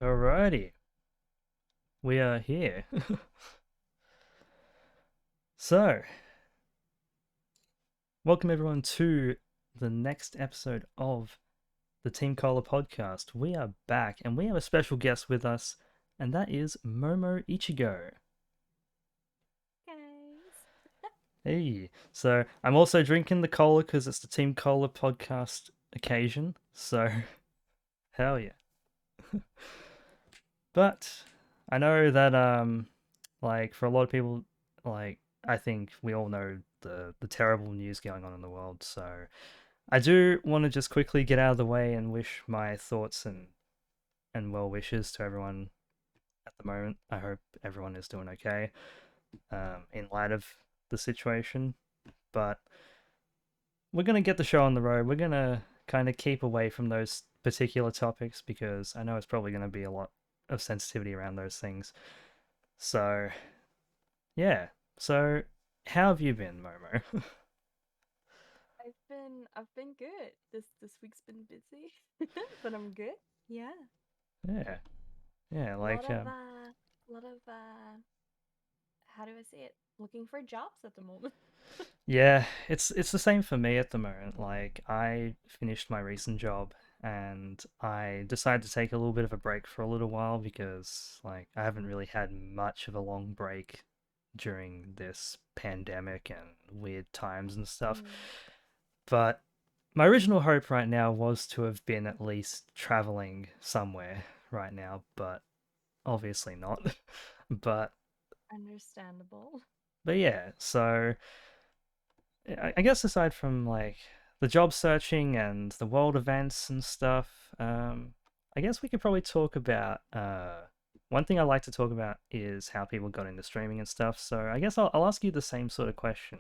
Alrighty, we are here. So, welcome everyone to the next episode of the Team Cola podcast. We are back and we have a special guest with us, and that is Momo Ichigo. Guys. Hey, so I'm also drinking the cola because it's the Team Cola podcast occasion. So, hell yeah. But I know that like for a lot of people, like I think we all know the terrible news going on in the world. So I do want to just quickly get out of the way and wish my thoughts and well wishes to everyone at the moment. I hope everyone is doing okay in light of the situation. But we're gonna get the show on the road. We're gonna kind of keep away from those particular topics because I know it's probably gonna be a lot of sensitivity around those things. So yeah. So how have you been, Momo? I've been good. This week's been busy, but I'm good. Yeah. Yeah. Yeah, A lot like of how do I say it? Looking for jobs at the moment. yeah, it's the same for me at the moment. Like I finished my recent job and I decided to take a little bit of a break for a little while because like I haven't really had much of a long break during this pandemic and weird times and stuff. Mm. But my original hope right now was to have been at least traveling somewhere right now, but obviously not. but Understandable. but yeah, so I guess aside from like the job searching and the world events and stuff, I guess we could probably talk about one thing I like to talk about is how people got into streaming and stuff. So I guess I'll ask you the same sort of question.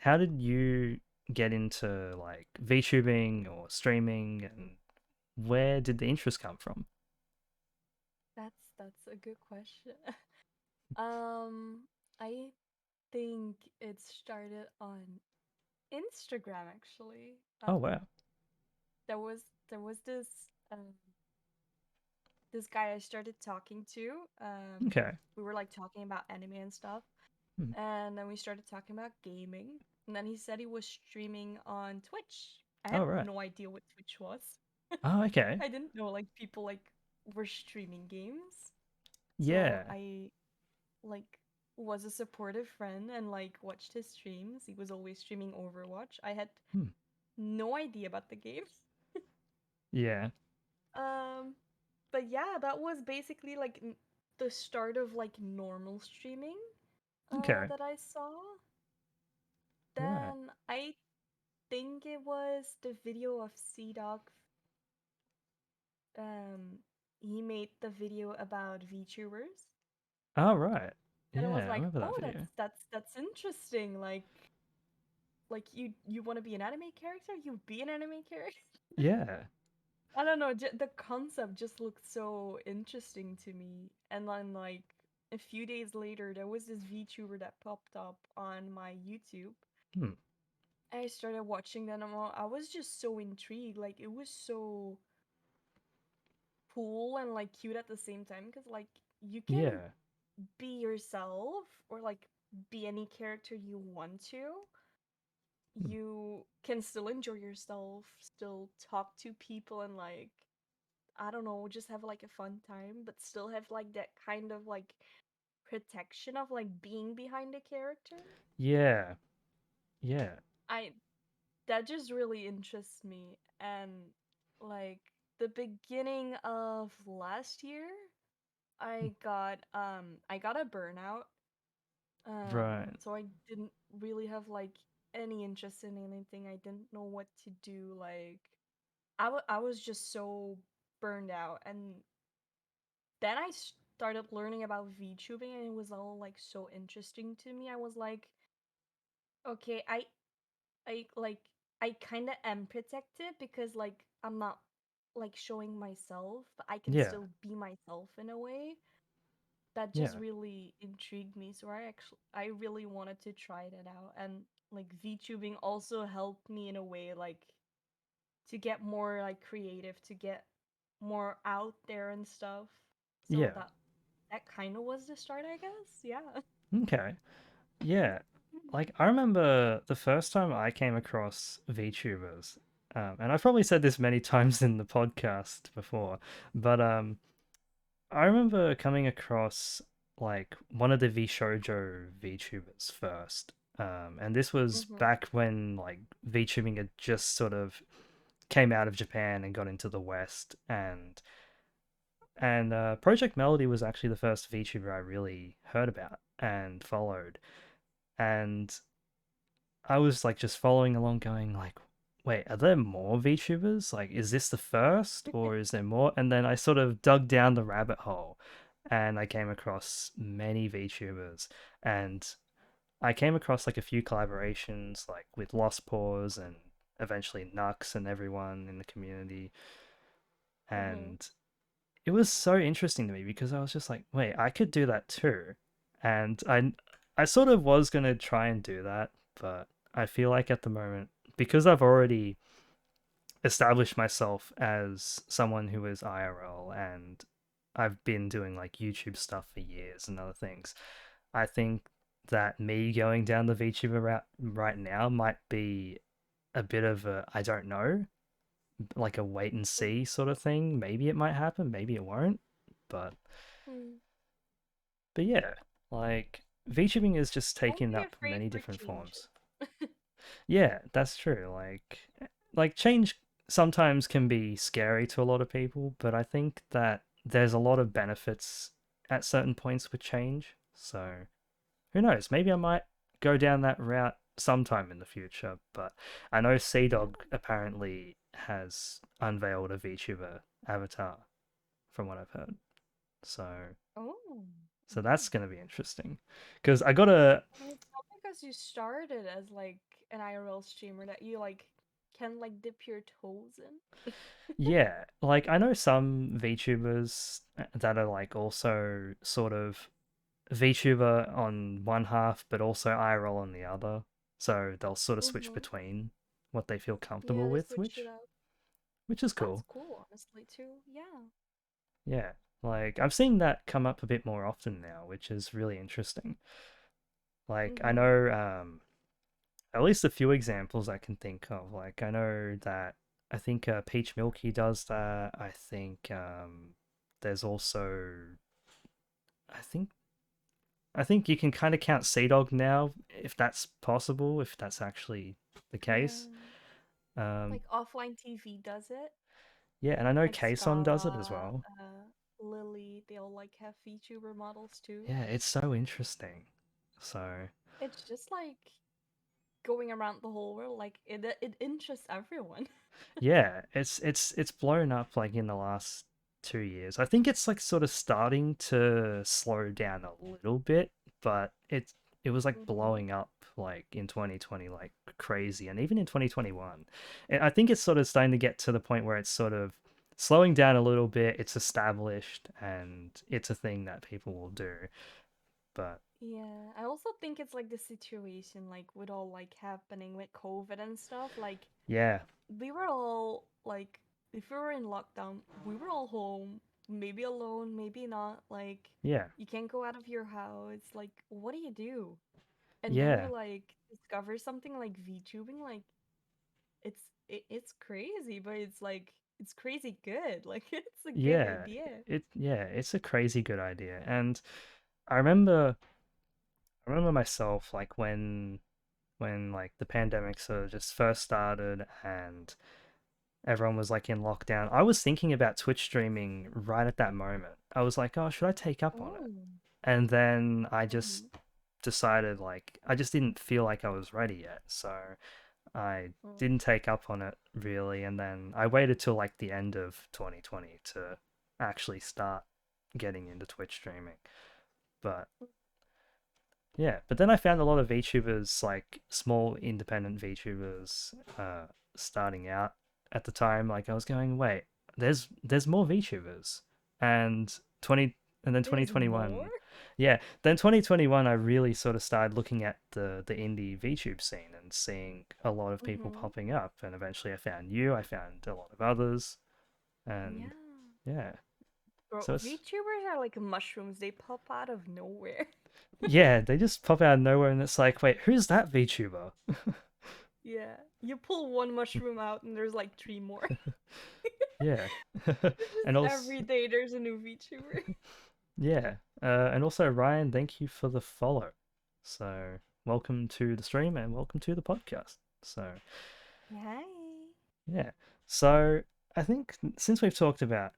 How did you get into like VTubing or streaming, and where did the interest come from? That's a good question. Um, I think it started on Instagram actually. Oh wow. There was there was this guy I started talking to. Okay. We were like talking about anime and stuff, Hmm. and then we started talking about gaming. And then he said he was streaming on Twitch. I had Oh right. no idea what Twitch was. Oh okay. I didn't know like people like were streaming games. So Yeah. I like was a supportive friend and like watched his streams. He was always streaming Overwatch. I had Hmm. no idea about the game. Yeah. Um but yeah, that was basically like the start of like normal streaming Okay. that I saw. Right. Then I think it was the video of Sea Dog. Um, he made the video about VTubers, Oh right. and it was Yeah, I like, remember that oh, video. that's interesting. Like you want to be an anime character? You be an anime character? Yeah. I don't know. The concept just looked so interesting to me. And then like a few days later, there was this VTuber that popped up on my YouTube. Hmm. I started watching them. I was just so intrigued. Like it was so cool and like cute at the same time because like you can Yeah. be yourself or like be any character you want to. Hmm. You can still enjoy yourself, still talk to people and like I don't know, just have like a fun time, but still have like that kind of like protection of like being behind a character. Yeah. Yeah. I that just really interests me and like the beginning of last year I got a burnout. Right. So I didn't really have like any interest in anything. I didn't know what to do. Like I was just so burned out. And then I started learning about VTubing and it was all like so interesting to me. I was like, okay, I like I kind of am protected because like I'm not like showing myself, but I can Yeah. still be myself in a way. That just Yeah. really intrigued me. So I really wanted to try that out. And like VTubing also helped me in a way like to get more like creative, to get more out there and stuff. So Yeah. that kind of was the start, I guess. Yeah. Okay. Yeah. Like I remember the first time I came across VTubers, and I've probably said this many times in the podcast before, but I remember coming across like one of the VShojo VTubers first. And this was Mhm. back when like VTubing had just sort of came out of Japan and got into the West, and Project Melody was actually the first VTuber I really heard about and followed. And I was like just following along, going like, "Wait, are there more VTubers? Like, is this the first, or is there more?" And then I sort of dug down the rabbit hole, and I came across many VTubers, and I came across like a few collaborations, like with Lost Paws and eventually Nux and everyone in the community, Mhm. and it was so interesting to me because I was just like, "Wait, I could do that too," and I sort of was gonna try and do that, but I feel like at the moment, because I've already established myself as someone who is IRL and I've been doing like YouTube stuff for years and other things, I think that me going down the VTuber route right now might be a bit of a I don't know, like a wait and see sort of thing. Maybe it might happen, maybe it won't, but Mm. yeah, like VTubing is just Don't taking be up afraid many for different forms. changes. Yeah, that's true. Like change sometimes can be scary to a lot of people, but I think that there's a lot of benefits at certain points with change. So who knows? Maybe I might go down that route sometime in the future. But I know Sea Yeah. Dog apparently has unveiled a VTuber avatar, from what I've heard. So Oh. so that's Mhm. gonna be interesting, because I got a And it's not because you started as like an IRL streamer that you like can like dip your toes in. yeah, like I know some VTubers that are like also sort of VTuber on one half, but also IRL on the other. So they'll sort of switch Mhm. between what they feel Yeah, comfortable they with, switched it up. which is That's cool. cool, honestly, too. Yeah. Yeah, like I've seen that come up a bit more often now, which is really interesting. Like I Mhm. know at least a few examples I can think of. Like I know that I think Peach Milky does that. I think there's also I think I think you can kind of count Sea Dog now, if that's possible, if that's actually the case. Yeah. Um, Like offline TV does it. yeah, and I know Like Kason does it as Scala, well. Lily, they all like have VTuber models too. Yeah, it's so interesting. So It's just like going around the whole world. Like it interests everyone. yeah, it's blown up like in the last 2 years. I think it's like sort of starting to slow down a little bit, but it was like Mhm. blowing up like in 2020 like crazy, and even in 2021. And I think it's sort of starting to get to the point where it's sort of slowing down a little bit. It's established and it's a thing that people will do. But Yeah, I also think it's like the situation, like with all like happening with COVID and stuff. Like yeah, we were all like, if we were in lockdown, we were all home, maybe alone, maybe not. Like yeah, you can't go out of your house. Like what do you do? And then you yeah, like discover something like VTubing. Like it's crazy, but it's like it's crazy good. Like it's a good yeah. idea. It's a crazy good idea. And I remember I remember myself like when like the pandemic sort of just first started and everyone was like in lockdown. I was thinking about Twitch streaming right at that moment. I was like, "Oh, should I take up on it?" Oh. And then I just Mhm. decided like I just didn't feel like I was ready yet. So I Oh. didn't take up on it really, and then I waited till like the end of 2020 to actually start getting into Twitch streaming. But yeah, but then I found a lot of VTubers, like small independent VTubers, starting out at the time. Like I was going, wait, there's more VTubers, and 20 and then There's more? 2021, yeah, then 2021 I really sort of started looking at the indie VTube scene and seeing a lot of people Mhm. popping up, and eventually I found you, I found a lot of others, and Yeah. Yeah. Bro, So it's VTubers are like mushrooms. They pop out of nowhere. yeah, they just pop out of nowhere, and it's like, wait, who's that VTuber? Yeah. You pull one mushroom out and there's like three more. Yeah, It's and just also every day there's a new VTuber. yeah, and also Ryan, thank you for the follow. So welcome to the stream and welcome to the podcast. So Hi. yeah, so I think since we've talked about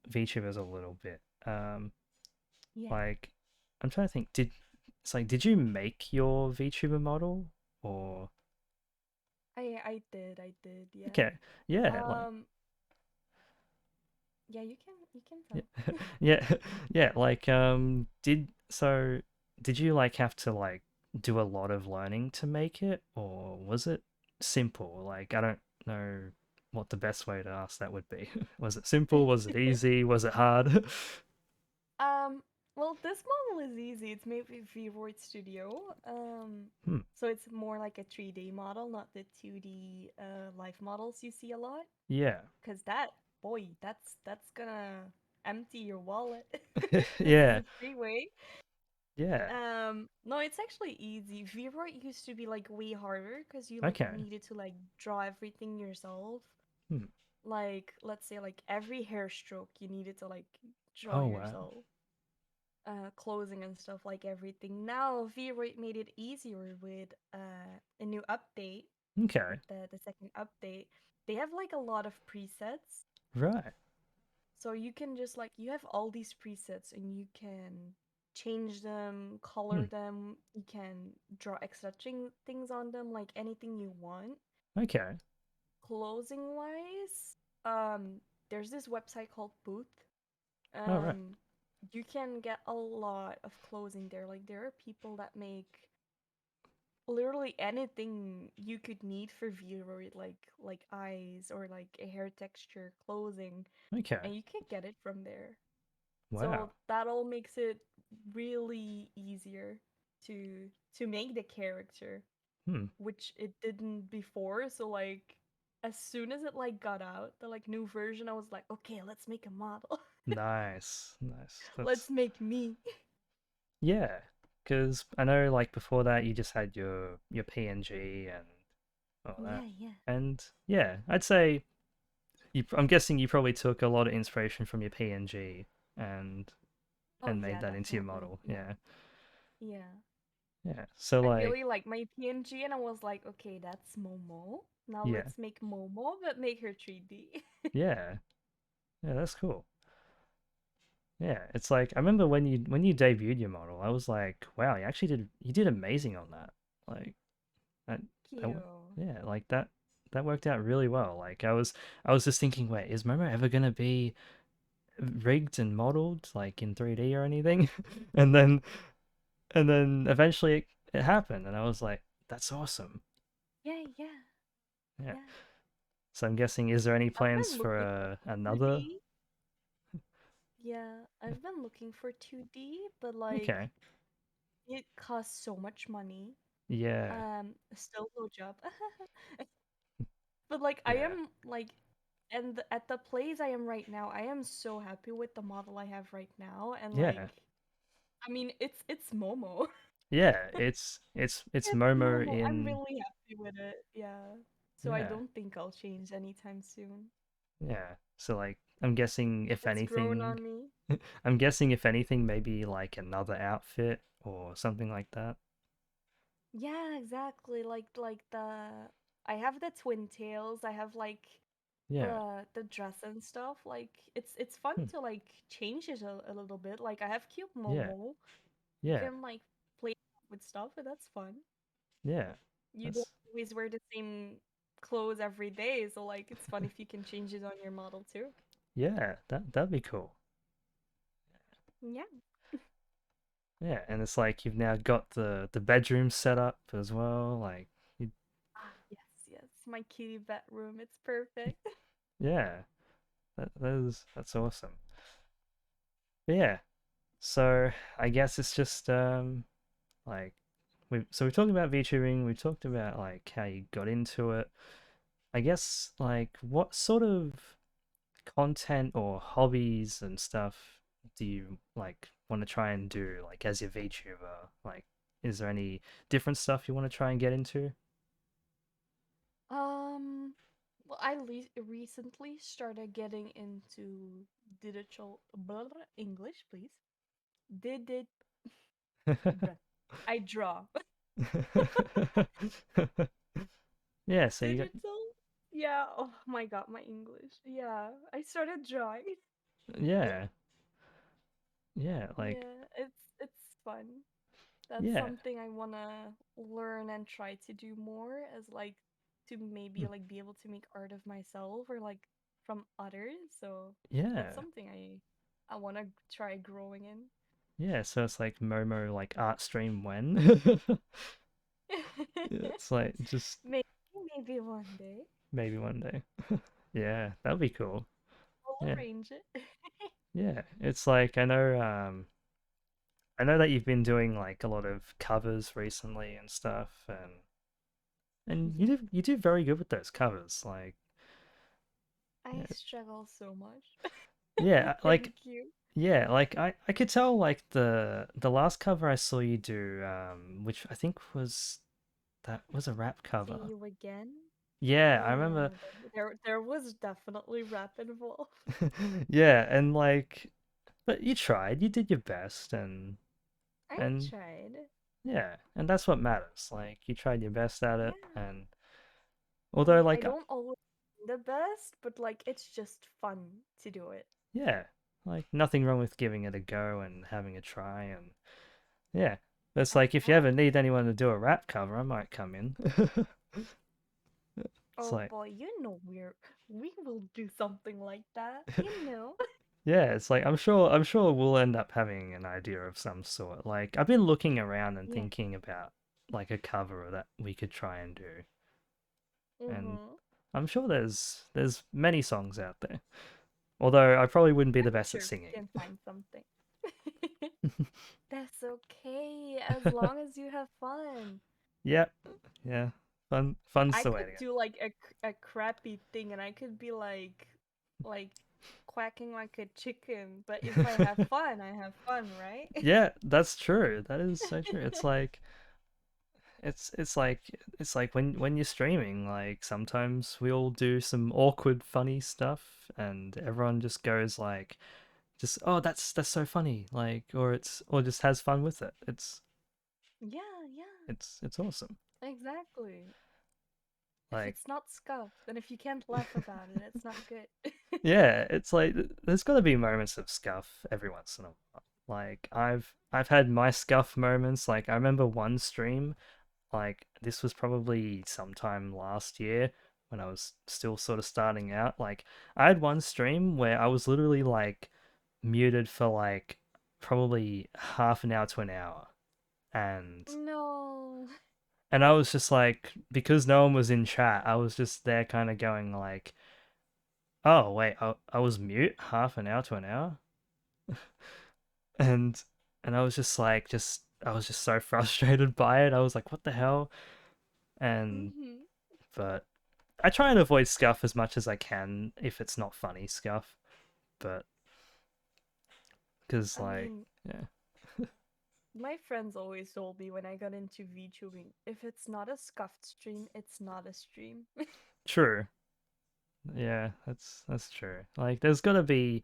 VTubers a little bit, Yeah. like I'm trying to think, did you make your VTuber model or I did, yeah. okay, yeah, like Um yeah, you can yeah, tell. yeah, yeah, like did you like have to like do a lot of learning to make it, or was it simple? Like I don't know what the best way to ask that would be. Was it simple? Was it easy? Was it hard? Um, well, this model is easy. It's made with Vroid Studio. Hmm. So it's more like a 3D model, not the 2D life models you see a lot. Yeah. Because boy, that's gonna empty your wallet. This is Yeah. a free way. Yeah. No, it's actually easy. Vroid used to be like way harder because you like Okay. needed to like draw everything yourself. Hmm. Like, let's say like every hair stroke you needed to like draw Oh wow. yourself. Closing and stuff like everything. Now V-Rate made it easier with a new update, Okay. with the second update. They have like a lot of presets, Right. so you can just like you have all these presets and you can change them, Hmm. color them. You can draw extra things on them, like anything you want. Okay. Closing wise, um, there's this website called Booth. All right. um you can get a lot of clothing there. Like there are people that make literally anything you could need for viewer, like eyes or like a hair texture clothing, Okay. and you can get it from there. So Wow. that all makes it really easier to to make the character, Hmm. which it didn't before. So like as soon as it like got out, the like new version, I was like, okay, let's make a model. Nice. Nice. That's Let's make me. yeah. Because I know like before that you just had your PNG and all that. Yeah, yeah. And yeah, I'd say I'm guessing you probably took a lot of inspiration from your PNG and Oh and made yeah, that into your definitely. model. Yeah. Yeah. Yeah. Yeah. So I like really like my PNG and I was like, okay, that's Momo. Now yeah. let's make Momo but make her 3D. Yeah. Yeah, that's cool. Yeah, it's like I remember when you debuted your model, I was like, wow, you did amazing on that. Like that, Thank that you. yeah, like that worked out really well. Like I was just thinking, wait, is Momo ever gonna be rigged and modeled like in 3D or anything? And then eventually it happened, and I was like, that's awesome. Yeah, yeah, Yeah. yeah. So I'm guessing, is there any I've plans been for looking for another? 2D. Yeah, I've been looking for 2D, but like Okay. it costs so much money. Yeah. Still no job. But like I Yeah. am like and at the place I am right now, I am so happy with the model I have right now, and like Yeah. I mean it's Momo. Yeah. It's It's Momo Momo. I'm in really happy with it. Yeah. So I yeah. don't think I'll change anytime soon. Yeah. So like I'm guessing if It's grown anything on me. I'm guessing if anything maybe like another outfit or something like that. Yeah, exactly. Like the I have the twin tails. I have like Yeah. the dress and stuff. Like it's fun Hmm. to like change it a little bit. Like I have cute Yeah. Momo. You Yeah. can like play with stuff, and that's fun. Yeah. You don't That's always wear the same clothes every day, so like it's fun if you can change it on your model too. yeah, that'd be cool. Yeah. Yeah, and it's like you've now got the bedroom set up as well. Like, you, Ah, yes, yes. My kitty bedroom. It's perfect. yeah, that's awesome. But yeah, so I guess it's just like we've talked about VTubing. We've talked about like how you got into it. I guess like what sort of content or hobbies and stuff do you like want to try and do like as your VTuber? Like, is there any different stuff you want to try and get into? Um, well, recently started getting into digital blah, blah, English, please. Did it, bruh. I draw Yeah, so you got digital. Yeah. Oh my god, my English. Yeah, I started drawing. yeah, yeah, like Yeah, it's fun. That's yeah, something I wanna learn and try to do more as like to maybe mm, like be able to make art of myself or like from others. So that's yeah, something I wanna try growing in. yeah. So it's like Momo like art stream when it's like just maybe maybe one day maybe one day. Yeah, that'd be cool. we'll Yeah, arrange it. yeah. It's like I know that you've been doing like a lot of covers recently and stuff, and Yeah, you do very good with those covers. Like, I yeah, struggle so much. yeah, Thank you. like I could tell like the last cover I saw you do, which I think was that was a rap See cover. you again. Yeah, Oh I remember. yeah, there was definitely rap involved. Yeah, and like, but you tried, you did your best, I and tried. yeah, and that's what matters. Like, you tried your best at it, Yeah. and I although mean, I like don't always do the best, but like it's just fun to do it. yeah, like nothing wrong with giving it a go and having a try, and yeah. It's like if you ever Exactly. need anyone to do a rap cover, I might come in. It's Oh like, boy, we will do something like that, you know. yeah, it's like I'm sure we'll end up having an idea of some sort. Like I've been looking around and Yeah. thinking about like a cover that we could try and do. And Mhm. I'm sure there's many songs out there. Although I probably wouldn't be I'm the best at sure we singing. can find something. That's okay, as long as you have fun. Yep. Yeah. Fun's I the way could to go. do like a crappy thing, and I could be like quacking like a chicken. But if I have fun, I have fun, right? Yeah, that's true. That is so true. It's like when you're streaming, like sometimes we'll do some awkward funny stuff and everyone just goes like just oh that's so funny like or just has fun with it. Yeah, yeah, It's awesome. exactly. If Like it's not scuff, then if you can't laugh about it, it's not good. yeah, it's like there's got to be moments of scuff every once in a while. Like I've had my scuff moments. Like I remember one stream, like this was probably sometime last year when I was still sort of starting out. Like I had one stream where I was literally like muted for like probably half an hour to an hour. And No. I was just like because no one was in chat, I was just there kind of going like, "Oh, wait, I was mute half an hour to an hour?" And I was just like I was just so frustrated by it. I was like, "What the hell?" And Mhm. but I try and avoid scuff as much as I can if it's not funny scuff, but because I like mean, yeah, my friends always told me when I got into VTubing, if it's not a scuffed stream, it's not a stream. true. Yeah, that's true. Like there's got to be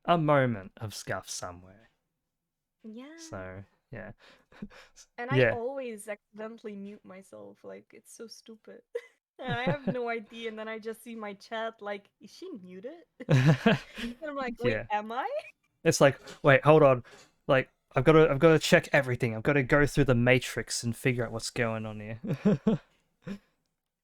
a moment of scuff somewhere. Yeah. So, yeah. And I Yeah. always accidentally mute myself. Like, it's so stupid. And I have no idea. And then I just see my chat, like, is she muted? And I'm like, wait, Yeah. am I? It's like, wait, hold on. Like I've got to check everything. I've got to go through the matrix and figure out what's going on here.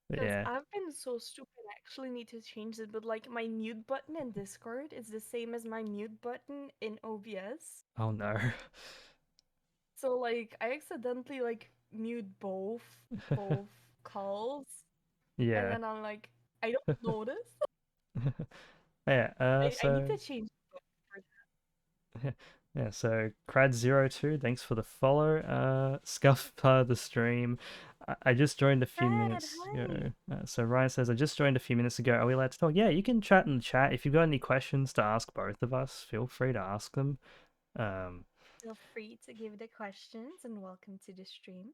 But Because yeah. I've been so stupid. I actually need to change it. But, like, my mute button in Discord is the same as my mute button in OBS. Oh no. So, like, I accidentally, like, mute both calls. And Yeah. then I'm like, I don't notice. Yeah. I need So to change the button for yeah. Yeah, so Crad02, thanks for the follow. Scuff part of the stream. I just joined a few Fred, minutes hi. ago. So Ryan says, I just joined a few minutes ago. Are we allowed to talk? Yeah, you can chat in the chat. If you've got any questions to ask both of us, feel free to ask them. Um, Feel free to give the questions and welcome to the stream.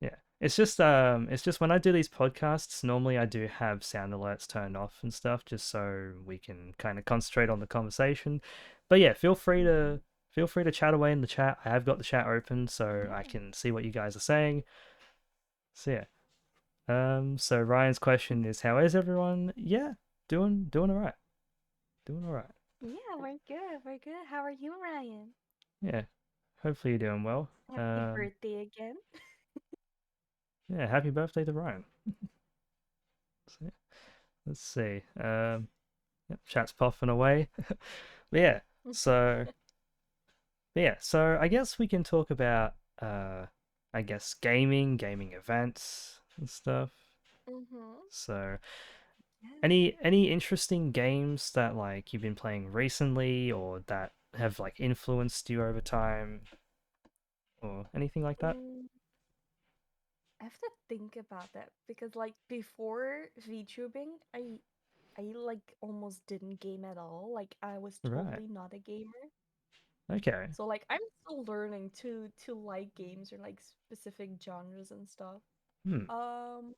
yeah, it's just when I do these podcasts, normally I do have sound alerts turned off and stuff, just so we can kind of concentrate on the conversation. But yeah, Hmm. feel free to chat away in the chat. I have got the chat open so I Yeah. can see what you guys are saying. So yeah. So Ryan's question is, how is everyone? Yeah, doing all right. Doing all right. Yeah, we're good. We're good. How are you, Ryan? Yeah, hopefully you're doing well. Happy birthday again. Yeah, happy birthday to Ryan. So, yeah, let's see. Yep, chat's puffing away. But yeah, so so I guess we can talk about I guess gaming events and stuff. Mm-hmm. So Yes. any interesting games that like you've been playing recently or that have like influenced you over time or anything like that? Mm, I have to think about that because like before VTubing, I like almost didn't game at all. Like I was Right. totally not a gamer. Okay. So like I'm still learning to like games or like specific genres and stuff. Hmm. Um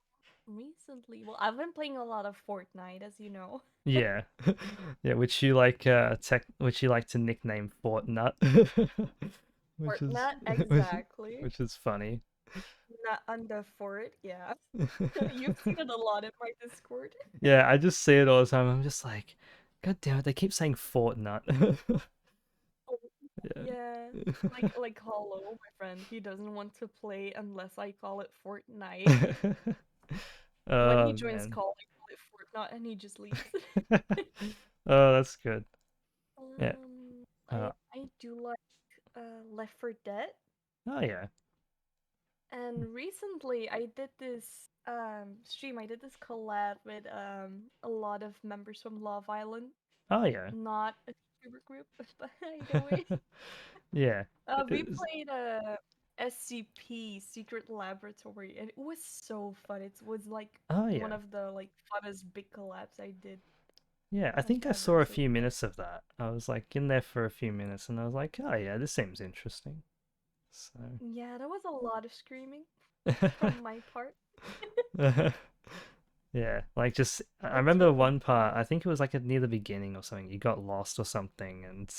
Recently, well, I've been playing a lot of Fortnite, as you know. Yeah. Yeah, which you like to nickname Fort Nut. which is Fortnite, which, exactly. which is funny. Not under fort, yeah. You've seen it a lot in my Discord. Yeah, I just see it all the time. I'm just like, God damn it, they keep saying Fort Nut. Oh, Yeah. yeah. Like Hollow, my friend, he doesn't want to play unless I call it Fortnite. When he Oh joins man. call, I call it Fortnite and he just leaves. Oh, that's good. Yeah. Uh, I do like Left 4 Dead. oh yeah. And recently I did this stream, I did this collab with a lot of members from Love Island, Oh yeah. not a YouTuber group, by the way. Yeah. We It's- played SCP Secret Laboratory and it was so fun. It was like oh one yeah. of the like funnest big collabs I did Yeah, I think I saw ever. a So few yeah. minutes of that. I was like in there for a few minutes and I was like, oh yeah, this seems interesting. So Yeah, there was a lot of screaming from my part. yeah, like just I But remember totally one fun. part, I think it was like near the beginning or something. You got lost or something and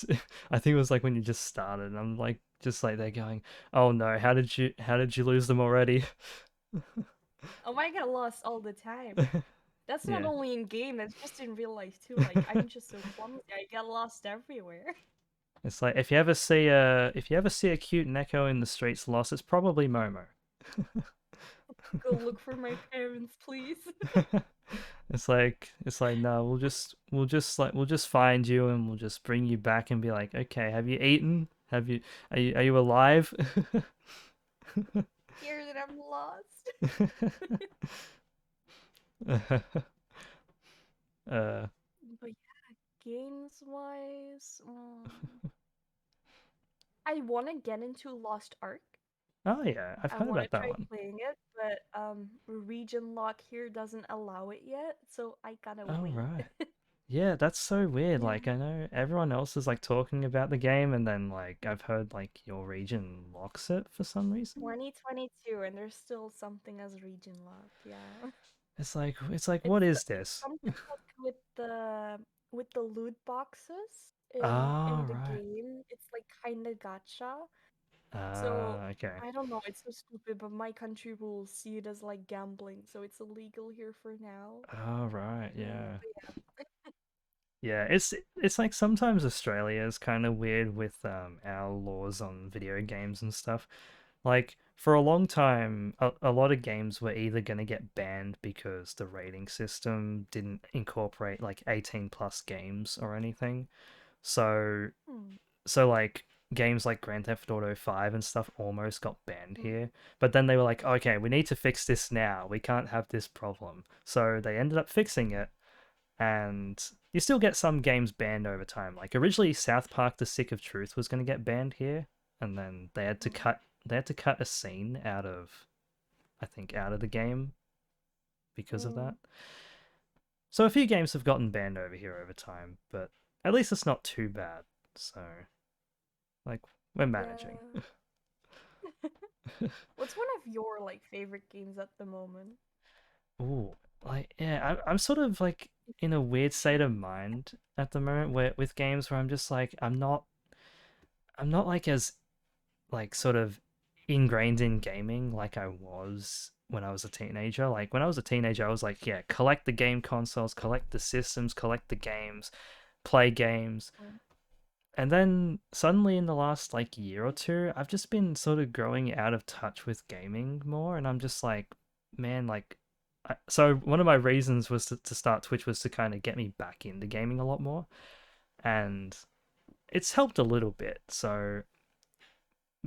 I think it was like when you just started and I'm like just like they're going, "Oh no, how did you lose them already?" Oh, I get lost all the time. That's not Yeah. only in game, that's just in real life too. Like I'm just so clumsy. I get lost everywhere. It's like if you ever see a cute Neko in the streets lost, it's probably Momo. Go look for my parents, please. It's like no, we'll just find you and we'll just bring you back and be like, okay, have you eaten? Are you alive? Here that I'm lost. uh, But yeah, games wise, I want to get into Lost Ark. oh yeah, I've I heard want to about that try one. playing it, but region lock here doesn't allow it yet, so I gotta Oh wait. right. Yeah, that's so weird. Yeah. Like I know everyone else is like talking about the game and then like I've heard like your region locks it for some reason. 2022 and there's still something as region lock. Yeah. It's like what It's is it's this? something like with the loot boxes Ah, in the right. game. It's like kind of gacha. So Ah, okay. I don't know, it's so stupid, but my country rules see it as like gambling, so it's illegal here for now. Oh, right. Yeah. But yeah. Yeah, it's like sometimes Australia is kind of weird with our laws on video games and stuff. Like for a long time, a lot of games were either going to get banned because the rating system didn't incorporate like 18 plus games or anything. So Hmm. like games like Grand Theft Auto 5 and stuff almost got banned Hmm. here. But then they were like, "Okay, we need to fix this now. We can't have this problem." So they ended up fixing it and you still get some games banned over time. Like originally, South Park: The Stick of Truth was going to get banned here, and then Mm. they had to cut a scene out of, I think, out of the game because of that. Mm. So a few games have gotten banned over here over time, but at least it's not too bad. So like we're managing. Yeah. What's one of your like favorite games at the moment? Ooh, like yeah, I'm sort of like in a weird state of mind at the moment where with games where I'm just like I'm not like as like sort of ingrained in gaming like I was when I was a teenager. Like when I was a teenager, I was like, yeah, collect the game consoles, collect the systems, collect the games, play games. Mm. And then suddenly in the last like year or two, I've just been sort of growing out of touch with gaming more, and I'm just like, man, like so one of my reasons was to start Twitch was to kind of get me back into gaming a lot more, and it's helped a little bit. So,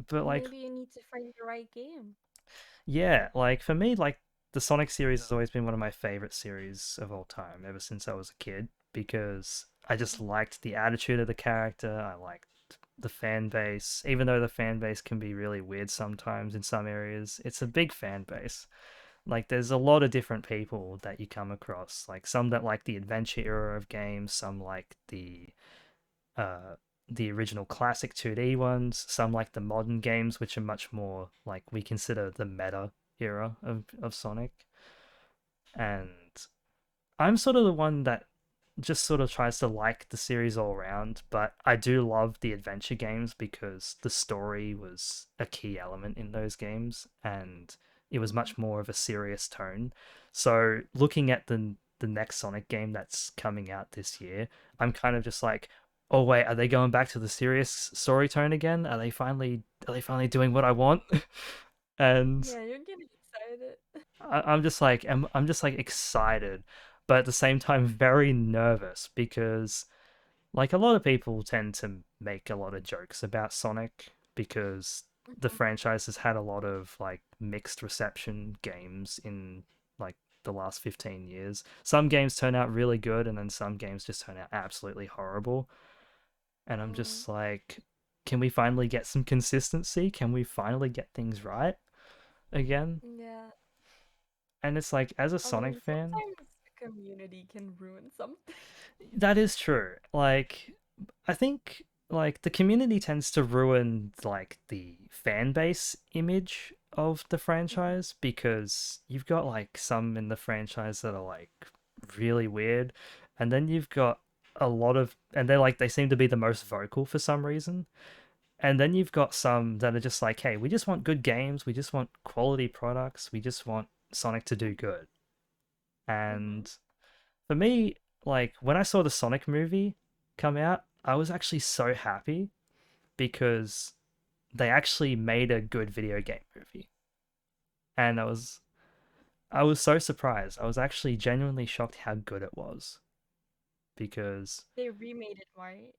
but Well, like maybe you need to find the right game. yeah, like for me, like the Sonic series has always been one of my favorite series of all time, ever since I was a kid, because I just Mm. liked the attitude of the character. I liked the fan base, even though the fan base can be really weird sometimes in some areas. It's a big fan base. Like there's a lot of different people that you come across. Like some that like the adventure era of games, some like uh the original classic 2D ones, some like the modern games, which are much more like we consider the meta era of Sonic. And I'm sort of the one that just sort of tries to like the series all around, but I do love the adventure games because the story was a key element in those games and it was Mm. much more of a serious tone. So looking at the next Sonic game that's coming out this year, I'm kind of just like, oh wait, are they going back to the serious story tone again? Are they finally doing what I want? And Yeah, you're getting excited. I'm just like I'm just like excited, but at the same time very nervous because like a lot of people tend to make a lot of jokes about Sonic because the Mhm. franchise has had a lot of like mixed reception games in like the last 15 years. Some games turn out really good and then some games just turn out absolutely horrible. And I'm Mm. just like, can we finally get some consistency? Can we finally get things right again? Yeah. And it's like, as a I Sonic mean, fan, sometimes the community can ruin something. that is true. Like, I think like the community tends to ruin like the fan base image of the Mhm. franchise because you've got like some in the franchise that are like really weird, and then you've got a lot of and they seem to be the most vocal for some reason. And then you've got some that are just like, hey, we just want good games, we just want quality products, we just want Sonic to do good. Mhm. And for me, like when I saw the Sonic movie come out, I was actually so happy because they actually made a good video game movie. And I was so surprised. I was actually genuinely shocked how good it was because They remade it, right?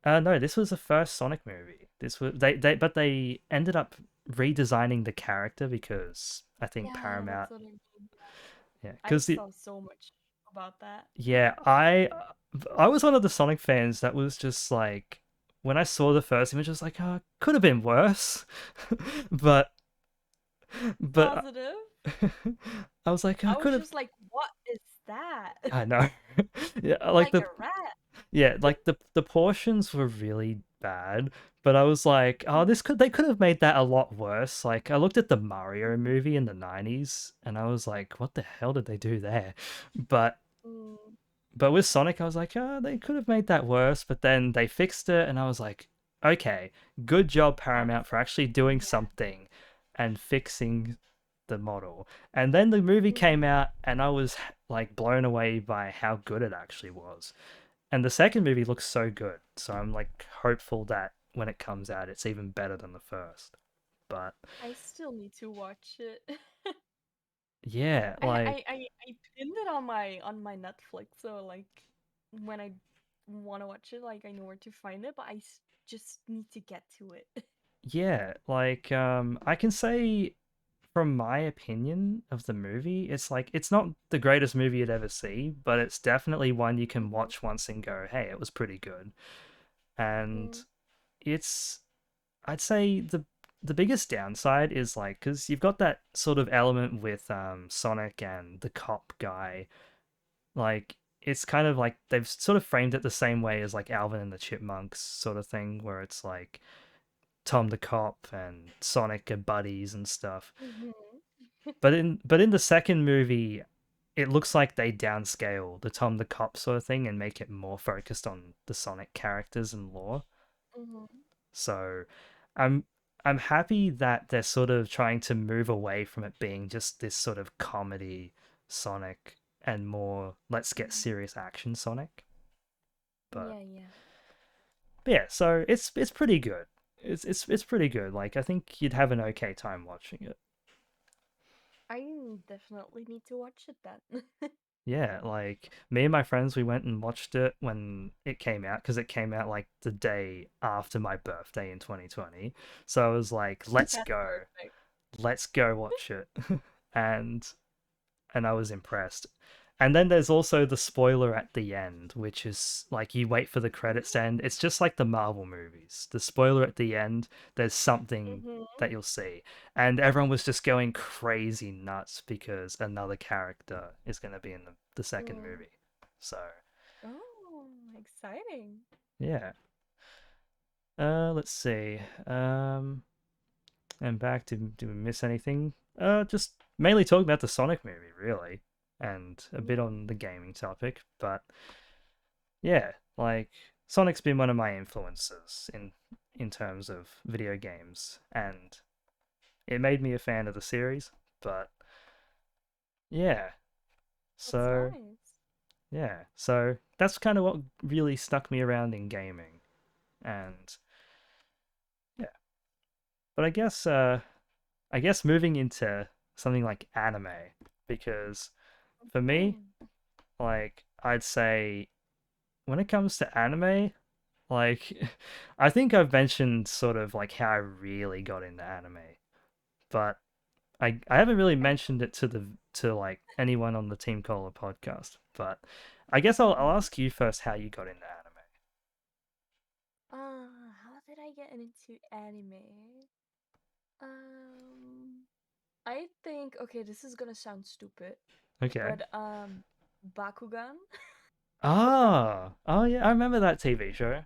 no, this was the first Sonic movie. This was but they ended up redesigning the character because I think Yeah, that's Paramount what I mean. yeah, I because the saw so much about that. yeah, I was one of the Sonic fans that was just like when I saw the first image, I was like, oh, could have been worse, but but Positive. I was like, I I was could have. just like, what is that? I know, yeah, like Like the a rat. yeah, like the portions were really bad, but I was like, oh, this could they could have made that a lot worse. Like I looked at the Mario Mhm. movie in the 90s, and I was like, what the hell did they do there? But Mm. But with Sonic, I was like, oh, they could have made that worse. But then they fixed it, and I was like, okay, good job, That's Paramount, for actually doing yeah. something and fixing the model. And then the movie Mm. came out, and I was like blown away by how good it actually was. And the second movie looks so good. So I'm like hopeful that when it comes out, it's even better than the first. But I still need to watch it. yeah, like, I pinned it on my Netflix, so like when I want to watch it, like I know where to find it, but just need to get to it. yeah, like, I can say from my opinion of the movie, it's like it's not the greatest movie you'd ever see, but it's definitely one you can Mhm. watch once and go, "Hey, it was pretty good." And Mhm. it's I'd say the biggest downside is like because you've got that sort of element with Sonic and the cop guy. Like it's kind of like they've sort of framed it the same way as like Alvin and the Chipmunks sort of thing, where it's like Tom the cop and Sonic are buddies and stuff. Mhm. But in the second movie, it looks like they downscale the Tom the cop sort of thing and make it more focused on the Sonic characters and lore. Mhm. So I'm I'm happy that they're sort of trying to move away from it being just this sort of comedy Sonic and more let's get Mhm. serious action Sonic. But, Yeah, yeah. but yeah, so it's pretty good. It's pretty good. Like I think you'd have an okay time watching it. I definitely need to watch it then. Yeah, like me and my friends, we went and watched it when it came out because it came out like the day after my birthday in 2020. So I was like, That's perfect. let's go watch it. and and I was impressed. And then there's also the spoiler at the end, which is like you wait for the credits to end. It's just like the Marvel movies. The spoiler at the end, there's something Mhm. that you'll see. And everyone was just going crazy nuts because another character is going to be in the second Mm. movie. So, Oh, exciting. yeah. Let's see. And back, did we miss anything? Just mainly talking about the Sonic movie, really, and a bit Mhm. on the gaming topic. But yeah, like Sonic's been one of my influences in terms of video games, and it made me a fan of the series. But yeah, That's so nice. yeah, so that's kind of what really stuck me around in gaming, and yeah. But I guess moving into something like anime, because for me, Mhm. like I'd say when it comes to anime, like I think I've mentioned sort of like how I really got into anime, but I haven't really mentioned it to like anyone on the Team Cola podcast. But I guess I'll Mhm. ask you first how you got into How did I get into anime? Um, I think okay, this is gonna sound stupid, anime. Okay. but Bakugan. Oh yeah, I remember that TV show.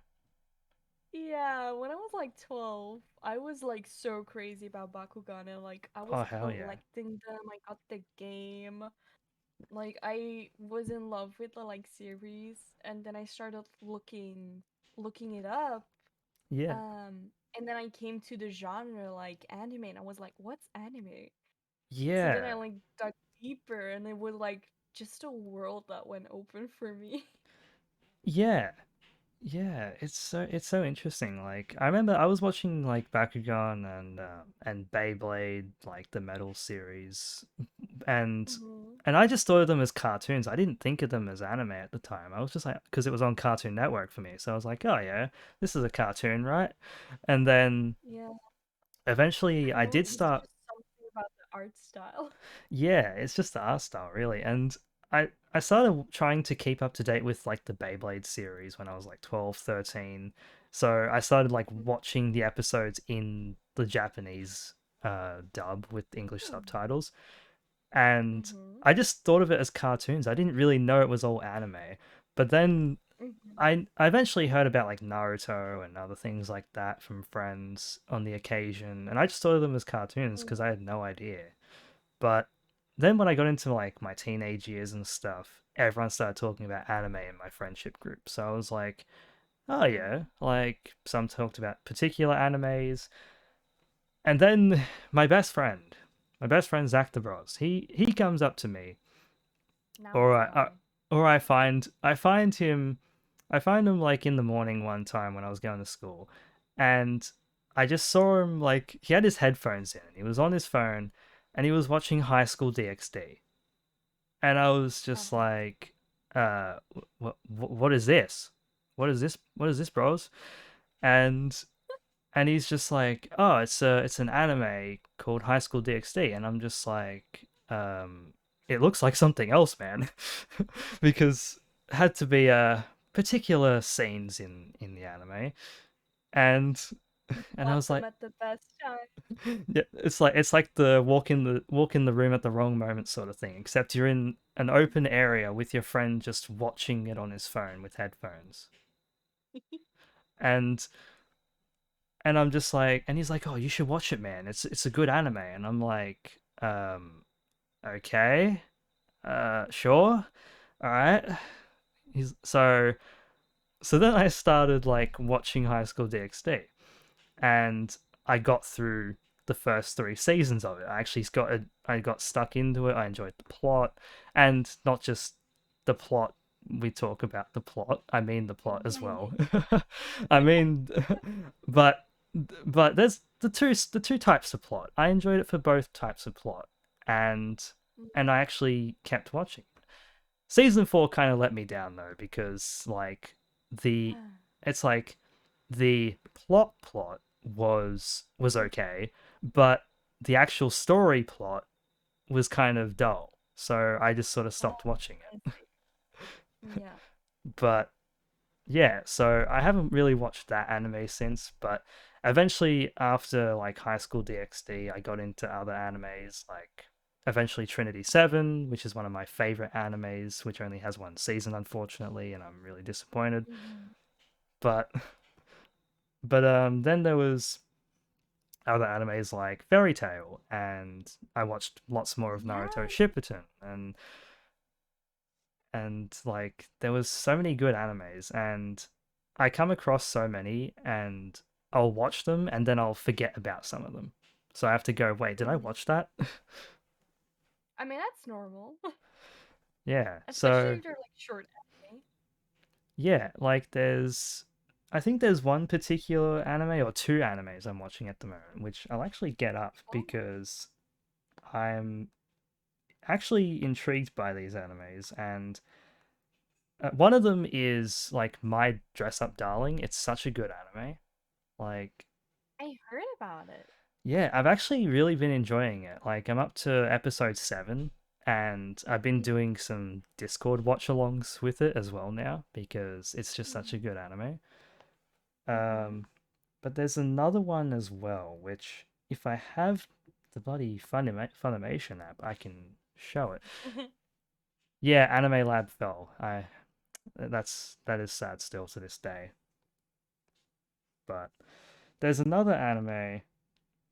Yeah, when I was like 12, I was like so crazy about Bakugan and like I was Oh hell yeah. collecting them. I got the game. Like I was in love with the like series and then I started looking it up. Yeah. And then I came to the genre like anime and I was like, what's anime? So then I Yeah. like dug deeper and it was like just a world that went open for me. Yeah. Yeah, it's so interesting. Like I remember I was watching like Bakugan and Beyblade, like the Metal series, and Mhm. and I just thought of them as cartoons. I didn't think of them as anime at the time. I was just like because it was on Cartoon Network for me, so I was like, oh yeah, this is a cartoon, right? And then Yeah, eventually I I don't know, did there's start. just something about the art style. Yeah, it's just the art style, really. And I started trying to keep up to date with like the Beyblade series when I was like 12, 13. So I started like watching the episodes in the Japanese dub with English subtitles. And Mhm. I just thought of it as cartoons. I didn't really know it was all anime. But then Mhm. I eventually heard about like Naruto and other things like that from friends on the occasion, and I just thought of them as cartoons Mhm. because I had no idea. But then when I got into like my teenage years and stuff, everyone started talking about anime in my friendship group. So I was like, oh yeah, Mhm. like some talked about particular animes. And then my best friend Zach the Bros, he comes up to me, Now or it's I mine. or I find him like in the morning one time when I was going to school, and I just saw him like he had his headphones in, he was on his phone, and he was watching High School DxD, and I was just Uh-huh. like, what is this? What is this, bros? And and he's just like, "Oh, it's an anime called High School DxD," and I'm just like, it looks like something else, man," because it had to be particular scenes in the anime, and You I caught was them like, at the best time. yeah, it's like the walk in the room at the wrong moment sort of thing, except you're in an open area with your friend just watching it on his phone with headphones, and I'm just like, and he's like, "Oh, you should watch it, man. It's a good anime." And I'm like, okay, sure, all right. He's so then I started like watching High School DxD, and I got through the first three seasons of it. I got stuck into it. I enjoyed the plot, and not just the plot. We talk about the plot. I mean the plot as Yeah, yeah, well. I mean, but there's the two types of plot. I enjoyed it for both types of plot, and yeah. I actually kept watching. Season four kind of let me down though because like the it's like the plot was okay, but the actual story plot was kind of dull. So I just sort of stopped Oh, watching I it. see. Yeah. But yeah, so I haven't really watched that anime since, but eventually after like High School DxD, I got into other animes like eventually Trinity 7, which is one of my favorite animes, which only has one season unfortunately, and I'm really disappointed. Hmm. But then there was other animes like Fairy Tail, and I watched lots more of Naruto Yeah. Shippuden, and like there was so many good animes, and I come across so many, and I'll watch them, and then I'll forget about some of them. So I have to go, wait, did I Hmm. watch that? I mean, that's normal, Yeah. especially So if they're like short anime. yeah, like I think there's one particular anime or two animes I'm watching at the moment, which I'll actually get up Oh. because I'm actually intrigued by these animes, and one of them is like My Dress Up Darling. It's such a good anime. Like, I heard about it. yeah, I've actually really been enjoying it. Like, I'm up to episode 7, and I've been doing some Discord watch alongs with it as well now because it's just such a good anime. Mm-hmm. Um, but there's another one as well, which if I have the bloody Funimation app, I can show it. Yeah, Anime Lab fell. That is sad still to this day. But there's another anime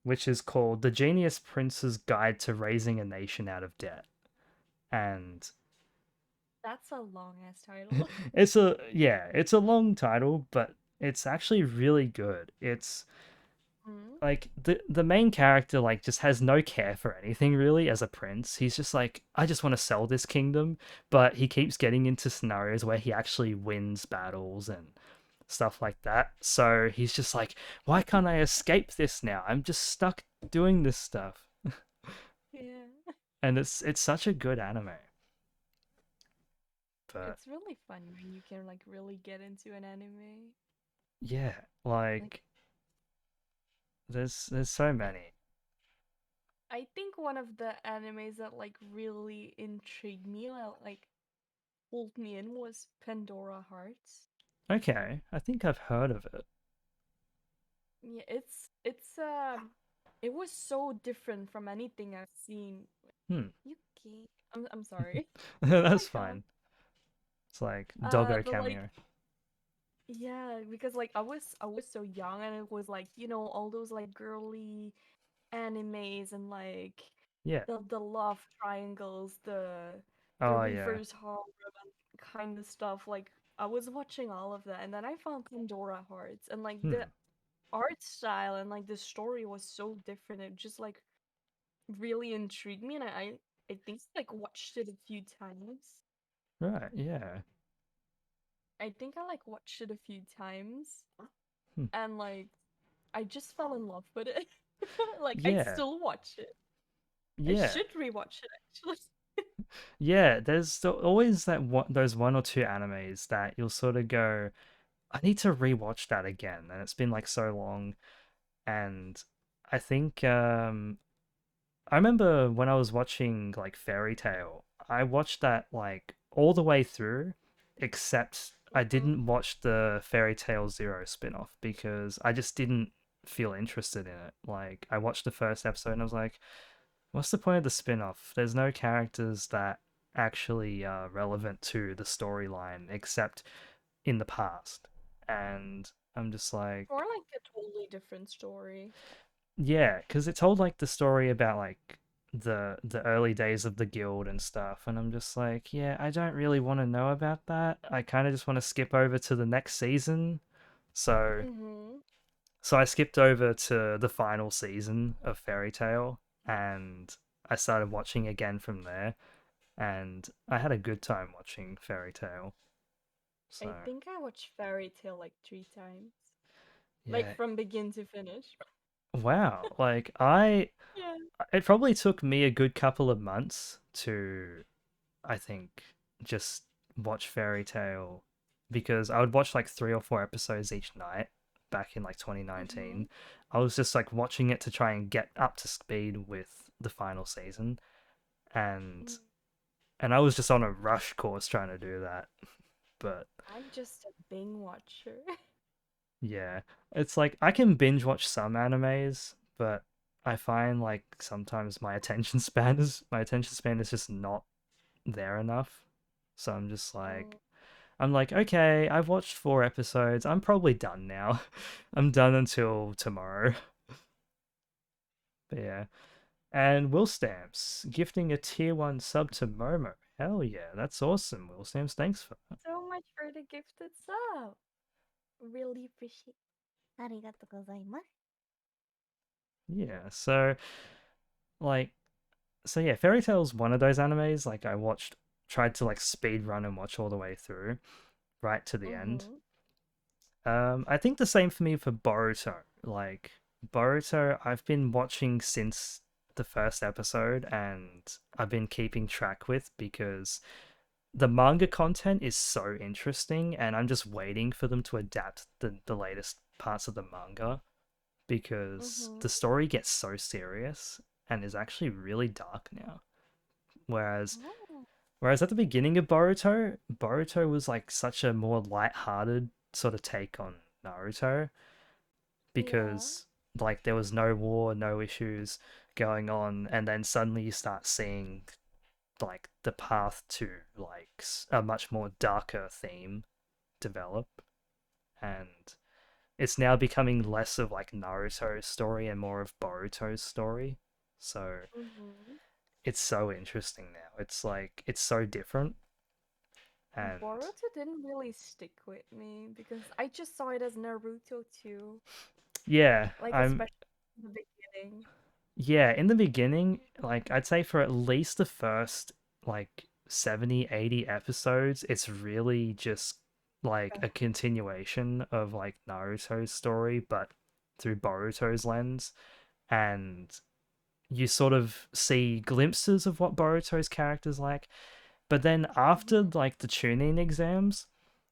which is called The Genius Prince's Guide to Raising a Nation Out of Debt. And That's a long ass title. it's a long title, but it's actually really good. It's Hmm. like the main character like just has no care for anything really as a prince. He's just like, I just want to sell this kingdom, but he keeps getting into scenarios where he actually wins battles and stuff like that. So he's just like, why can't I escape this now? I'm just stuck doing this stuff. Yeah. And it's such a good anime. But It's really fun when you can like really get into an anime. yeah, Like like there's so many. I think one of the animes that like really intrigued me, like pulled me in was Pandora Hearts. Okay, I think I've heard of it. Yeah, it was so different from anything I've seen. Hmm. Yuki. I'm sorry. Oh my That's god. fine. It's like doggo But like cameo. yeah, because like I was so young and it was like, you know, all those like girly animes and like Yeah. the love triangles, the Oh yeah. reverse harem and kind of stuff. Like I was watching all of that and then I found Pandora Hearts and like the Hmm. art style and like the story was so different. It just like really intrigued me and I think like watched it a few times. Right. Yeah. I think I like watched it a few times Hmm. and like I just fell in love with it. Like I Yeah. still watch it. I Yeah. should rewatch it actually. Yeah. There's always those one or two animes that you'll sort of go, I need to rewatch that again, and it's been like so long. And I think I remember when I was watching like Fairy Tale, I watched that like all the way through, except I Mhm. didn't watch the Fairy Tale Zero spin-off because I just didn't feel interested in it. Like I watched the first episode and I was like, what's the point of the spin-off? There's no characters that actually are relevant to the storyline except in the past. And I'm just like, Or like a totally different story. yeah, because it told like the story about like the early days of the guild and stuff, and I'm just like, yeah, I don't really want to know about that. I kind of just want to skip over to the next season. So Mhm. so I skipped over to the final season of Fairy Tale, and I started watching again from there, and I had a good time watching Fairy Tale. So I think I watched Fairy Tale like 3 times. Like yeah, from begin to finish. wow, like I Yeah. it probably took me a good couple of months to, I think, just watch Fairy Tale because I would watch like 3 or 4 episodes each night back in like Mhm. 2019. I was just like watching it to try and get up to speed with the final season, and Mm. I was just on a rush course trying to do that. But I'm just a Bing watcher. yeah, it's like I can binge watch some animes, but I find like sometimes my attention span is just not there enough. So Mm. I'm like, okay, I've watched 4 episodes. I'm probably done now. I'm done until tomorrow. But yeah. And Will Stamps gifting a tier 1 sub to Momo. Hell yeah, that's awesome. Will Stamps, thanks for that. So much for the gifted sub. Really appreciate. ありがとうございます. Yeah, so like yeah, Fairy Tail's one of those animes like I watched tried to like speed run and watch all the way through, right to the end. Mhm. I think the same for me for Boruto. Like Boruto, I've been watching since the first episode, and I've been keeping track with because the manga content is so interesting, and I'm just waiting for them to adapt the latest parts of the manga because Mhm. the story gets so serious and is actually really dark now. Whereas Oh. Whereas at the beginning of Boruto, Boruto was like such a more light-hearted sort of take on Naruto Yeah. because like there was no war, no issues going on, and then suddenly you start seeing like the path to like a much more darker theme develop, and it's now becoming less of like Naruto's story and more of Boruto's story. So Mhm. it's so interesting now. It's like it's so different, and Boruto didn't really stick with me because I just saw it as Naruto too. yeah, Like I'm especially in the beginning. yeah, in the beginning, like I'd say for at least the first like 70, 80 episodes, it's really just like Yeah. a continuation of like Naruto's story, but through Boruto's lens. And you sort of see glimpses of what Boruto's character's like. But then after Mhm. like the tuning exams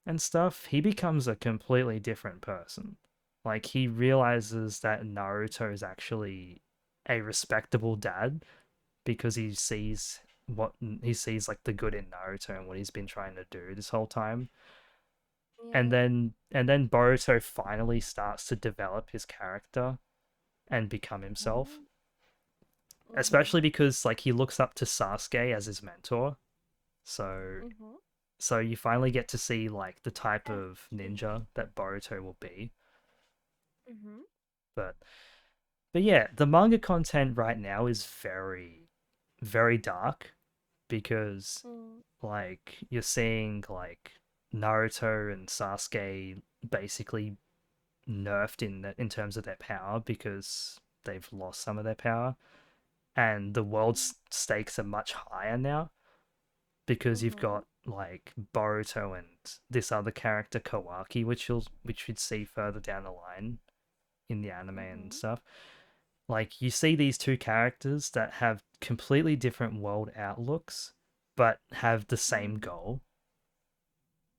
and stuff, he becomes a completely different person. Like he realizes that Naruto is actually a respectable dad because he sees like the good in Naruto and what he's been trying to do this whole time. Yeah. And then Boruto finally starts to develop his character and become himself. Oh. Especially Mhm. because like he looks up to Sasuke as his mentor. So Mhm. you finally get to see like the type That's of cute. ninja that Boruto will be. Mhm. But yeah, the manga content right now is very very dark because Mm. like you're seeing like Naruto and Sasuke basically nerfed in terms of their power because they've lost some of their power, and the world's stakes are much higher now because you've Mhm. got like Boruto and this other character Kawaki, which you'd see further down the line in the anime and Mhm. stuff. Like you see these two characters that have completely different world outlooks, but have the same Mm. goal.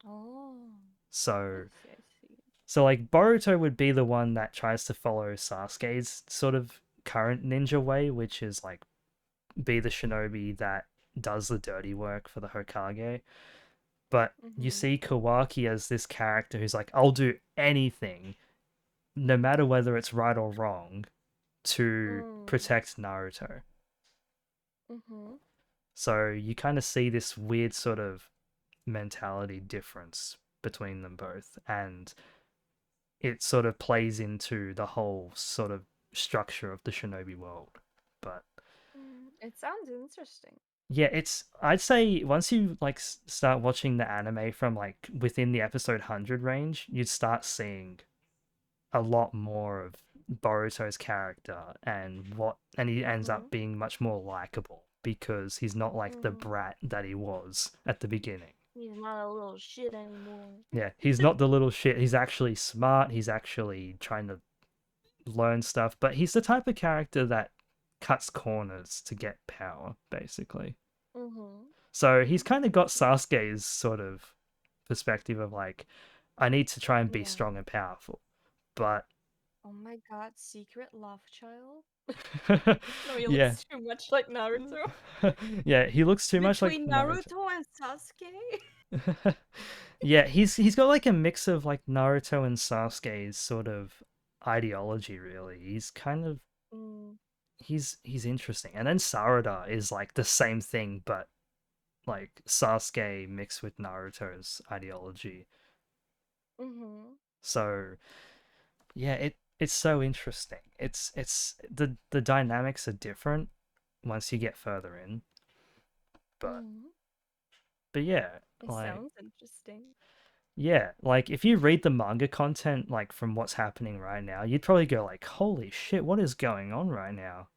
Oh. I So see. I see. So like Boruto would be the one that tries to follow Sasuke's sort of current ninja way, which is like be the shinobi that does the dirty work for the Hokage. But you Mhm. see Kawaki as this character who's like, I'll do anything, no matter whether it's right or wrong, to Mm. protect Naruto. Mhm. So you kind of see this weird sort of mentality difference between them both. And it sort of plays into the whole sort of structure of the shinobi world. But It sounds interesting. yeah, it's I'd say once you like start watching the anime from like within the episode 100 range, you'd start seeing a lot more of Boruto's character and he ends up Mhm. being much more likable because he's not like the Mhm. brat that he was at the beginning. He's not a little shit anymore. Yeah, he's not the little shit. He's actually smart. He's actually trying to learn stuff, but he's the type of character that cuts corners to get power, basically. Mhm. So he's kind of got Mhm. Sasuke's sort of perspective of like, I need to try and be Yeah. strong and powerful. But Oh my god, secret love child? No, he yeah. looks too much like Naruto. Yeah, he looks too much like Between Naruto. Naruto and Sasuke? Yeah, he's got like a mix of like Naruto and Sasuke's sort of ideology really. He's kind of Mm. he's interesting. And then Sarada is like the same thing but like Sasuke mixed with Naruto's ideology. Mhm. So yeah, it's so interesting. It's the dynamics are different once you get further in, but Mhm. yeah, It like sounds interesting. yeah, like if you read the manga content like from what's happening right now, you'd probably go like, "Holy shit, what is going on right now?"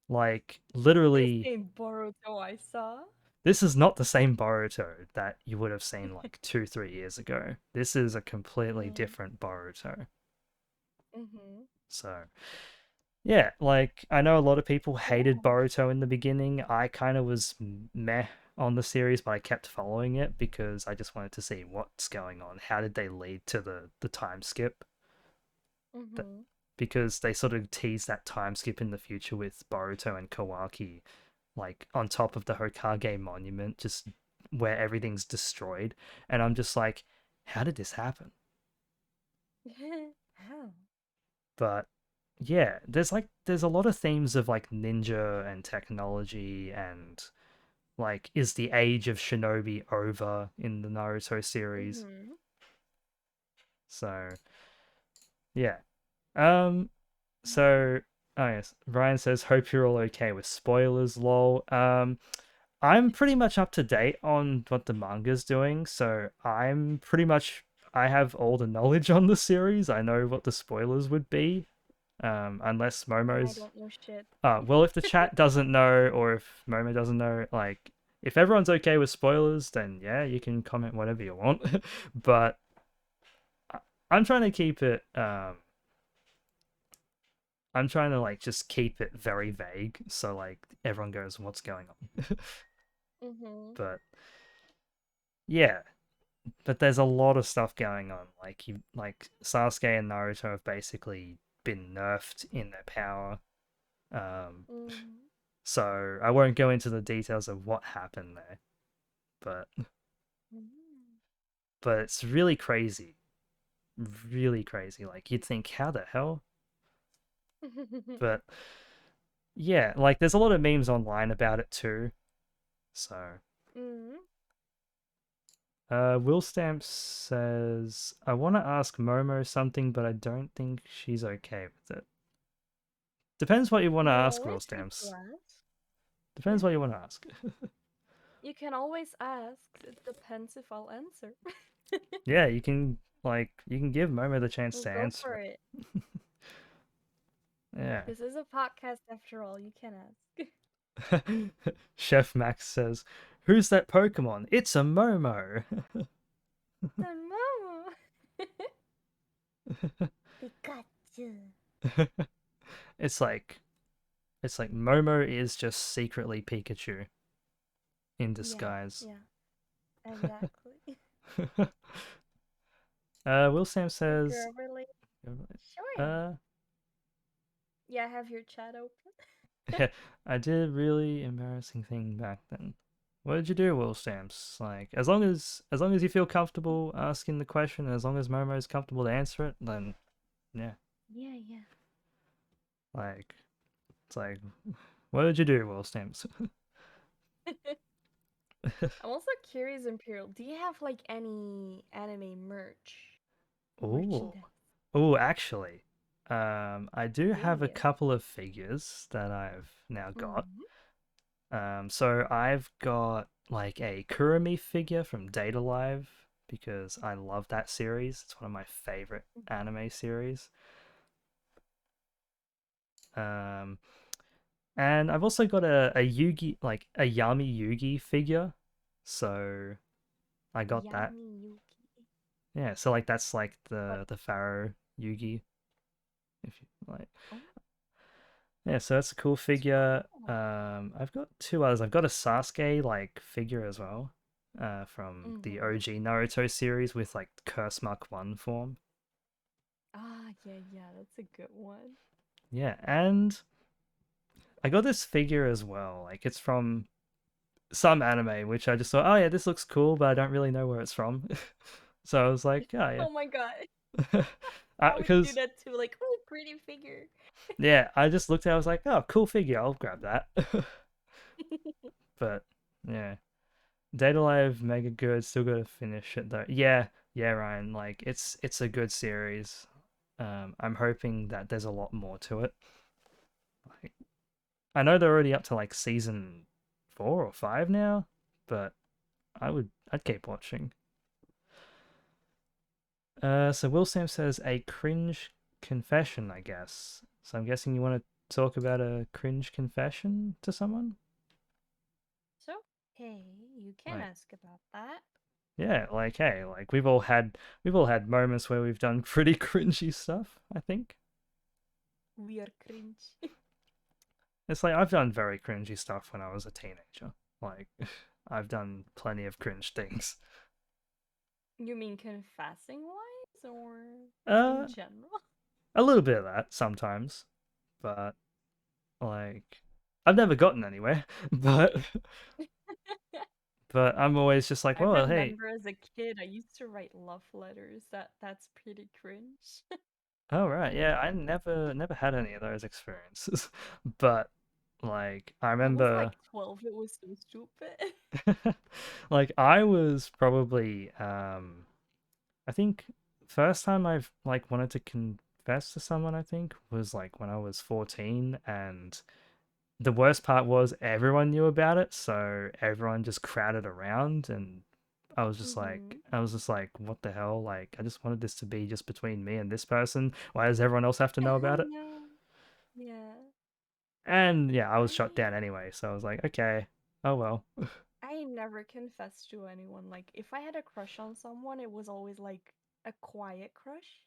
Like This literally ain't Boruto I saw. this is not the same Boruto that you would have seen like 2, 3 years ago. This is a completely Mm. different Boruto. Mhm. So, yeah, like I know a lot of people hated Yeah. Boruto in the beginning. I kind of was meh on the series, but I kept following it because I just wanted to see what's going on. How did they lead to the time skip? That Mhm. because they sort of tease that time skip in the future with Boruto and Kawaki, like on top of the Hokage monument, just where everything's destroyed. And I'm just like, how did this happen? How? But yeah, there's a lot of themes of like ninja and technology and like is the age of shinobi over in the Naruto series. Mhm. So yeah. Um so oh yes, Ryan says hope you're all okay with spoilers, lol. I'm pretty much up to date on what the manga's doing, so I have all the knowledge on the series. I know what the spoilers would be. Unless I Momo's don't know shit. well, if the chat doesn't know or if Momo doesn't know, like if everyone's okay with spoilers, then yeah, you can comment whatever you want. But I- I'm trying to keep it I'm trying to like just keep it very vague so like everyone goes what's going on. Mhm. But yeah, but there's a lot of stuff going on. Like Sasuke and Naruto have basically been nerfed in their power. Um Mhm. so I won't go into the details of what happened there, but Mhm. it's really crazy. Really crazy. Like you'd think how the hell? But yeah, like there's a lot of memes online about it too. So Mhm. Will Stamp says, I want to ask Momo something, but I don't think she's okay with it. Depends what you want to You're ask, Will always free to Stamps. ask. Depends Yeah. what you want to ask. You can always ask. It depends if I'll answer. Yeah, you can give Momo the chance Well, to go answer for it. it. Yeah. This is a podcast after all. You can ask. Chef Max says, "Who's that Pokemon? It's a Momo." Then Momo. Pikachu. it's like Momo is just secretly Pikachu in Yeah, disguise. yeah, exactly. Will Sam If says, you're ever late, sure. uh, Yeah, have your chat open. yeah, I did really embarrassing thing back then. What did you do, Will Stamps? Like, as long as you feel comfortable asking the question, and as long as Momo is comfortable to answer it, then yeah, Yeah, yeah. like it's like, what did you do, Will Stamps? I'm also curious, Imperial. Do you have like any anime Oh, merchandise? oh, actually, I do have a Yeah. couple of figures that I've now got. Mm-hmm. So I've got like a Kurumi figure from Data Live because I love that series. It's one of my favorite Mm-hmm. anime series. Um, and I've also got a Yugi, like a Yami Yugi figure. So I got that. Yami Yuki. Yeah, so like that's like What? the Pharaoh Yugi, if you like. Oh, Yeah, so that's a cool figure. wow. I've got two others. I've got a Sasuke like figure as well, from the Mm-hmm. OG Naruto series with like Curse Mark One form. Ah, yeah, yeah, that's a good one. Yeah, and I got this figure as well. Like it's from some anime, which I just thought, oh yeah, this looks cool, but I don't really know where it's from. So I was like, oh Oh my god. yeah, I would do because that too, like, oh, pretty figure. yeah, I just looked at, it, I was like, oh, cool figure, I'll grab that. But yeah. Data Live Mega good. Still got to finish it though. Yeah, yeah, Ryan. Like it's a good series. I'm hoping that there's a lot more to it. Like I know they're already up to like season 4 or 5 now, but I'd keep watching. So Will Sam says a cringe confession, I guess. So I'm guessing you want to talk about a cringe confession to someone? So, hey, you can Like ask about that. yeah, like hey, like we've all had moments where we've done pretty cringy stuff, I think. We are cringe. It's like I've done very cringy stuff when I was a teenager. Like I've done plenty of cringe things. You mean confessing wise or in Uh general? a little bit of that sometimes, but like I've never gotten anywhere. But I'm always just like, I well, hey, remember as a kid, I used to write love letters. That's pretty cringe. oh right, yeah, I never had any of those experiences. But like I I was remember like 12. It was so stupid. like I was probably I think first time I've like wanted to confess to someone I think was like when I was 14, and the worst part was everyone knew about it, so everyone just crowded around, and Mm-hmm. I was just like what the hell, like I just wanted this to be just between me and this person. Why does everyone else have to know about it? No. Yeah. And yeah, I was shut I down anyway, so I was like, okay, oh well. I never confessed to anyone. Like if I had a crush on someone, it was always like a quiet crush.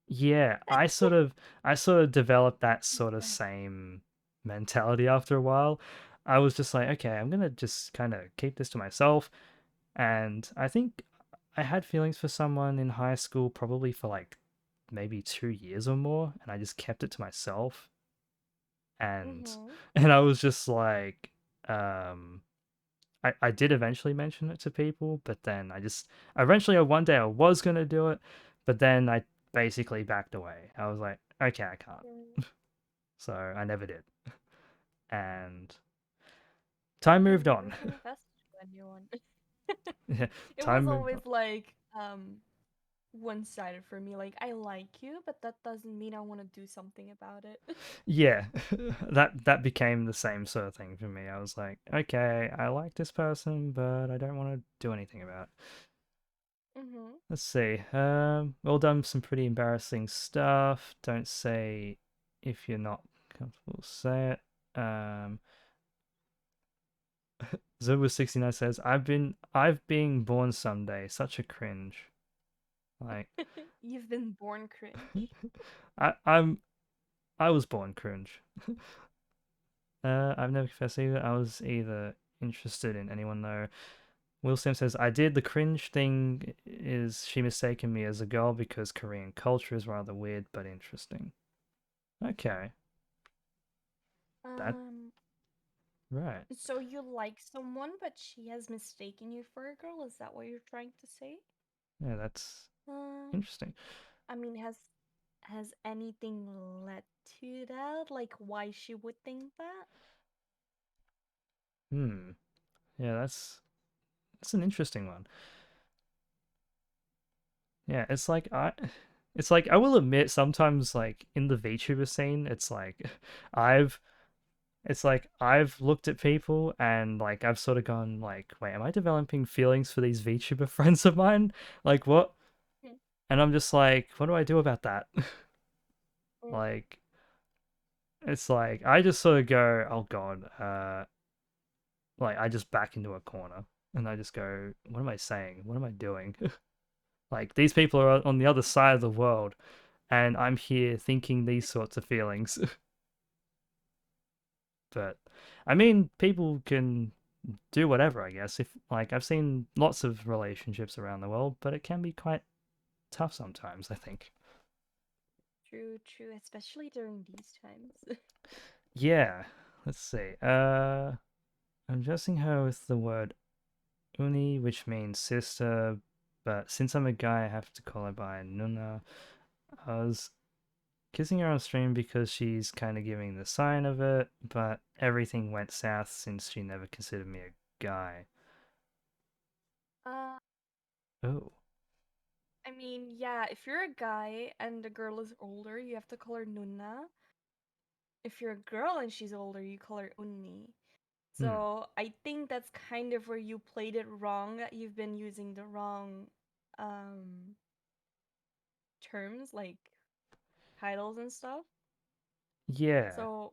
Yeah, I sort of developed that sort of same mentality after a while. I was just like, okay, I'm gonna just kind of keep this to myself. And I think I had feelings for someone in high school probably for like maybe 2 years or more, and I just kept it to myself. And Mm-hmm. and I was just like, um, I did eventually mention it to people, but then I just eventually one day I was gonna do it, but then I basically backed away. I was like, okay, I can't. So I never did. And time I moved never on. confessed to anyone. Yeah, It time was moved on. always like one-sided for me. Like I like you, but that doesn't mean I want to do something about it. Yeah, that became the same sort of thing for me. I was like, okay, I like this person, but I don't want to do anything about it. Mm-hmm. Let's see. All done some pretty embarrassing stuff. Don't say if you're not comfortable. Say it. Zubu69 says, I've been born someday. Such a cringe. Like, You've been born cringe. I'm I was born cringe. I've never confessed either. I was either interested in anyone though. Will Sim says, I did. The cringe thing is she mistaken me as a girl because Korean culture is rather weird but interesting. Okay, that, Um, right. so you like someone, but she has mistaken you for a girl? Is that what you're trying to say? Yeah, that's Um, interesting. I mean, has anything led to that? Like why she would think that? Hmm. Yeah, that's an interesting one. Yeah, it's like I will admit sometimes like in the VTuber scene, it's like I've it's like I've looked at people and like I've sort of gone like, wait, am I developing feelings for these VTuber friends of mine? Like what? Mm, And I'm just like, what do I do about that? mm, Like it's like I just sort of go, oh god, like I just back into a corner and I just go, what am I saying? What am I doing? Like these people are on the other side of the world and I'm here thinking these sorts of feelings. But I mean, people can do whatever, I guess. If like I've seen lots of relationships around the world, but it can be quite tough sometimes, I think. true, true, especially during these times. Yeah, let's see. I'm addressing her with the word uni, which means sister, but since I'm a guy, I have to call her by Nuna. I was kissing her on stream because she's kind of giving the sign of it, but everything went south since she never considered me a guy. uh, Oh, I mean, yeah, if you're a guy and the girl is older, you have to call her Nuna. If you're a girl and she's older, you call her Unni. hmm. So I think that's kind of where you played it wrong, that you've been using the wrong um terms like titles and stuff. Yeah, So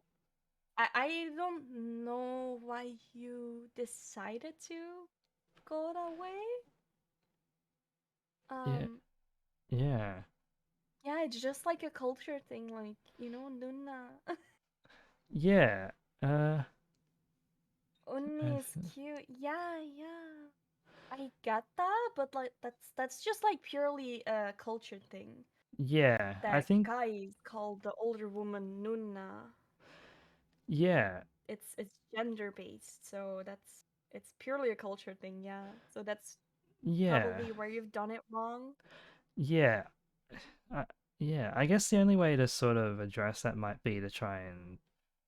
I don't know why you decided to go that way. yeah, Um yeah, yeah, it's just like a culture thing, like, Nuna. yeah. Uh, Unni I is cute. Yeah, yeah. I get that, but like that's just like purely a culture thing. yeah, I That think, guys call the older woman Nuna. yeah, It's gender based, so it's purely a culture thing, yeah. So that's yeah, probably where you've done it wrong. yeah. I, yeah, I guess the only way to sort of address that might be to try and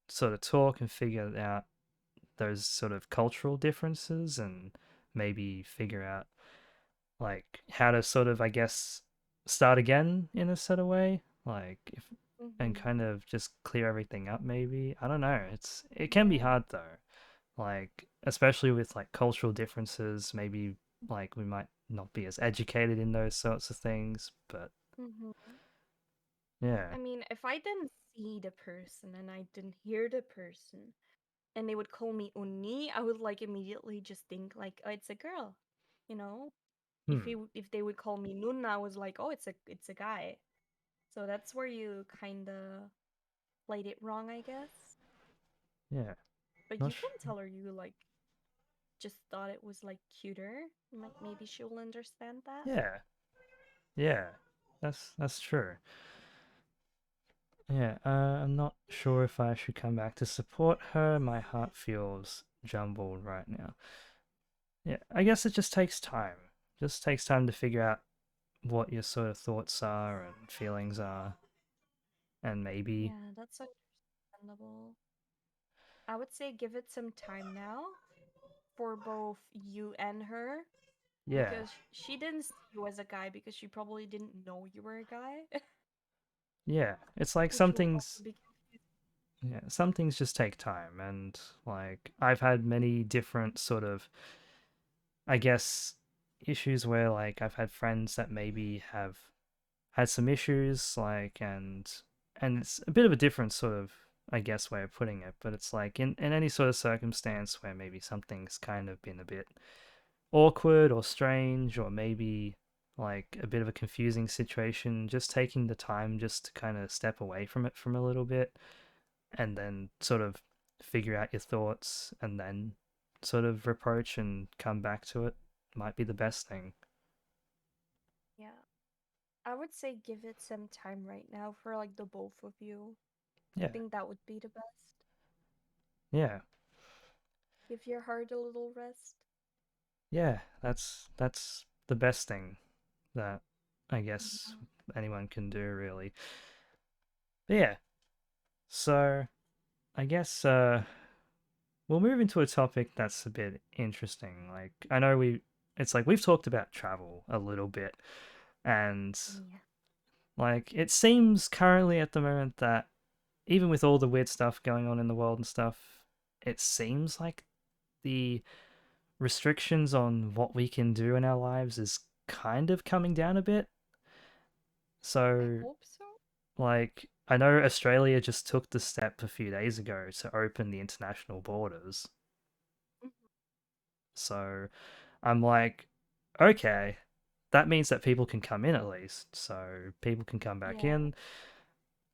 sort of talk and figure out those sort of cultural differences and maybe figure out like how to sort of I guess start again in a sort of way like if and Mm-hmm. kind of just clear everything up maybe I don't know it can be Yeah. hard though like especially with like cultural differences maybe like we might not be as educated in those sorts of things but Mm-hmm. yeah I mean, if I didn't see the person and I didn't hear the person and they would call me Uni, I would like immediately just think like, oh, it's a girl, you know? hmm If they would call me Nuna, I was like, oh, it's a guy. So that's where you kind of played it wrong, I guess. yeah But not you can sure tell her you like just thought it was like cuter. Maybe she will understand that. yeah yeah that's true. Yeah, I'm not sure if I should come back to support her. My heart feels jumbled right now. Yeah, I guess it just takes time. Just takes time to figure out what your sort of thoughts are and feelings are, and maybe, Yeah, that's understandable. I would say give it some time now for both you and her yeah, because she didn't see you as a guy because she probably didn't know you were a guy, yeah. It's like which some will also things, be confusing. yeah, some things just take time, and like I've had many different sort of, I guess, issues where like I've had friends that maybe have had some issues like and it's a bit of a different sort of I guess way of putting it but it's like in any sort of circumstance where maybe something's kind of been a bit awkward or strange or maybe like a bit of a confusing situation just taking the time just to kind of step away from it from a little bit and then sort of figure out your thoughts and then sort of approach and come back to it might be the best thing. Yeah. I would say give it some time right now for like the both of you. I Yeah, think that would be the best. yeah, Give your heart a little rest. yeah. That's the best thing that I guess Yeah. anyone can do, really. But yeah, so I guess we'll move into a topic that's a bit interesting. Like I know it's like we've talked about travel a little bit, and Yeah. like it seems currently at the moment that even with all the weird stuff going on in the world and stuff, it seems like the restrictions on what we can do in our lives is kind of coming down a bit. I So, hope so. like, I know Australia just took the step a few days ago to open the international borders. Mhm. So, I'm like, okay, that means that people can come in at least. So, people can come back Yeah. in,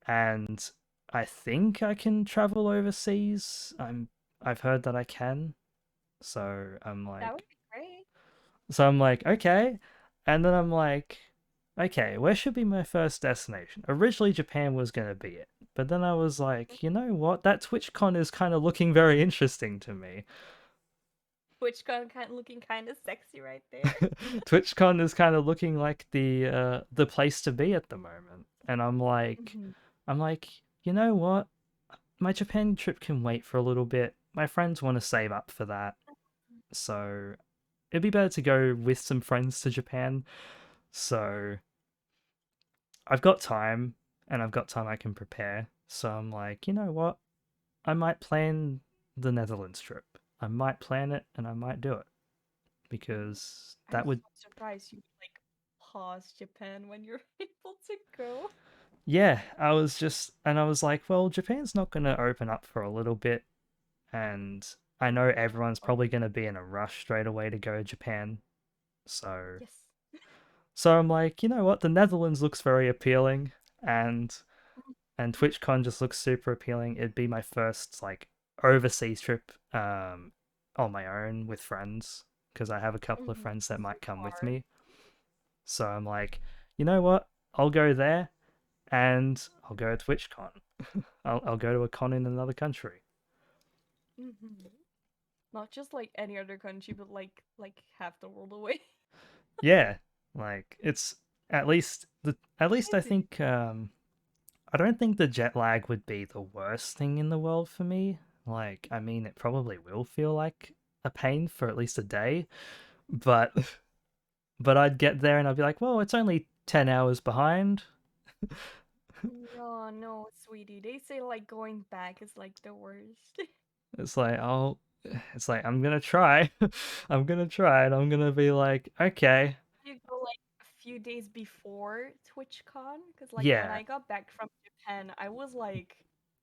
and I think I can travel overseas. I've heard that I can. So, That would be great. I'm like, okay. And then I'm like, okay, where should be my first destination? Originally, Japan was going to be it. But then I was like, you know what? That TwitchCon is kind of looking very interesting to me. TwitchCon kind of looking kind of sexy right there. TwitchCon is kind of looking like the place to be at the moment. And Hmm. I'm like, you know what? My Japan trip can wait for a little bit. My friends want to save up for that. So it'd be better to go with some friends to Japan. So I've got time and I've got time I can prepare. So I'm like, you know what? I might plan the Netherlands trip. I might plan it and I might do it because I'm that would, so surprised you like pause Japan when you're able to go. yeah, I was like, well, Japan's not going to open up for a little bit. And I know everyone's Oh, probably going to be in a rush straight away to go to Japan. So, yes. so I'm like, you know what? The Netherlands looks very appealing. And TwitchCon just looks super appealing. It'd be my first like overseas trip on my own with friends because I have a couple of Hmm. friends that So might come with far. me. So I'm like, you know what? I'll go there and I'll go to TwitchCon. I'll go to a con in another country. Hmm. Not just like any other country, but like half the world away. Yeah, like it's at least I Amazing. think I don't think the jet lag would be the worst thing in the world for me. Like, I mean, it probably will feel like a pain for at least a day, but but I'd get there and I'd be like, well, it's only 10 hours behind. Oh no, sweetie. They say like going back is like the worst. It's like, oh, it's like I'm gonna try. I'm gonna try and I'm gonna be like, okay, You go like a few days before TwitchCon, because like when yeah, I got back from Japan, I was like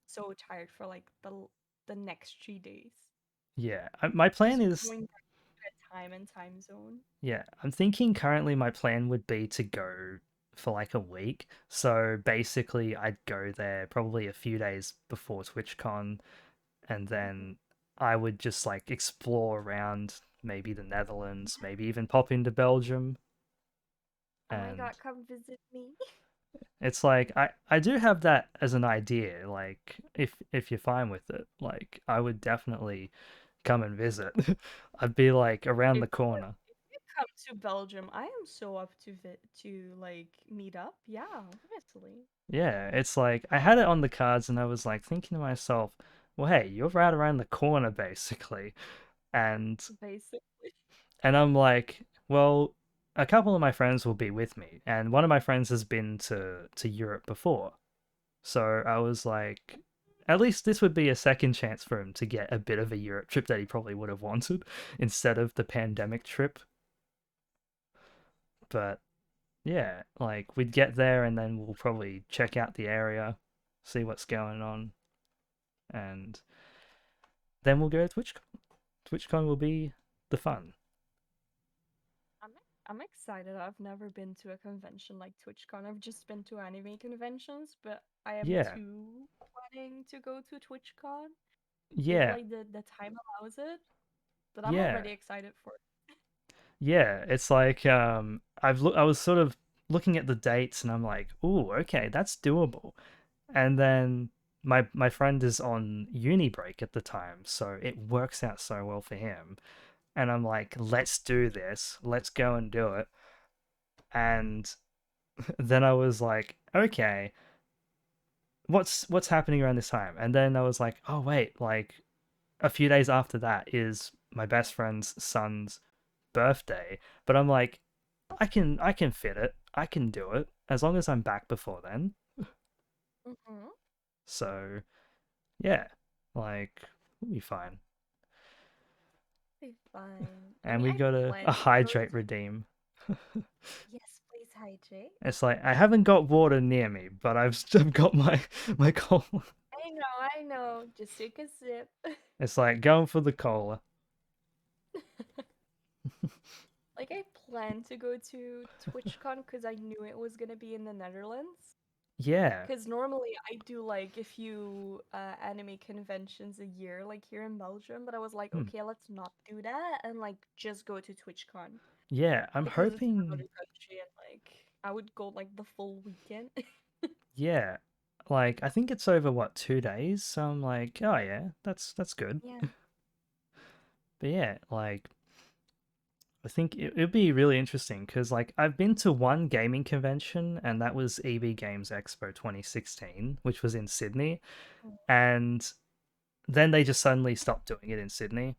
so tired for like the next 3 days. yeah. My plan Just is, going back to a time and time zone. yeah, I'm thinking currently my plan would be to go for like a week. So basically, I'd go there probably a few days before TwitchCon and Mhm. then I would just like explore around maybe the Netherlands, maybe even pop into Belgium. Oh my And god, come visit me. it's like I do have that as an idea. Like if you're fine with it, like I would definitely come and visit. I'd be like around If the corner. if you come to Belgium, I am so up to like meet up. Yeah, obviously. Yeah, it's like I had it on the cards and I was like thinking to myself, well, hey, you're right around the corner basically. And Basically. I'm like, well, a couple of my friends will be with me, and one of my friends has been to Europe before. So I was like, at least this would be a second chance for him to get a bit of a Europe trip that he probably would have wanted instead of the pandemic trip. But yeah, like we'd get there and then we'll probably check out the area, see what's going on, and then we'll go to TwitchCon. TwitchCon will be the fun. I'm I'm excited. I've never been to a convention like TwitchCon. I've just been to anime conventions, but I am Yeah, too planning to go to TwitchCon if yeah, like the time allows it. But I'm yeah. already excited for it. Yeah, it's like I was sort of looking at the dates and I'm like, "Ooh, okay, that's doable." And then my friend is on uni break at the time, so it works out so well for him. And I'm like, "Let's do this. Let's go and do it." And then I was like, "Okay, what's happening around this time?" And then I was like, "Oh wait, like a few days after that is my best friend's son's birthday." But I'm like, I can fit it. I can do it as long as I'm back before then. Mm-hmm. So yeah, like we'll be fine. Be fine. I And mean, we I got a plan to go hydrate to. redeem. Yes, please hydrate. It's like I haven't got water near me, but I've still got my cola. I know. Just take a sip. It's like going for the cola. Like I planned to go to TwitchCon because I knew it was gonna be in the Netherlands. Yeah. Because normally I do like a few anime conventions a year, like here in Belgium. But I was like, Hmm. okay, let's not do that and like just go to TwitchCon Yeah, I'm because it's in hoping. another country and like I would go like the full weekend. Yeah, like I think it's over what 2 days. So I'm like, oh yeah, that's good. Yeah. But yeah, like I think it'd be really interesting because like I've been to one gaming convention and that was EB Games Expo 2016, which was in Sydney, and then they just suddenly stopped doing it in Sydney,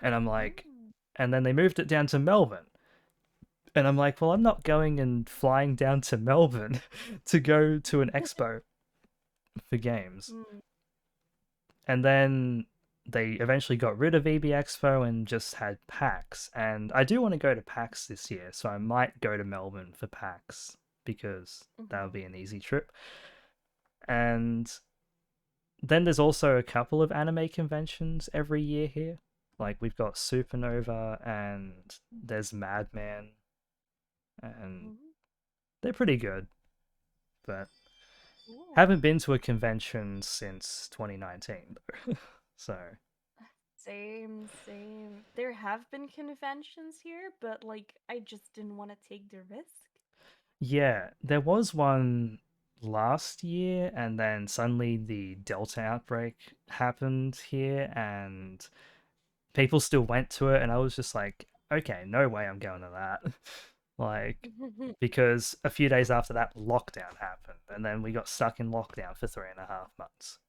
and I'm like, Mm. and then they moved it down to Melbourne, and I'm like, well, I'm not going and flying down to Melbourne to go to an expo for games. Mm. And then they eventually got rid of EB Expo and just had PAX. And I do want to go to PAX this year, so I might go to Melbourne for PAX because that would Mhm. be an easy trip. And then there's also a couple of anime conventions every year here. Like we've got Supernova and there's Madman, and Mhm. they're pretty good, but Cool. haven't been to a convention since 2019 though. So Same, same. There have been conventions here, but like I just didn't want to take the risk. yeah, there was one last year, and then suddenly the Delta outbreak happened here, and people still went to it, and I was just like, okay, no way I'm going to that. Like, because a few days after that, lockdown happened, and then we got stuck in lockdown for 3.5 months.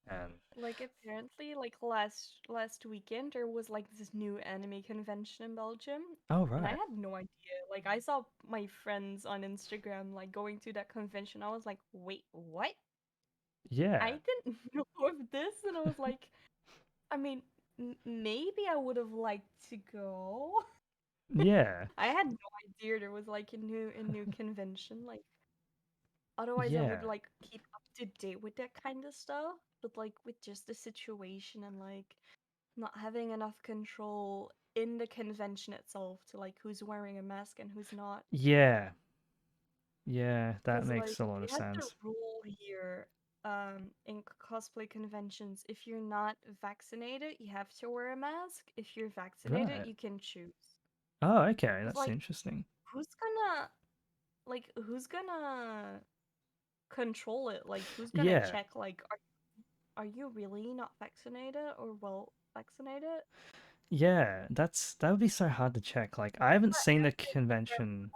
And Like apparently, like last weekend there was like this new anime convention in Belgium, oh, and I right. had no idea. Like I saw my friends on Instagram like going to that convention. I was like, wait, what? Yeah, I didn't know of this, and I was like, I mean, maybe I would have liked to go. yeah, I had no idea there was like a new convention. Like otherwise I would yeah, like keep up to date with that kind of stuff. But like with just the situation and like not having enough control in the convention itself to like who's wearing a mask and who's not. yeah, yeah, that Because like makes a lot they of had the sense. rule here in cosplay conventions, if you're not vaccinated, you have to wear a mask. If you're vaccinated, Right. you can choose. Oh, okay, But that's like interesting. who's gonna control it? Like who's gonna Yeah, check like are you really not vaccinated or well vaccinated? yeah, that would be so hard to check. Like, I haven't But seen a everything convention.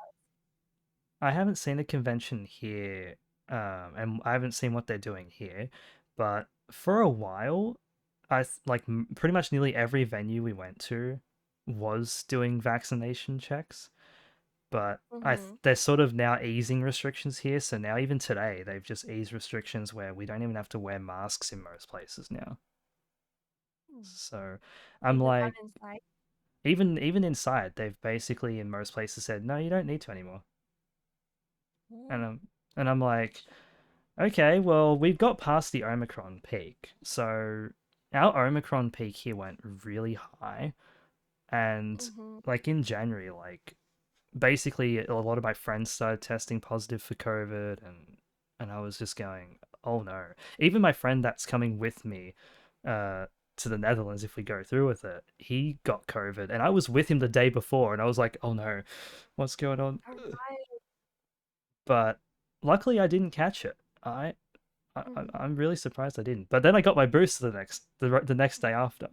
I haven't seen a convention here, and I haven't seen what they're doing here. But for a while, like pretty much nearly every venue we went to was doing vaccination checks. But mm-hmm. they're sort of now easing restrictions here. So now even today, they've just eased restrictions where we don't even have to wear masks in most places now. So I'm Even not like, inside. even inside, they've basically in most places said, no, you don't need to anymore. And Mm. I'm like, okay, well, we've got past the Omicron peak. So our Omicron peak here went really high. And Mm-hmm. like in January, like basically a lot of my friends started testing positive for COVID, and I was just going, oh no. Even my friend that's coming with me, to the Netherlands if we go through with it. He got COVID, and I was with him the day before, and I was like, oh no, what's going on? Alright. But luckily, I didn't catch it. Mhm. I'm really surprised I didn't. But then I got my booster the next day after.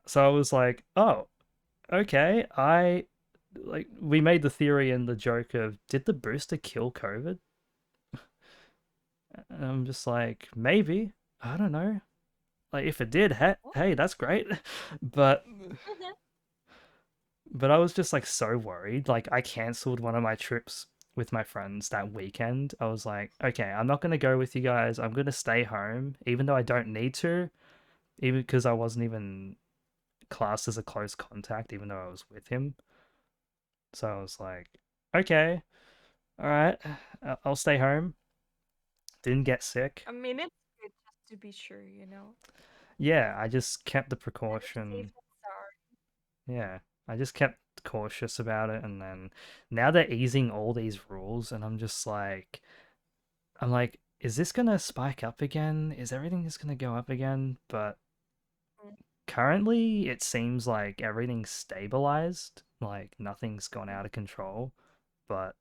So I was like, oh, okay. I like we made the theory and the joke of did the booster kill COVID? And I'm just like, maybe. I don't know. Like if it did, Oh. hey, that's great. But I was just like so worried. Like I cancelled one of my trips with my friends that weekend. I was like, okay, I'm not gonna go with you guys. I'm gonna stay home, even though I don't need to, even because I wasn't even classed as a close contact, even though I was with him. So I was like, okay, all right, I'll stay home. Didn't get sick. I mean, it's good just to be sure, you know. Yeah, I just kept the Better safe precaution. than sorry. Yeah, I just kept cautious about it, and then now they're easing all these rules, and I'm like, is this gonna spike up again? Is everything just gonna go up again? But Mm, currently, it seems like everything's stabilized, like nothing's gone mm, out of control, but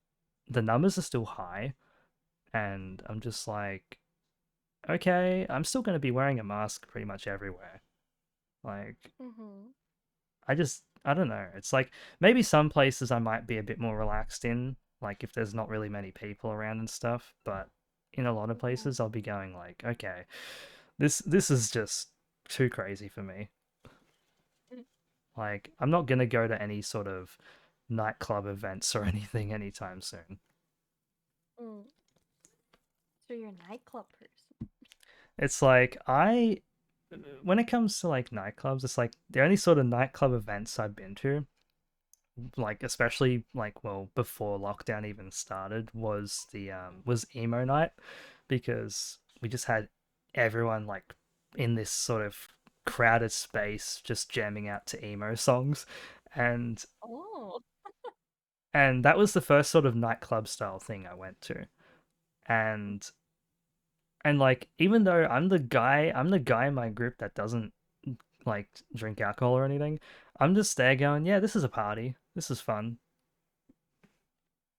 the numbers are still high, and I'm just like, okay, I'm still gonna be wearing a mask pretty much everywhere. Like, mhm, I don't know. It's like maybe some places I might be a bit more relaxed in, like if there's not really many people around and stuff, but in a lot of mhm, places I'll be going like, okay, this is just too crazy for me. mm, Like I'm not gonna go to any sort of nightclub events or anything anytime soon. mm. So you're a nightclub person. It's like I when it comes to like nightclubs, it's like the only sort of nightclub events I've been to, like especially like well before lockdown even started, was emo night because we just had everyone like in this sort of crowded space just jamming out to emo songs, and Oh. that was the first sort of nightclub style thing I went to. and like even though I'm the guy in my group that doesn't like drink alcohol or anything, I'm just there going, yeah, this is a party, this is fun.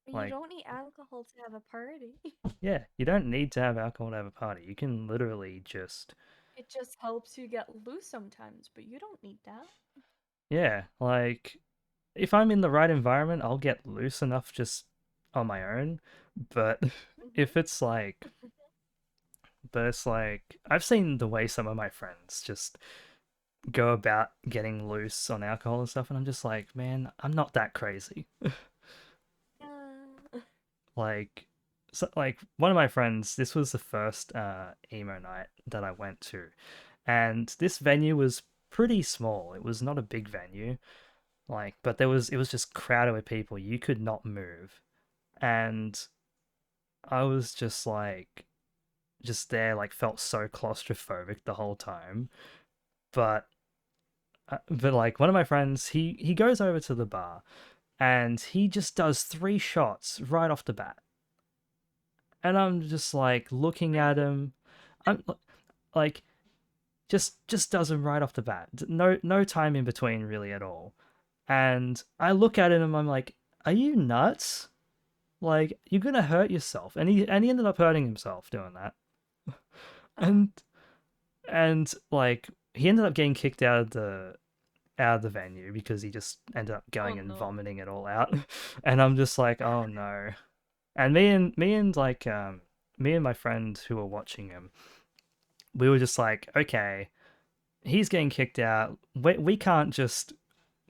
You Like, don't need alcohol to have a party. yeah, you don't need to have alcohol to have a party. You can literally just, It just helps you get loose sometimes, but you don't need that. yeah, like if I'm in the right environment, I'll get loose enough just on my own. But Mhm. if it's like, it's like, I've seen the way some of my friends just go about getting loose on alcohol and stuff, and I'm just like, man, I'm not that crazy. Yeah. Like, so, like one of my friends, this was the first emo night that I went to, and this venue was pretty small. It was not a big venue, like, but it was just crowded with people. You could not move, and I was just like, just there, like, felt so claustrophobic the whole time. But like one of my friends, he goes over to the bar and he just does 3 shots right off the bat, and I'm just like looking at him. I'm like just does him right off the bat. No time in between really at all. And I look at him and I'm like, "Are you nuts? Like you're gonna hurt yourself." And he ended up hurting himself doing that. Ah. And like he ended up getting kicked out of the venue because he just ended up Oh going and no. vomiting it all out. And I'm just like, "Oh no." And me and my friend who were watching him, we were just like, "Okay, he's getting kicked out. We can't just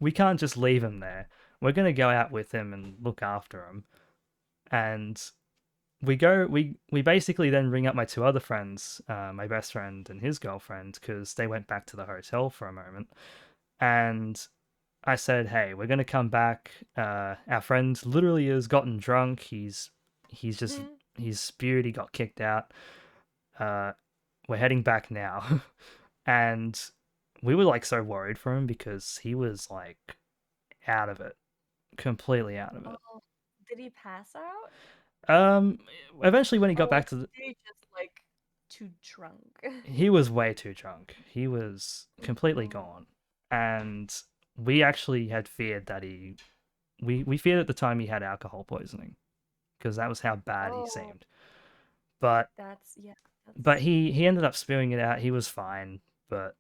leave him there. We're gonna go out with him and look after him." And we basically then ring up my 2 other friends, my best friend and his girlfriend, because they went back to the hotel for a moment. And I said, "Hey, we're gonna come back. Our friend literally has gotten drunk. He's just he's spewed. He got kicked out. Uh, we're heading back now." And we were like so worried for him because he was like out of it, completely out of it. Oh, did he pass out? Um, Eventually when he Or got like back to the did he just like too drunk. he was way too drunk. He was completely Mm. gone, and we actually had feared that we feared at the time he had alcohol poisoning because that was how bad he Oh, seemed. But that's yeah, but that's he ended up spewing it out. He was fine, but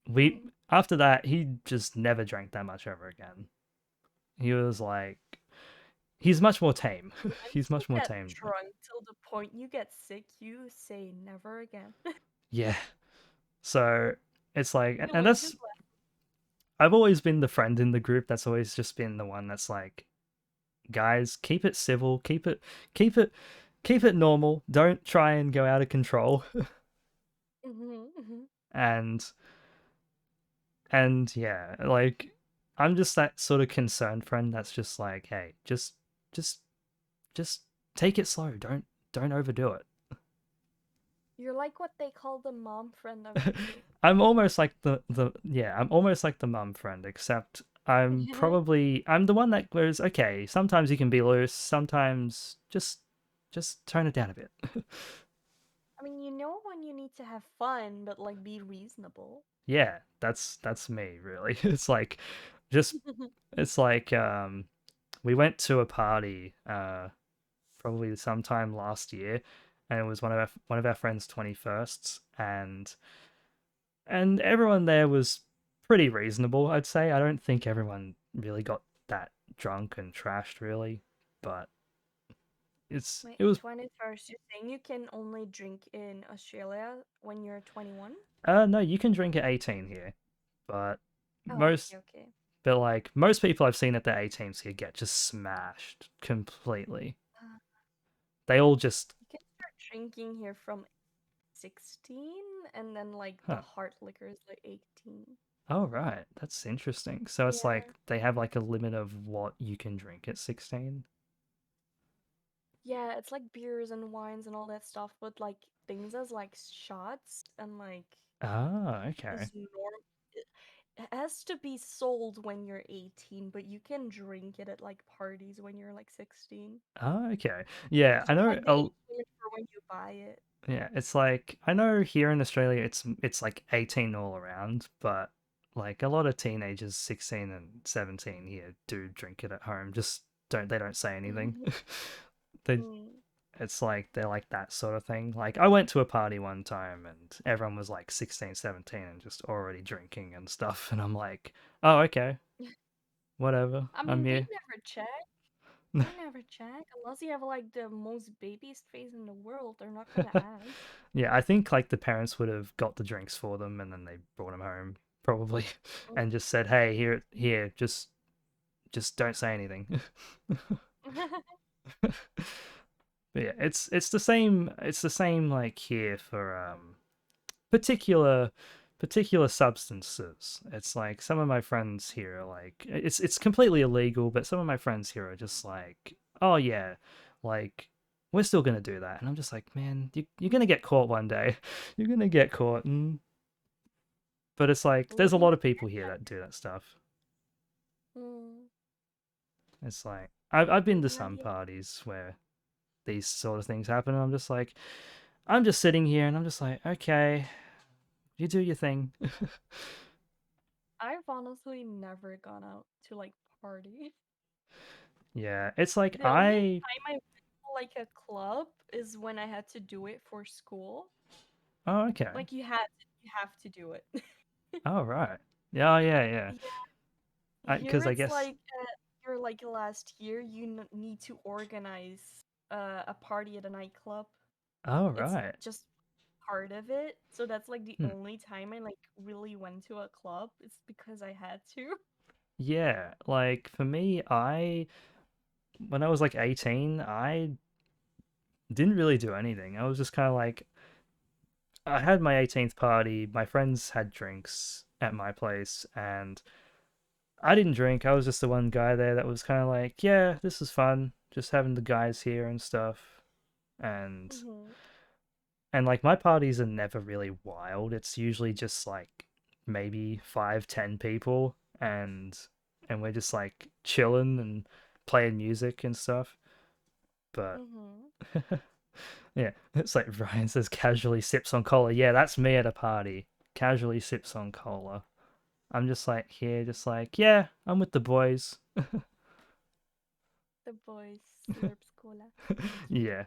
we mm. after that he just never drank that much ever again. He was like he's much more tame. He's Once you much more get tame now. drunk till the point you get sick, you say never again. Yeah. So it's like You and lose his that's I've always been the friend in the group that's always just been the one that's like guys, keep it civil, keep it keep it normal. Don't try and go out of control. Mhm. and and yeah, like I'm just that sort of concerned friend that's just like, hey, just just take it slow. Don't overdo it. You're like what they call the mom friend of the group. I'm almost like the yeah, I'm almost like the mum friend, except I'm the one that goes, okay, sometimes you can be loose, sometimes just tone it down a bit. I mean, you know when you need to have fun, but like be reasonable. Yeah, that's me really. It's like just it's like we went to a party probably sometime last year, and it was one of our friends' 21st, and everyone there was pretty reasonable, I'd say. I don't think everyone really got that drunk and trashed really, but Wait, it was 21st, you're saying you can only drink in Australia when you're 21? no, you can drink at 18 here, but Oh, most okay, okay. like most people I've seen at the 18s here get just smashed completely. Uh, They all just you can start drinking here from 16, and then like the huh. hard liquor is like 18. Oh right, that's interesting. So it's like Yeah. they have like a limit of what you can drink at 16. Yeah, it's like beers and wines and all that stuff, but like things as like shots and like Ah, okay. as norm it has to be sold when you're 18, but you can drink it at like parties when you're like 16. Oh, okay. Yeah, It's I just know like the age limit for when you buy it. yeah, it's like I know here in Australia it's like 18 all around, but like a lot of teenagers 16 and 17 here do drink it at home. Just don't say anything. They Mm. it's like they're like that sort of thing. Like I went to a party one time and everyone was like 16, 17 and just already drinking and stuff and I'm like, "Oh, okay. Whatever. I I'm mean, they here." never check. They never check unless you have like the most babiest face in the world. They're not gonna ask. Yeah, I think like the parents would have got the drinks for them and then they brought them home probably and just said, "Hey, here, just don't say anything." But yeah, it's the same like here for particular particular substances. It's like some of my friends here are like it's completely illegal, but some of my friends here are just like, "Oh yeah, like we're still gonna do that," and I'm just like, "Man, you're gonna get caught one day. You're gonna get caught." But it's like there's a Living lot of people here that do that stuff. mm, It's like I've been to living on some the edge. parties where these sort of things happen, and I'm just like I'm just sitting here, and I'm just like, okay, you do your thing. I've honestly never gone out to like party. Yeah, it's like The only I time I went to like a club is when I had to do it for school. oh okay. Like you have to do it. Oh right. Yeah, yeah, yeah. Yeah, here Because I it's guess. like your like last year you need to organize a party at a nightclub. Oh It's right. just part of it. So that's like the Hmm. only time I like really went to a club. It's because I had to. Yeah, like for me, I when I was like 18, I didn't really do anything. I was just kind of like I had my 18th party. My friends had drinks at my place, and I didn't drink. I was just the one guy there that was kind of like, yeah, this is fun, just having the guys here and stuff. And Hmm. like my parties are never really wild. It's usually just like maybe 5, 10 people, and we're just like chilling and playing music and stuff. But Hmm. Yeah, it's like Ryan says casually sips on cola. Yeah, that's me at a party. Casually sips on cola. I'm just like here, just like, yeah, I'm with the boys. The boys slurps cola. Yeah.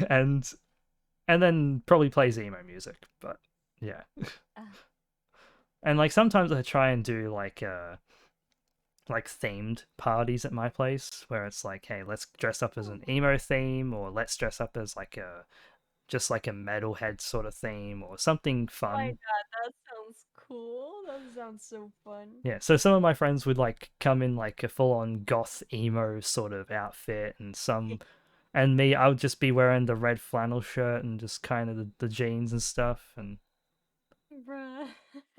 And then probably plays emo music, but yeah. Ah, And like sometimes I try and do like themed parties at my place where it's like, hey, let's dress up as an oh emo theme, or let's dress up as like a just like a metalhead sort of theme or something my fun. god, that sounds cool. That sounds so fun. Yeah, so some of my friends would like come in like a full on goth emo sort of outfit, and me, I would just be wearing the red flannel shirt and just kind of the jeans and stuff. And Bruh.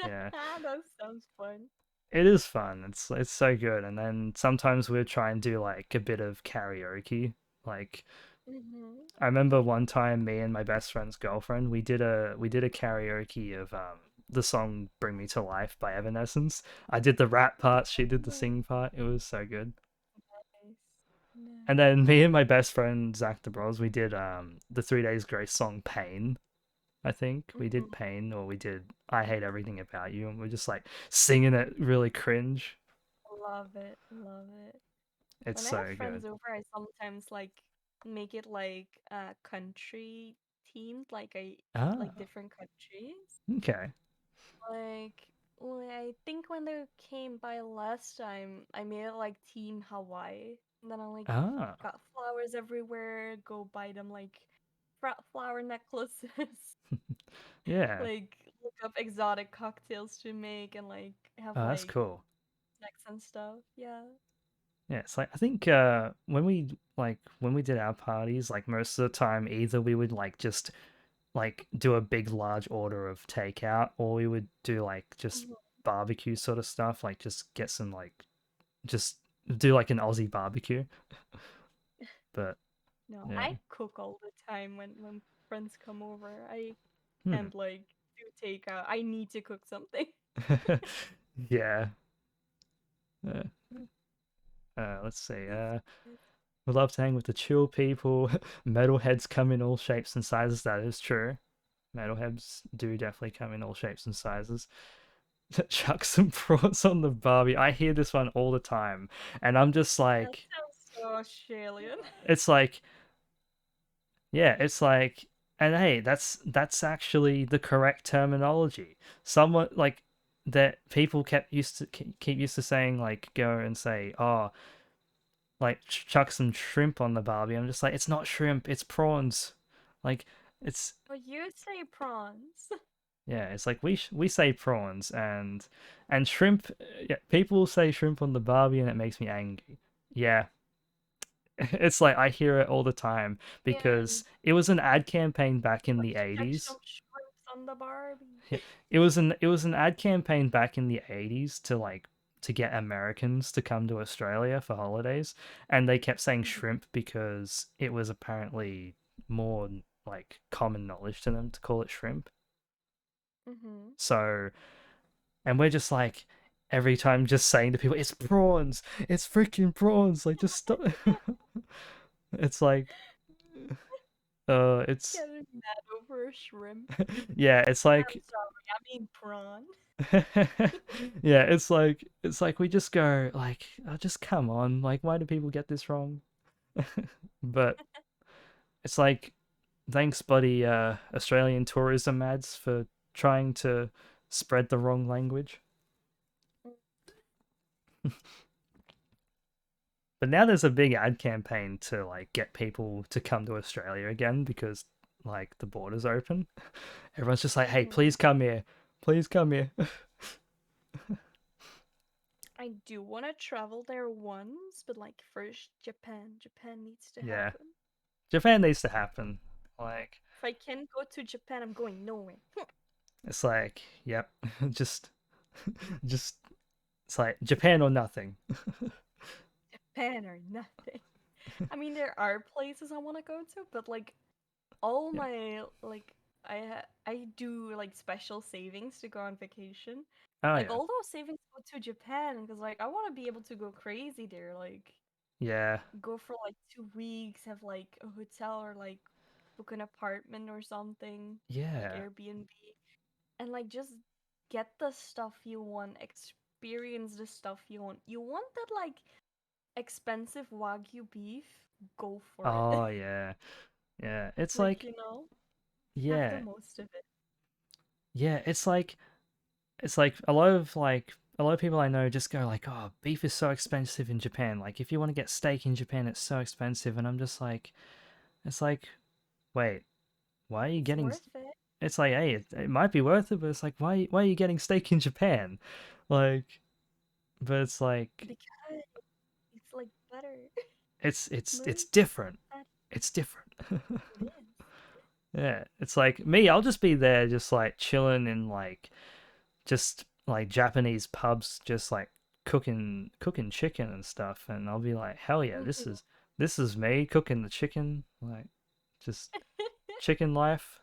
yeah, That sounds fun. it is fun. It's so good. And then sometimes we'd try and do like a bit of karaoke. Like Mm-hmm. I remember one time, me and my best friend's girlfriend, we did a karaoke of the song "Bring Me to Life" by Evanescence. I did the rap part, she did the Oh, sing part. It was so good. nice. And Nice. then me and my best friend Zach DeBros, we did the 3 Days Grace song "Pain." I think we did Mm-hmm. "Pain" or we did "I Hate Everything About You," and we're just like singing it really cringe. Love it. Love it. It's When I have so good. friends over, I sometimes like make it like country themed, like Ah, different countries. okay. Like, I think when they came by last time, I made it like Team Hawaii. And then I like Ah, got flowers everywhere, go buy them like flower necklaces, yeah. like look up exotic cocktails to make and like have Oh, that's like cool. snacks and stuff. Yeah. Yeah, it's like I think when we did our parties, like most of the time, either we would like just like do a big large order of takeout, or we would do like just Mhm. barbecue sort of stuff, like just get some like just do like an Aussie barbecue. But No, yeah, I cook all the time when friends come over. I hmm. can't like do takeout. I need to cook something. Yeah. Uh, let's see. That's We love to hang with the chill people. Metalheads come in all shapes and sizes. That is true. Metalheads do definitely come in all shapes and sizes. Chuck some prawns on the Barbie. I hear this one all the time, and I'm just that like, sounds so Australian. it's like, yeah, it's like, and hey, that's actually the correct terminology. Someone like that people kept used to keep used to saying like go and say, oh, like chuck some shrimp on the Barbie. I'm just like, it's not shrimp, it's prawns. Like it's But you say prawns. yeah, it's like we say prawns and shrimp. Yeah, people say shrimp on the Barbie, and it makes me angry. Yeah, it's like I hear it all the time And because it was an ad campaign back in the chuck some 80s. shrimps on the Barbie. Yeah, it was an ad campaign back in the 80s to like to get Americans to come to Australia for holidays, and they kept saying Mhm. shrimp because it was apparently more like common knowledge to them to call it shrimp. Mhm. So and we're just like every time just saying to people, "It's prawns, it's freaking prawns!" Like just stop. It's like, it's Getting mad over a shrimp. yeah, it's I'm like, sorry, I mean prawn. yeah, it's like we just go like, oh, just come on, like why do people get this wrong? But it's like, thanks, buddy, Australian tourism ads for trying to spread the wrong language. But now there's a big ad campaign to like get people to come to Australia again because like the borders open. Everyone's just like, "Hey, Mhm. please come here. Please come here." I do want to travel there once, but like first Japan. Japan needs to Yeah. happen. Japan needs to happen. Like If I can't go to Japan, I'm going nowhere. it's like, yep. just just it's like Japan or nothing. Japan or nothing. I mean, there are places I want to go to, but like all Yeah. my like I do like special savings to go on vacation. Oh Like yeah. all those savings go to Japan because like I want to be able to go crazy there. Like Yeah. go for like 2 weeks, have like a hotel or like book an apartment or something, like Yeah. Airbnb, and like just get the stuff you want, experience the stuff you want. You want that like expensive Wagyu beef? Go for it. Oh yeah. Yeah. It's Like, like have the yeah. most of it. Yeah, it's like a lot of people I know just go like, "Oh, beef is so expensive in Japan. Like if you want to get steak in Japan, it's so expensive." And I'm just like it's like, "Wait, why are you It's getting worth it it's like, hey, it might be worth it, but it's like why are you getting steak in Japan?" Like but it's like because it's like better. it's Most different. better. It's different. It is. Yeah, it's like me, I'll just be there just like chilling in like just like Japanese pubs, just like cooking chicken and stuff, and I'll be like, hell yeah, this is me cooking the chicken, like just chicken life.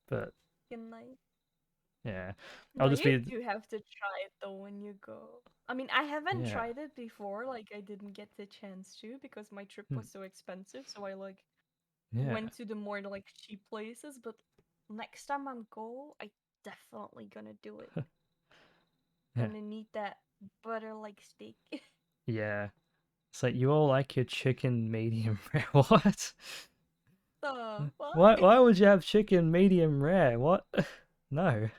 But And like, yeah, I'll no, just you be do have to try it though when you go. I mean, I haven't yeah, tried it before, like I didn't get the chance to because my trip hmm, was so expensive, so I like yeah, went to the more like cheap places, but next time I'm go, I definitely gonna do it. yeah, Gonna need that butter like steak. yeah. It's like you all like your chicken medium rare. What? The what? Why would you have chicken medium rare? What? No,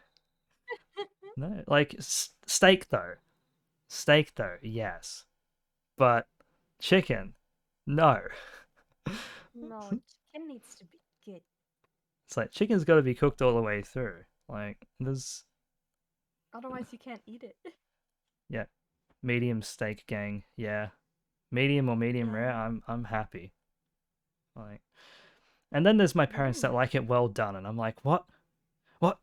no. Like steak though. Steak though, yes. But chicken, no. No, chicken needs to be good. It's like chicken's got to be cooked all the way through. Like there's Otherwise, you can't eat it. yeah, medium steak gang. Yeah, medium or medium Yeah. rare. I'm happy. Like, and then there's my parents Medium that rare. like it well done, and I'm like, what, what?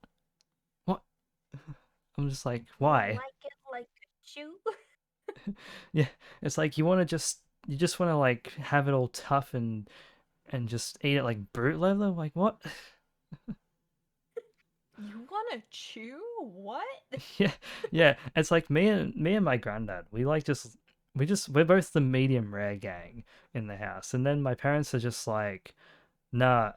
I'm just like, You why? like it like a chew? Yeah, it's like you just want to like have it all tough and just eat it like brute leather. Like what? You wanna chew? What? Yeah, yeah. It's like me and my granddad. We're both the medium rare gang in the house, and then my parents are just like, nah,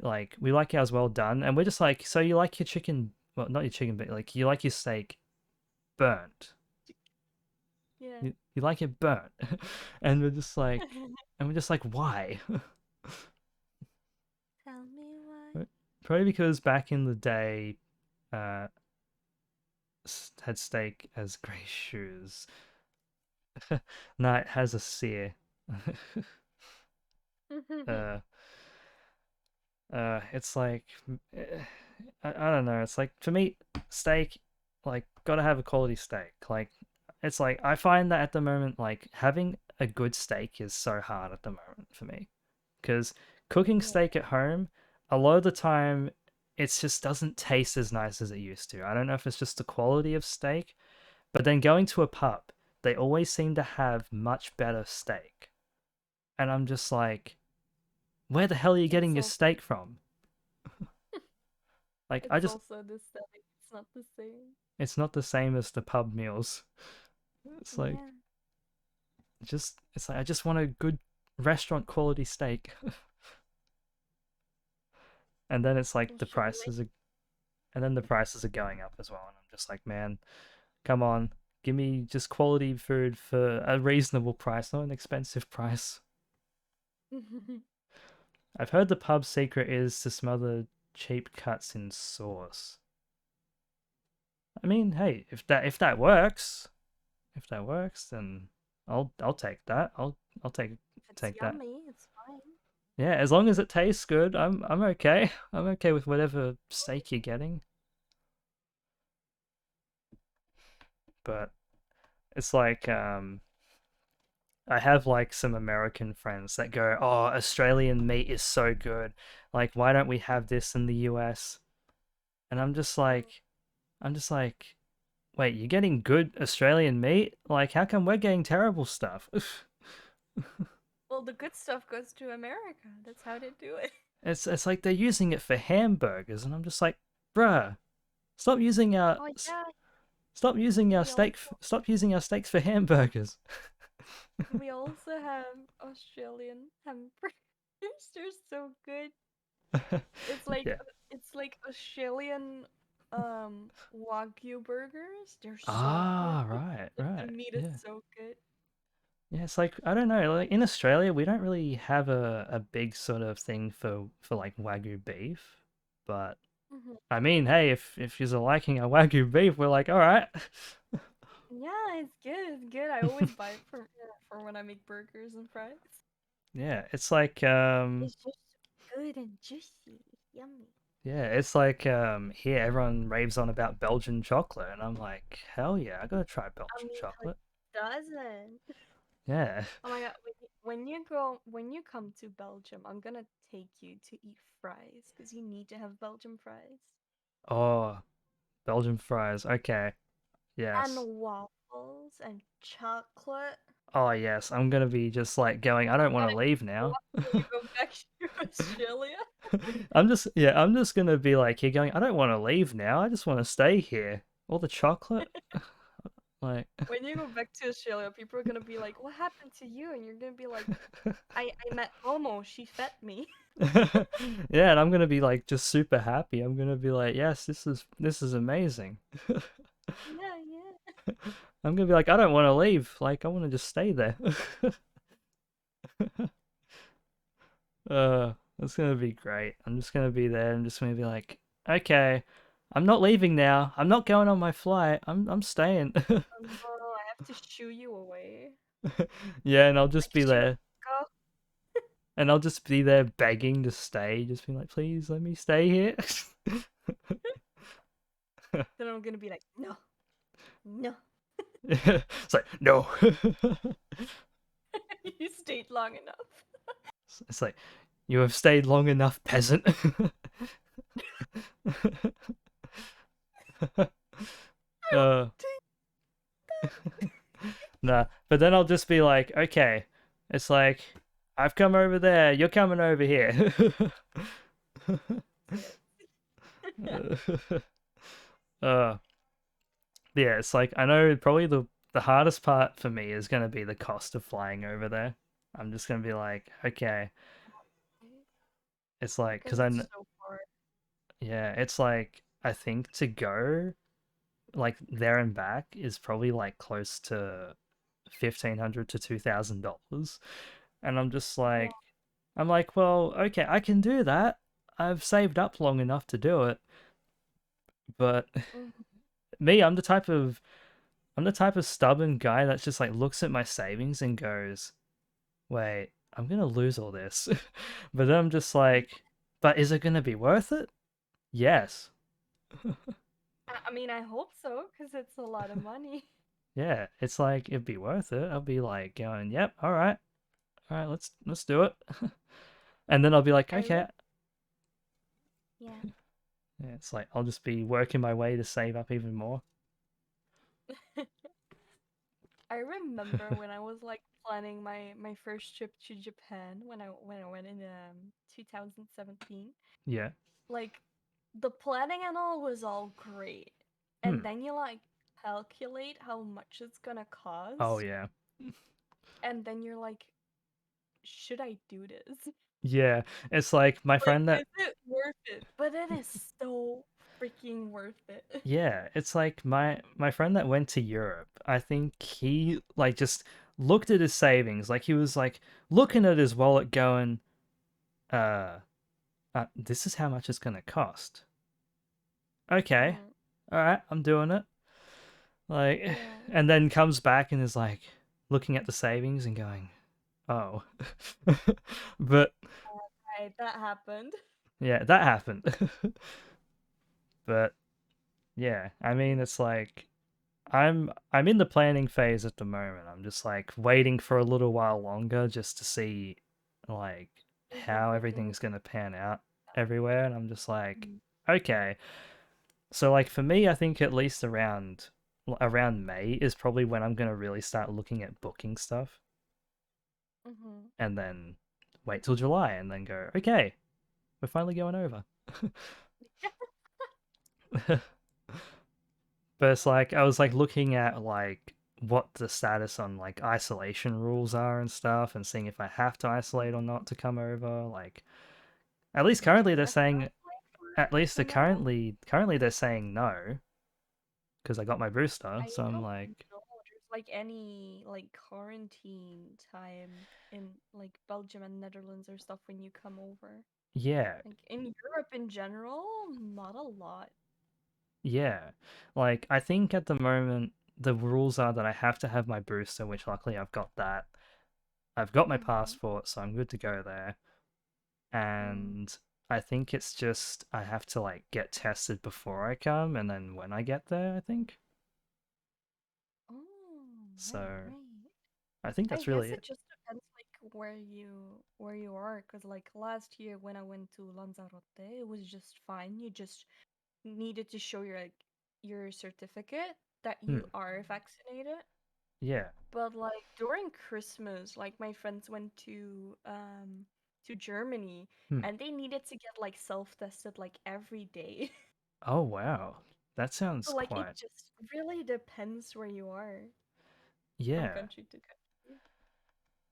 like we like ours well done, and we're just like, so you like your chicken? Well, not your chicken, but like you like your steak burnt. Yeah. You like it burnt, and we're just like, why? Tell me why. Probably because back in the day, uh, had steak as grey shoes. No, it has a sear. uh, it's like eh, I don't know. It's like for me, steak, like gotta have a quality steak. Like it's like I find that at the moment, like having a good steak is so hard at the moment for me because cooking Yeah. steak at home, a lot of the time, it just doesn't taste as nice as it used to. I don't know if it's just the quality of steak, but then going to a pub, they always seem to have much better steak, and I'm just like, where the hell are you getting It's your also steak from? Like I it's just also the setting. It's not the same. it's not the same as the pub meals. It's like Yeah. just it's like I just want a good restaurant quality steak. And then it's like Well, the should we make prices are and then the prices are going up as well. And I'm just like, man, come on, give me just quality food for a reasonable price, not an expensive price. I've heard the pub secret is to smother cheap cuts in sauce. I mean, hey, if that works, then I'll take that. I'll if it's take that. yummy, it's fine. Yeah, as long as it tastes good, I'm okay. I'm okay with whatever steak you're getting. But it's like I have like some American friends that go, "Oh, Australian meat is so good. Like, why don't we have this in the US?" And Mm. I'm just like, "Wait, you're getting good Australian meat? Like, how come we're getting terrible stuff?" Well, the good stuff goes to America. That's how they do it. It's like they're using it for hamburgers, and I'm just like, "Bruh, stop using our Oh yeah, stop using our we also stop using our steaks for hamburgers." we also have Australian hamburger. They're so good. It's like Yeah. Australian Wagyu burgers. They're so good. Ah, right, Like the right. meat is Yeah. so good. Yeah, it's like I don't know, like in Australia we don't really have a big sort of thing for like Wagyu beef, but Hmm. I mean, hey, if you're liking a Wagyu beef, we're like, all right. Yeah, it's good. It's good. I always buy it for when I make burgers and fries. Yeah, it's like It's just so good and juicy. Yummy. yeah, it's like here everyone raves on about Belgian chocolate and I'm like, hell yeah, I gotta try I Belgian mean, who chocolate. doesn't? Yeah. Oh my god, when you come to Belgium, I'm gonna take you to eat fries because you need to have Belgian fries Oh, Belgian fries. Okay. and Yes. waffles and chocolate. Oh yes, I'm gonna be just like going, I don't want to Gotta leave go now. up when you go back to Australia. I'm just gonna be like here going, I don't want to leave now. I just want to stay here. All the chocolate, like, When you go back to Australia, people are gonna be like, "What happened to you?" And you're gonna be like, "I met Momo. She fed me." yeah, and I'm gonna be like just super happy. I'm gonna be like, yes, this is amazing. Yeah, yeah. I'm gonna be like, I don't want to leave. Like, I want to just stay there. It's gonna be great. I'm just gonna be there. I'm just gonna be like, okay, I'm not leaving now. I'm not going on my flight. I'm staying. No, I have to shoo you away. Yeah, and I'll Like just be shoo, there. go. And I'll just be there begging to stay. Just be like, please let me stay here. Then I'm gonna be like, "No, no." It's like, no. You stayed long enough. It's like, you have stayed long enough, peasant. uh, nah. But then I'll just be like, okay. It's like, I've come over there. You're coming over here. uh, yeah, it's like I know probably the hardest part for me is gonna be the cost of flying over there. I'm just gonna be like, okay, it's like Because because it's so far. yeah, it's like I think to go like there and back is probably like close to $1,500 to $2,000, and Yeah. I'm like, well, okay, I can do that. I've saved up long enough to do it, but Mhm. me, I'm the type of stubborn guy that just like looks at my savings and goes, wait, I'm gonna lose all this. But then I'm just like, but is it gonna be worth it? Yes. I mean, I hope so, because it's a lot of money. Yeah, it's like it'd be worth it. I'll be like going, yep, all right, let's do it. And then I'll be like, I okay. rem Yeah. Yeah, it's like I'll just be working my way to save up even more. I remember when I was like planning my first trip to Japan when I went in 2017. Yeah. Like the planning and all was all great. And Hmm. then you like calculate how much it's gonna Oh cost, yeah. and then you're like, should I do this? Yeah. It's like my Like, friend that is it worth it? But it is so freaking worth it. yeah, it's like my friend that went to Europe. I think he like just looked at his savings, like he was like looking at his wallet going, uh, this is how much it's gonna cost. Okay. Hmm. All right, I'm doing it. Like, Yeah. and then comes back and is like looking at the savings and going, oh. But Right, that happened. yeah, that happened. But yeah, I mean, it's like I'm in the planning phase at the moment. I'm just like waiting for a little while longer just to see like If how everything. everything's gonna pan out everywhere, and I'm just like, Mm-hmm. okay. So like for me, I think at least around May is probably when I'm gonna really start looking at booking stuff, Mm-hmm. and then wait till July and then go, okay, we're finally going over. But it's like I was like looking at like what the status on like isolation rules are and stuff, and seeing if I have to isolate or Mhm. not to come over. Like, at least Do you currently they're have to saying, isolate at least for now? currently they're saying no because I got my booster. I So I'm don't like, know. There's like any like quarantine time in like Belgium and Netherlands or stuff when you come over. yeah, Like in Europe in general, not a lot. yeah. Like, I think at the moment the rules are that I have to have my booster, which luckily I've got that. I've got my Mm-hmm. passport, so I'm good to go there. Mm. And I think it's just I have to like get tested before I come, and then when I get there, I think. Oh, right, So right. I think I that's guess really it it. just depends like where you are, because like last year when I went to Lanzarote, it was just fine. You just needed to show your like your certificate that you Hmm. are vaccinated. Yeah. But like during Christmas, like my friends went to Germany Hmm. and they needed to get like self-tested like every day. Oh wow, that So sounds like it quite. just really depends where you are from Yeah. country to country.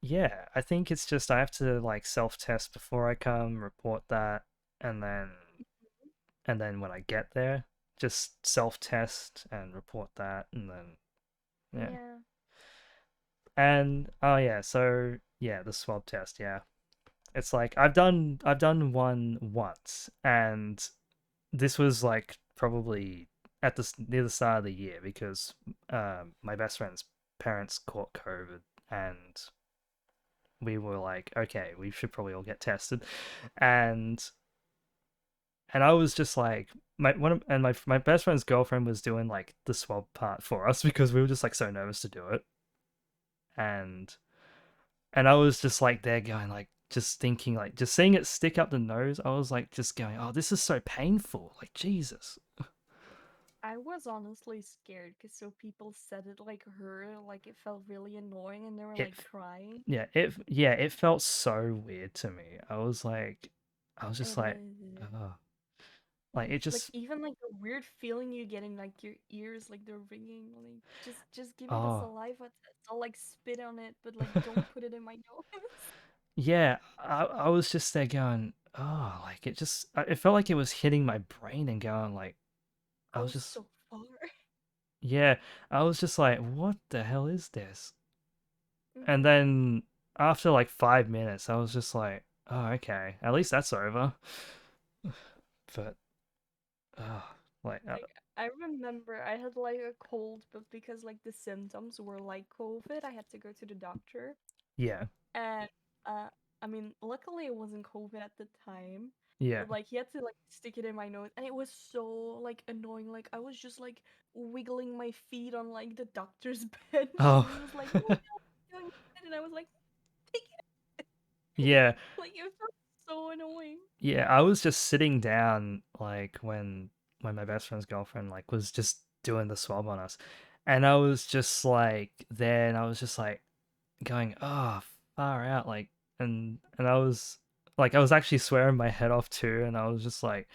Yeah. I think it's just I have to like self test before I come, report that, and then when I get there, just self test and report that, and then yeah. Yeah. And oh yeah, so yeah, the swab test. Yeah, it's like I've done one once, and this was like probably at the near the start of the year because my best friend's parents caught COVID, and we were like, okay, we should probably all get tested, and I was just like my best friend's girlfriend was doing like the swab part for us because we were just like so nervous to do it, and I was just like there going like just thinking like just seeing it stick up the nose, I was like just going, oh, this is so painful, like Jesus. I was honestly scared because so people said it like her, like it felt really annoying and they were It like crying. it felt so weird to me. I was just It like, is. oh, like it Like just even like the weird feeling you get in like your ears, like they're ringing. Like just give me the oh. saliva test. I'll like spit on it, but like don't put it in my nose. Yeah, I was just there going, oh, like it felt like it was hitting my brain and going like I Oh, was just so far. yeah, I was just like, what the hell is this? And Hmm. then after like 5 minutes, I was just like, oh, okay, at least that's over. But uh, like Like I remember I had like a cold, but because like the symptoms were like COVID, I had to go to the doctor. yeah, And uh I mean, luckily it wasn't COVID at the time. yeah. But like he had to like stick it in my nose and it was so like annoying. Like I was just like wiggling my feet on like the doctor's bench and Oh, he was like, "Oh no, you're doing it." And I was like, "Take it." yeah, Like it felt so annoying. yeah. I was just sitting down like when my best friend's girlfriend like was just doing the swab on us, and I was just like there, and I was just like going, oh, far out, like, and I was actually swearing my head off too, and I was just like,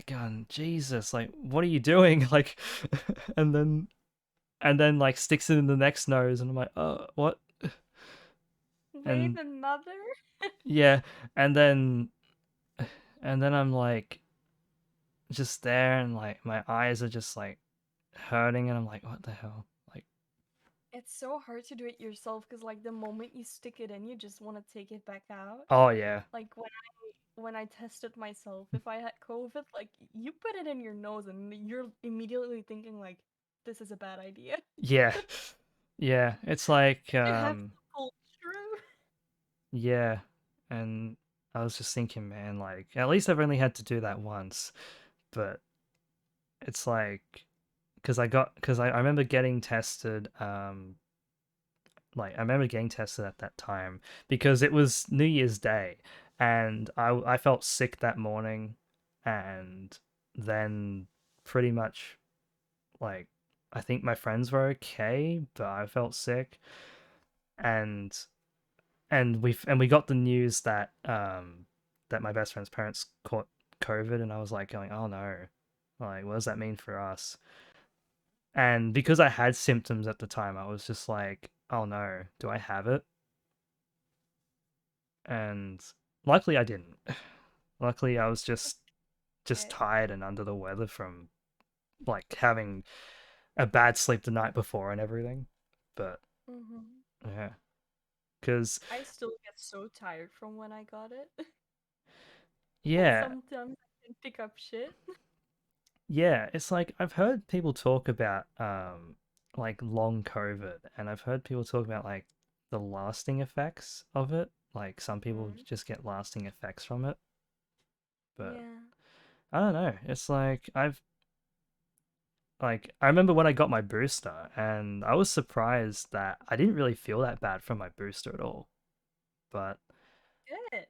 going, Jesus, like, what are you doing, like, and then like sticks it in the next nose, and I'm like, oh, what, Wait, and another? yeah, and then I'm like just there, and like my eyes are just like hurting, and I'm like, what the hell, like, It's so hard to do it yourself because like the moment you stick it in, you just want to take it back out. oh yeah, Like when I tested myself, if I had COVID, like you put it in your nose and you're immediately thinking like this is a bad idea. yeah, yeah, it's like You have to pull through. yeah, and I was just thinking, man, like at least I've only had to do that once, but it's like because I remember getting tested, like I remember getting tested at that time because it was New Year's Day, and I felt sick that morning, and then pretty much like I think my friends were okay, but I felt sick, and we got the news that that my best friend's parents caught COVID, and I was like going, oh no, like what does that mean for us? And because I had symptoms at the time, I was just like, oh no, do I have it? And luckily I didn't. Luckily I was just Okay. tired and under the weather from like having a bad sleep the night before and everything. But Mm-hmm. yeah, because I still get so tired from when I got it. And yeah, sometimes I can pick up shit. yeah, it's like I've heard people talk about like long COVID, and I've heard people talk about like the lasting effects of it. Like some people Mm. just get lasting effects from it, but Yeah. I don't know. It's like I remember when I got my booster, and I was surprised that I didn't really feel that bad from my booster at all. But Good.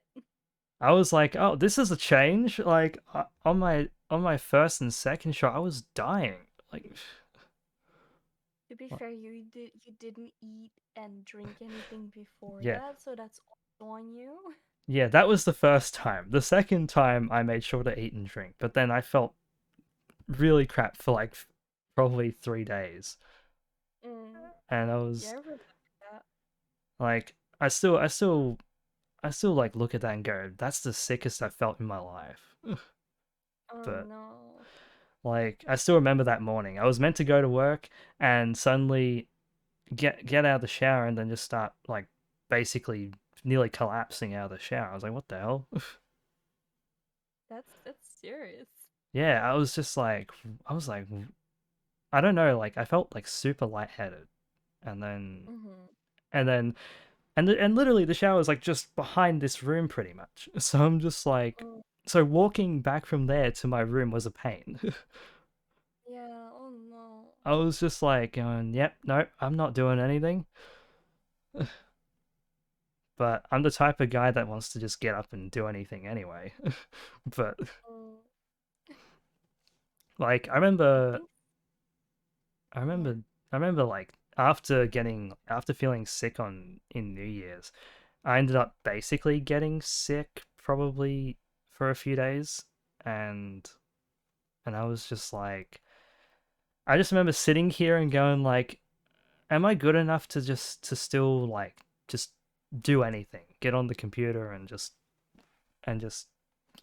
I was like, oh, this is a change. Like on my first and second shot, I was dying. Like, To be fair, you didn't eat and drink anything before yeah, that, so that's also on you. yeah, that was the first time. The second time, I made sure to eat and drink, but then I felt really crap for like probably 3 days, Mm. and I Yeah, I was remember that. like, I still like look at that and go, that's the sickest I felt in my life. Oh But no. like, I still remember that morning. I was meant to go to work, and suddenly get out of the shower and then just start like basically nearly collapsing out of the shower. I was like, what the hell? That's serious. Yeah, I was just like, I was like, I don't know, like I felt like super lightheaded, and then Mm-hmm. and then and literally the shower is like just behind this room pretty much. So I'm just like, Oh, so walking back from there to my room was a pain. yeah, oh no. I was just like going, yep, nope, I'm not doing anything. But I'm the type of guy that wants to just get up and do anything anyway. But Oh, like I think, I yeah. remember like after feeling sick on in New Year's, I ended up basically getting sick probably for a few days, and I was just like, I just remember sitting here and going like, am I good enough to still like just do anything, get on the computer and just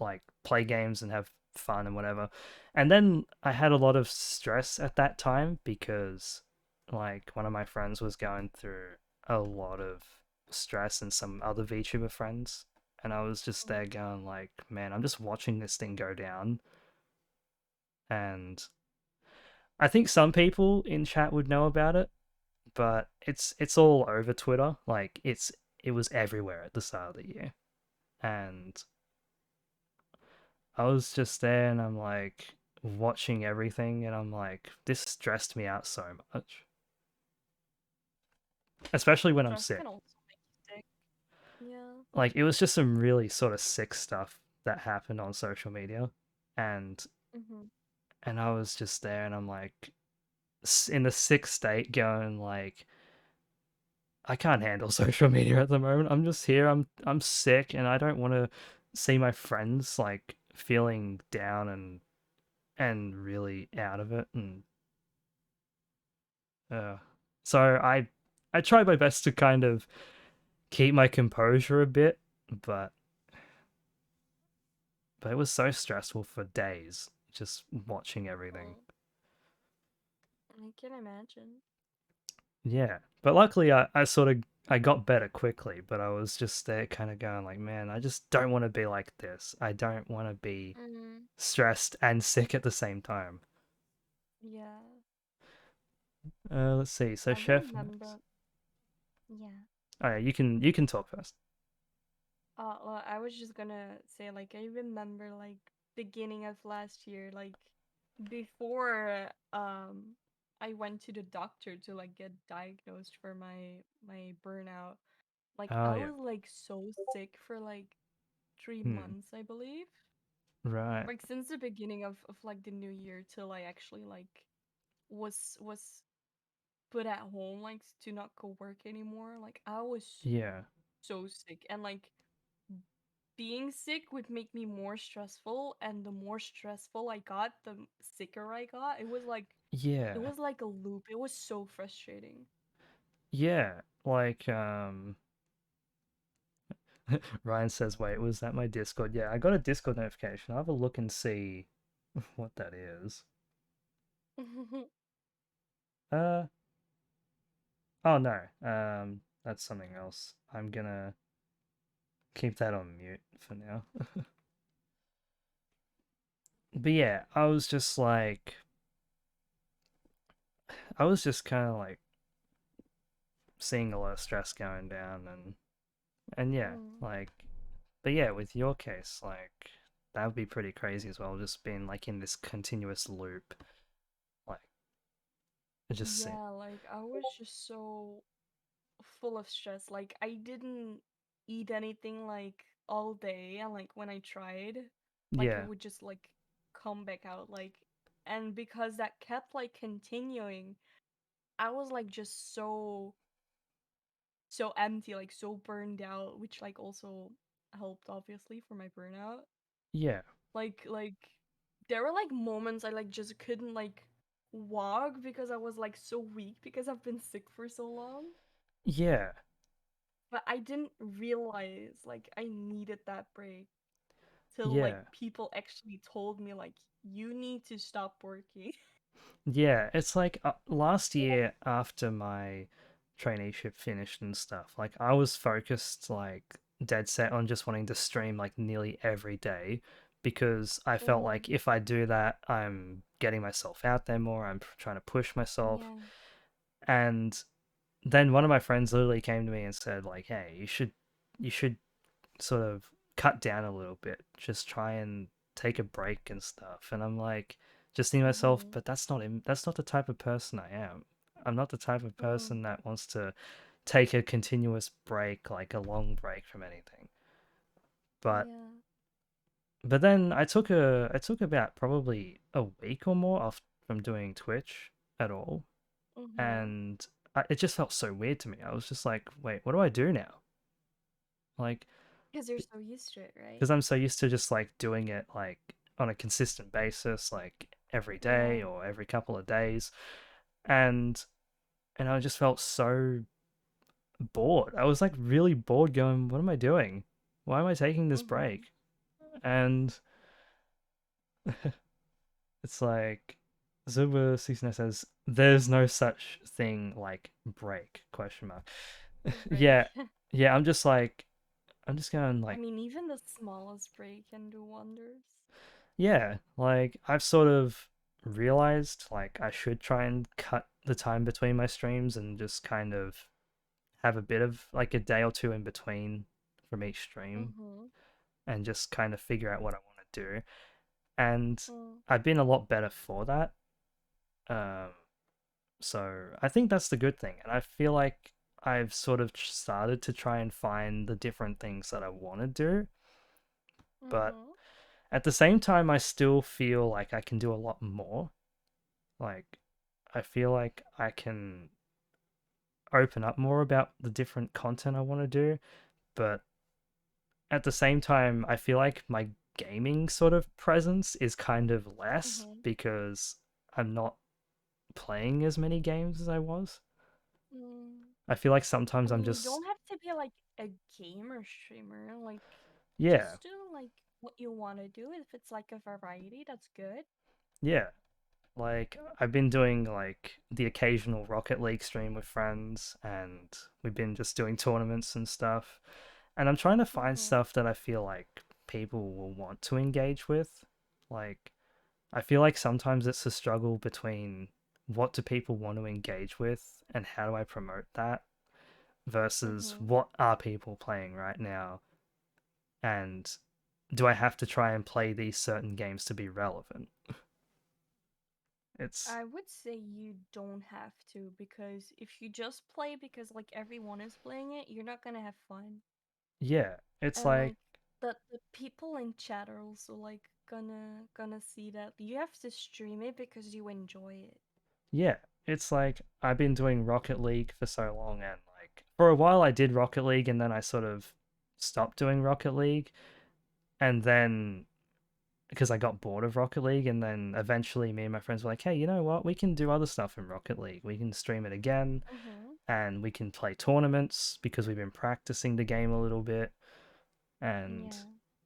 like play games and have fun and whatever. And then I had a lot of stress at that time because like one of my friends was going through a lot of stress and some other VTuber friends. And I was just there going like, man, I'm just watching this thing go down. And I think some people in chat would know about it, but it's all over Twitter. Like it was everywhere at the start of the year. And I was just there and I'm like watching everything and I'm like, this stressed me out so much. Especially when I'm Stress can sick. also make you sick. Yeah. Like it was just some really sort of sick stuff that happened on social media. And Mm-hmm. I was just there and I'm like in the sick state going like I can't handle social media at the moment. I'm just here. I'm sick and I don't want to see my friends like feeling down and really out of it and Uh, so I tried my best to kind of keep my composure a bit, but it was so stressful for days just watching everything. Oh, I can imagine. Yeah, but luckily I sort of I got better quickly, but I was just there kind of going like, man, I just don't want to be like this. I don't want to be Mm, stressed and sick at the same time. yeah. Let's see. So I Chef Max. remember. Yeah. Oh yeah, you can talk first. Well, I was just gonna say, like, I remember, like, beginning of last year, like, before, I went to the doctor to, like, get diagnosed for my burnout. Like, Oh I yeah. was, like, so sick for, like, three Hmm. months, I believe. Right. Like, since the beginning of like, the new year till I actually, like, was put at home, like, to not go work anymore. Like, I was Yeah. so sick. And, like, being sick would make me more stressful, and the more stressful I got, the sicker I got. It Yeah. was like a loop. It was so frustrating. Yeah. Like Ryan says, wait, was that my Discord? Yeah, I got a Discord notification. I'll have a look and see what that is. Uh oh no. That's something else. I'm gonna keep that on mute for now. But yeah, I was just kind of like seeing a lot of stress going down and yeah, Mm. like but yeah, with your case, like that would be pretty crazy as well, just being like in this continuous loop. Like it just se- Yeah, like I was just so full of stress. Like I didn't eat anything like all day, and like when I tried, like it yeah, would just like come back out like, and because that kept like continuing, I was like just so empty, like so burned out, which like also helped obviously for my burnout. yeah, Like there were like moments I like just couldn't like walk because I was like so weak because I've been sick for so long. yeah, But I didn't realize like I needed that break till like yeah. people actually told me like you need to stop working. Yeah, it's like last year after my traineeship finished and stuff, like I was focused like dead set on just wanting to stream like nearly every day because I felt Mhm. like if I do that, I'm getting myself out there more, trying to push myself. Yeah. And then one of my friends literally came to me and said like, "Hey, you should sort of cut down a little bit. Just try and take a break and stuff." And I'm like, just think to myself, Mhm. but that's not the type of person I am. I'm not the type of Mhm. person that wants to take a continuous break, like a long break from anything. But Yeah. then I took about probably a week or more off from doing Twitch at all, Mhm. and it just felt so weird to me. I was just like, wait, what do I do now? Like, Because you're so used to it, right? because I'm so used to just like doing it like on a consistent basis, like every day Yeah. or every couple of days, and I just felt so bored. I was like really bored, going, "What am I doing? Why am I taking this Mhm. break?" And it's like Zuba69 says, "There's no such thing like break?" Question mark. Break. Yeah, yeah. I'm just going I like mean, even the smallest break can do wonders. yeah, like I've sort of realized like I should try and cut the time between my streams and just kind of have a bit of like a day or two in between from each stream Mhm. and just kind of figure out what I want to do. And Mm. I've been a lot better for that. Um, so I think that's the good thing. And I feel like I've sort of started to try and find the different things that I want to do, but Mhm. at the same time, I still feel like I can do a lot more. Like, I feel like I can open up more about the different content I want to do, but at the same time, I feel like my gaming sort of presence is kind of less Mhm. because I'm not playing as many games as I was. Mm. I feel like I sometimes I'm mean, you just, don't have to be like a gamer streamer. Like, yeah, just do like what you want to do. If it's like a variety, that's good. yeah. Like, I've been doing like the occasional Rocket League stream with friends, and we've been just doing tournaments and stuff. And I'm trying to find Mhm. stuff that I feel like people will want to engage with. Like, I feel like sometimes it's a struggle between what do people want to engage with and how do I promote that versus Mhm. what are people playing right now and do I have to try and play these certain games to be relevant? It's I would say you don't have to, because if you just play because like everyone is playing it, you're not gonna have fun. yeah, it's And like like the people in chat are also like gonna see that you have to stream it because you enjoy it. yeah, it's like I've been doing Rocket League for so long and like for a while I did Rocket League and then I sort of stopped doing Rocket League and then because I got bored of Rocket League, and then eventually me and my friends were like, hey, you know what? We can do other stuff in Rocket League. We can stream it again, Mhm. and we can play tournaments because we've been practicing the game a little bit, and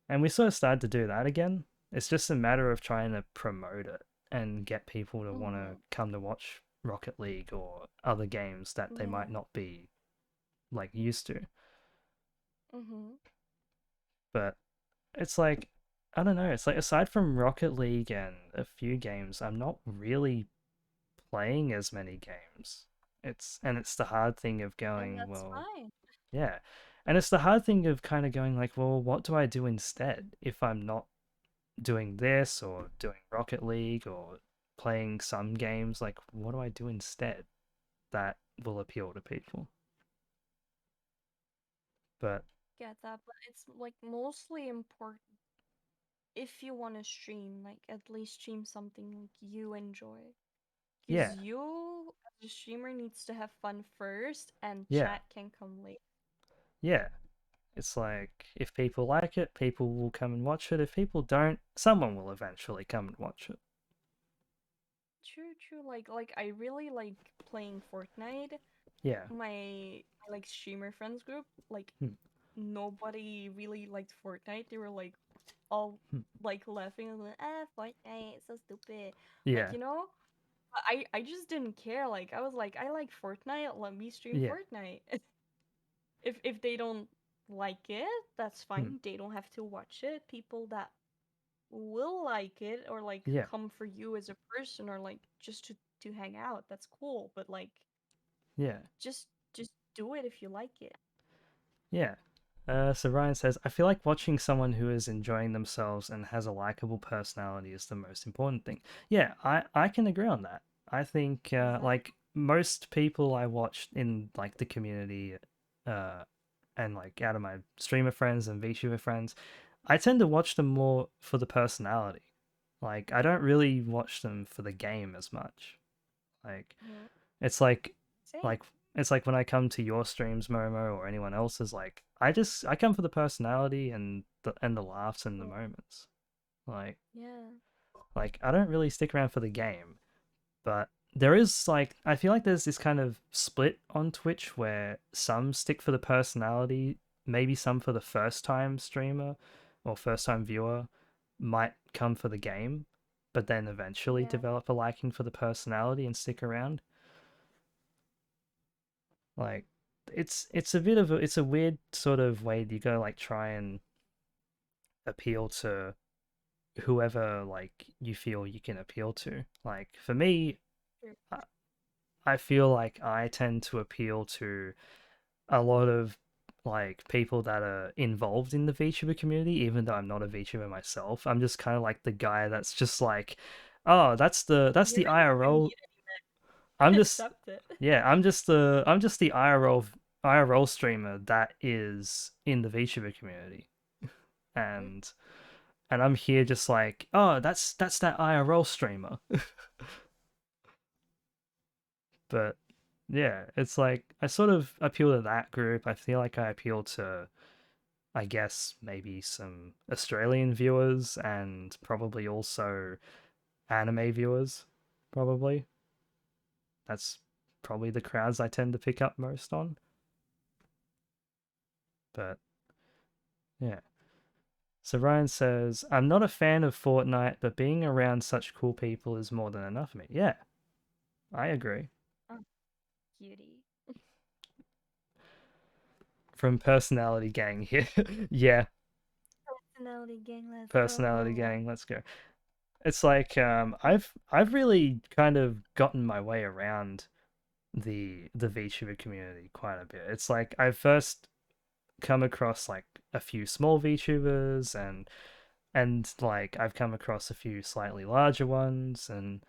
Yeah. we sort of started to do that again. It's just a matter of trying to promote it and get people to want to Mhm. come to watch Rocket League or other games that they Yeah. might not be like used to. Mhm. But it's like I don't know. It's like aside from Rocket League and a few games, I'm not really playing as many games. It's the hard thing of And going, that's well, fine. yeah. And it's the hard thing of kind of going like, well, what do I do instead if I'm not doing this or doing Rocket League or playing some games? Like, what do I do instead that will appeal to people? But Get that, but it's like mostly important if you want to stream, like at least stream something like you enjoy. Because yeah, you, as a streamer, needs to have fun first, and yeah, chat can come later. yeah. It's like if people like it, people will come and watch it. If people don't, someone will eventually come and watch it. True, true. Like I really like playing Fortnite. Yeah. My like streamer friends group, like Hmm. nobody really liked Fortnite. They were like all Hmm. like laughing and like, ah, Fortnite, it's so stupid. Like, Yeah. you know? I just didn't care. Like I was like, I like Fortnite, let me stream Yeah. Fortnite. If they don't like it, that's Hmm. fine. They don't have to watch it. People that will like it or like Yeah. come for you as a person or like just to hang out, that's cool. But like Yeah. just do it if you like it. Yeah. So Ryan says, I feel like watching someone who is enjoying themselves and has a likable personality is the most important thing. Yeah, I can agree on that. I think Exactly. like most people I watch in like the community, uh, and like out of my streamer friends and VTuber friends, I tend to watch them more for the personality. Like I don't really watch them for the game as much. Like Mhm. it's like Same. like it's like when I come to your streams, Momo, or anyone else's, like I come for the personality and the laughs and the Yeah. moments. Like Yeah. I don't really stick around for the game, but there is like I feel like there's this kind of split on Twitch where some stick for the personality, maybe some for the first time streamer or first time viewer might come for the game, but then eventually Yeah. develop a liking for the personality and stick around. Like it's a bit of a it's a weird sort of way you go like try and appeal to whoever like you feel you can appeal to. Like for me, True. I I feel like I tend to appeal to a lot of like people that are involved in the VTuber community, even though I'm not a VTuber myself. I'm just kind of like the guy that's just like, oh, that's You the don't even IRL. need I'm it. just Accept it. yeah, I'm just the IRL streamer that is in the VTuber community, Mm. and I'm here just like, oh, that's that IRL streamer. But yeah, it's like I sort of appeal to that group. I feel like I appeal to, I guess, maybe some Australian viewers and probably also anime viewers. Probably that's probably the crowds I tend to pick up most on. But yeah. So Ryan says, I'm not a fan of Fortnite, but being around such cool people is more than enough for me. Yeah, I agree. Oh, cutie. From Personality Gang here. Yeah, Personality gang, let's Personality go. Gang, let's go. It's like I've really kind of gotten my way around the VTuber community quite a bit. It's like I first come across like a few small VTubers and like I've come across a few slightly larger ones and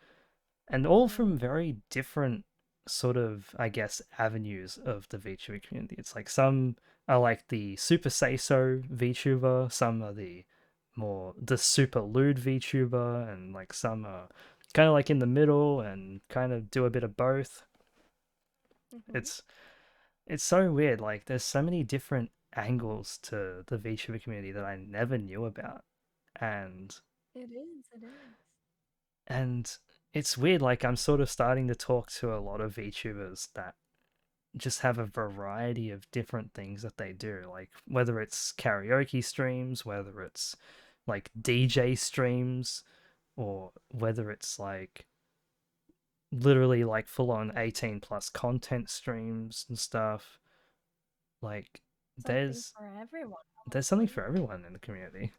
all from Mhm. very different sort of I guess avenues of the VTuber community. It's like some are like the super say so VTuber, some are the super lewd VTuber, and like some are kind of like in the middle and kind of do a bit of both. Mhm. It's it's so weird. Like there's so many different angles to the VTuber community that I never knew about. And It is, it is. and it's weird, like I'm sort of starting to talk to a lot of VTubers that just have a variety of different things that they do, like whether it's karaoke streams, whether it's like DJ streams, or whether it's like literally like full on 18 plus content streams and stuff. Like Something there's for everyone, there's something honestly. for everyone in the community.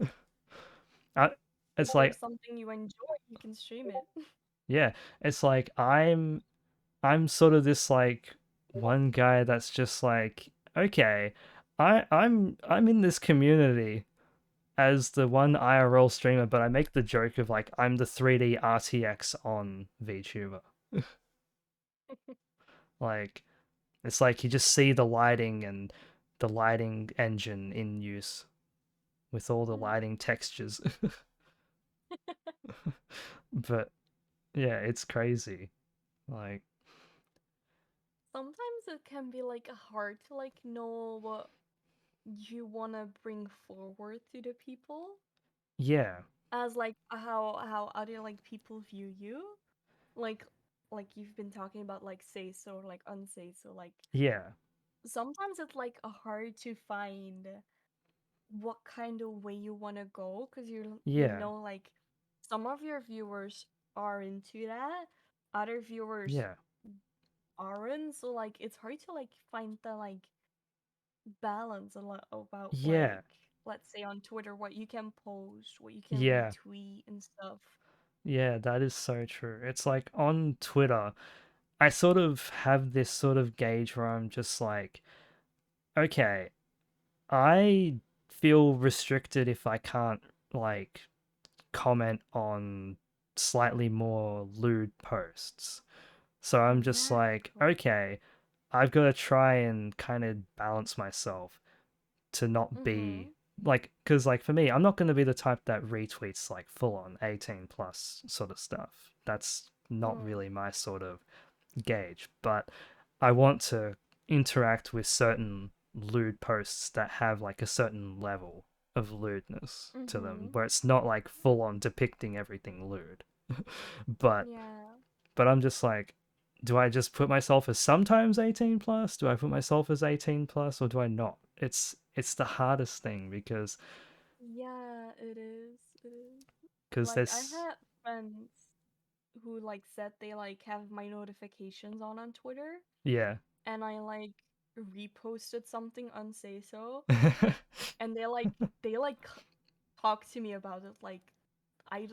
I, it's Or like something you enjoy, you can stream it. yeah, it's like I'm sort of this like one guy that's just like okay, I'm in this community as the one IRL streamer, but I make the joke of like I'm the 3D RTX on VTuber. Like it's like you just see the lighting and the lighting engine in use with all the Mm. lighting textures. But yeah, it's crazy. Like Sometimes it can be like hard to like know what you want to bring forward to the people yeah, as like how other like people view you. Like like you've been talking about like say so or like unsay so, like yeah, sometimes it's like hard to find what kind of way you want to go because you yeah, know like some of your viewers are into that, other viewers yeah, aren't, so like it's hard to like find the like balance a lot about yeah, like let's say on Twitter what you can post, what you can yeah, retweet and stuff. yeah, that is so true. It's like on Twitter, I sort of have this sort of gauge where I'm just like, okay, I feel restricted if I can't like comment on slightly more lewd posts. So I'm just like, Exactly. okay, I've got to try and kind of balance myself to not be Mhm. like, because like for me, I'm not going to be the type that retweets like full on 18 plus sort of stuff. That's not Mm. really my sort of gauge, but I want to interact with certain lewd posts that have like a certain level of lewdness to them, Mhm. where it's not like full on depicting everything lewd. but Yeah. but I'm just like, do I just put myself as sometimes 18 plus? Do I put myself as 18 plus, or do I not? It's the hardest thing Yeah, it is. It is. because Like I there's had friends who like said they like have my notifications on Twitter yeah. and I like reposted something on say so and they like talk to me about it like I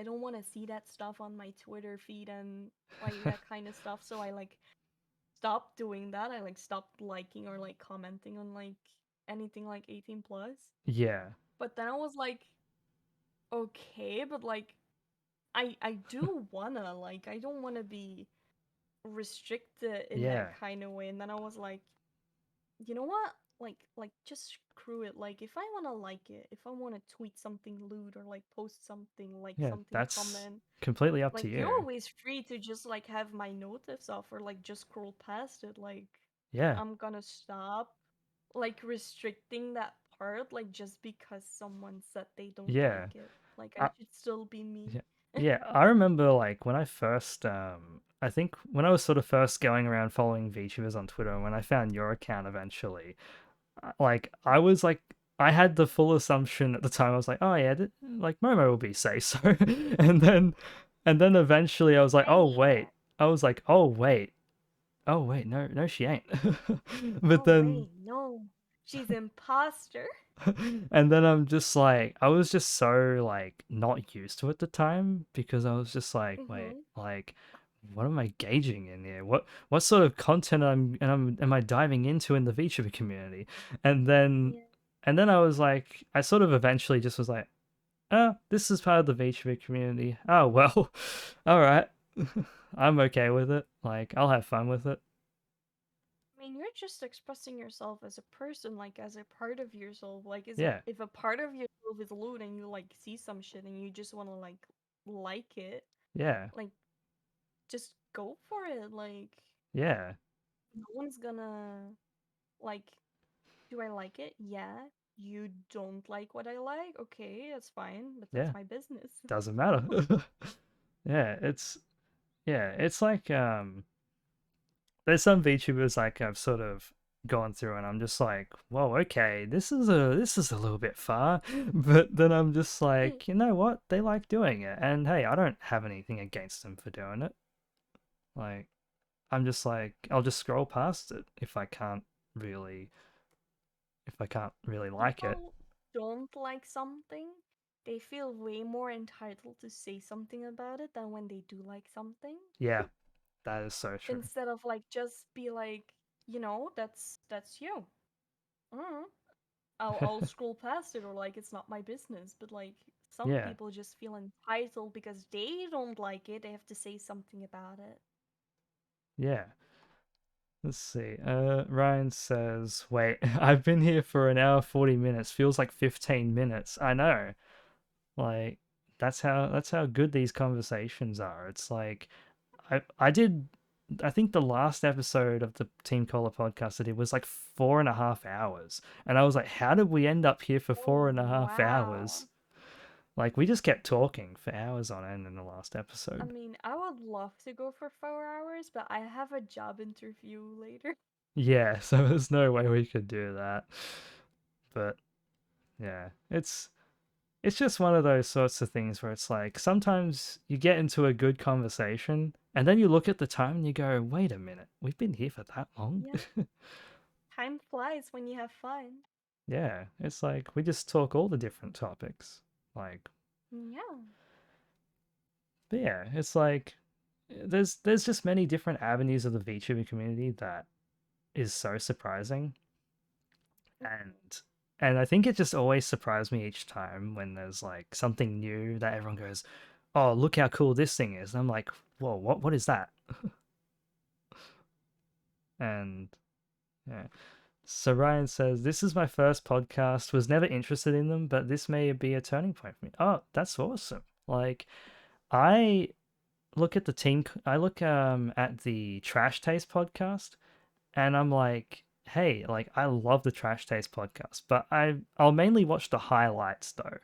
don't want to see that stuff on my Twitter feed and like that kind of stuff, so I like stopped doing that. I like stopped liking or like commenting on like anything like 18 plus. Yeah, But then I was like, okay, but like I do wanna like I don't wanna be restricted in that yeah, kind of way. And then I was like, you know what? Like just screw it. Like if I wanna like it, if I wanna tweet something lewd or like post something like yeah. something That's comment, completely up to like you're you. always free to just like have my notice off or like just scroll past it. Like Yeah, I'm gonna stop like restricting that part like just because someone said they don't yeah. like it. Like I I, should still be me. yeah, yeah. I remember like when I first, I think when I was sort of first going around following VTubers on Twitter, when I found your account eventually, like I was like, I had the full assumption at the time. I was like, oh yeah, like Momo will be say so, and then, and then eventually I was like, oh Same. wait, I was like, oh wait, no, no, she ain't. But Oh then wait, no. She's imposter. and then I'm just like, I was just so like not used to it at the time because I was just like, wait, Mhm. like, what am I gauging in here? What sort of content am I diving into in the VTuber community? And then Yeah. and then I was like, I sort of eventually just was like, oh, this is part of the VTuber community. Oh well, all right, I'm okay with it. Like, I'll have fun with it. I mean, you're just expressing yourself as a person, like as a part of yourself. Like, is a Yeah, if a part of yourself is lewd and you like see some shit and you just want to like it, yeah, like just go for it. Like, yeah, no one's gonna like Do I like it? Yeah. You don't like what I like? Okay, that's fine, but that's Yeah, my business. doesn't matter. Yeah, it's like there's some VTubers like I've sort of gone through and I'm just like, whoa, okay, this is a little bit far. But then I'm just like, you know what? They like doing it. And hey, I don't have anything against them for doing it. Like I'm just like I'll just scroll past it really if I can't really like it. People don't like something, they feel way more entitled to say something about it than when they do like something. Yeah, that is so true. Instead of like just be like, that's you. Mm. I'll scroll past it or like it's not my business. But like some Yeah, people just feel entitled because they don't like it. They have to say something about it. yeah. Let's see. Ryan says, "Wait, I've been here for an hour 40 minutes. Feels like 15 minutes. I know. Like that's how good these conversations are. It's like I think the last episode of the Team Collar podcast I did was like 4.5 hours. And I was like, how did we end up here for Oh, 4.5 hours? wow. Like we just kept talking for hours on end in the last I episode. mean, I would love to go for 4 hours, but I have a job interview later. Yeah, so there's no way we could do that. But yeah, it's just one of those sorts of things where it's like sometimes you get into a good conversation and then you look at the time and you go, wait a minute, we've been here for that long? Yeah. Time flies when you have fun. Yeah, it's like we just talk all the different topics. Like, Yeah. but yeah, it's like there's just many different avenues of the VTuber community that is so surprising. And and I think it just always surprised me each time when there's like something new that everyone goes, "Oh, look how cool this thing is." And I'm like, "Whoa, what is that?" And yeah. So Ryan says, "This is my first podcast. Was never interested in them, but this may be a turning point for me." Oh, that's awesome. Like I I look at the Trash Taste podcast and I'm like, "Hey, like I love the Trash Taste podcast, but I'll mainly watch the highlights though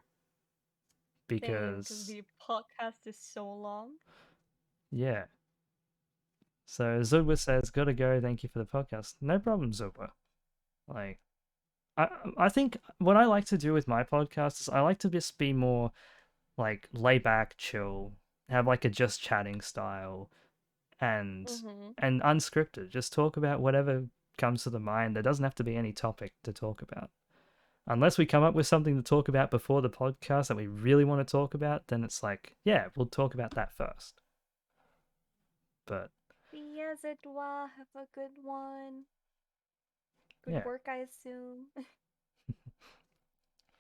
Same, because because the podcast is so long. yeah." So Zubwa says, "Gotta go. Thank you for the podcast." No problem, Zubwa. Like I I think what I like to do with my podcast is I like to just be more like lay back, chill, have like a just chatting style, and Mm-hmm. and unscripted. Just talk about whatever comes to the mind. There doesn't have to be any topic to talk about. Unless we come up with something to talk about before the podcast that we really want to talk about, then it's like, yeah, we'll talk about that first. But Yes, it will. Have a good one. Good yeah, work, I assume.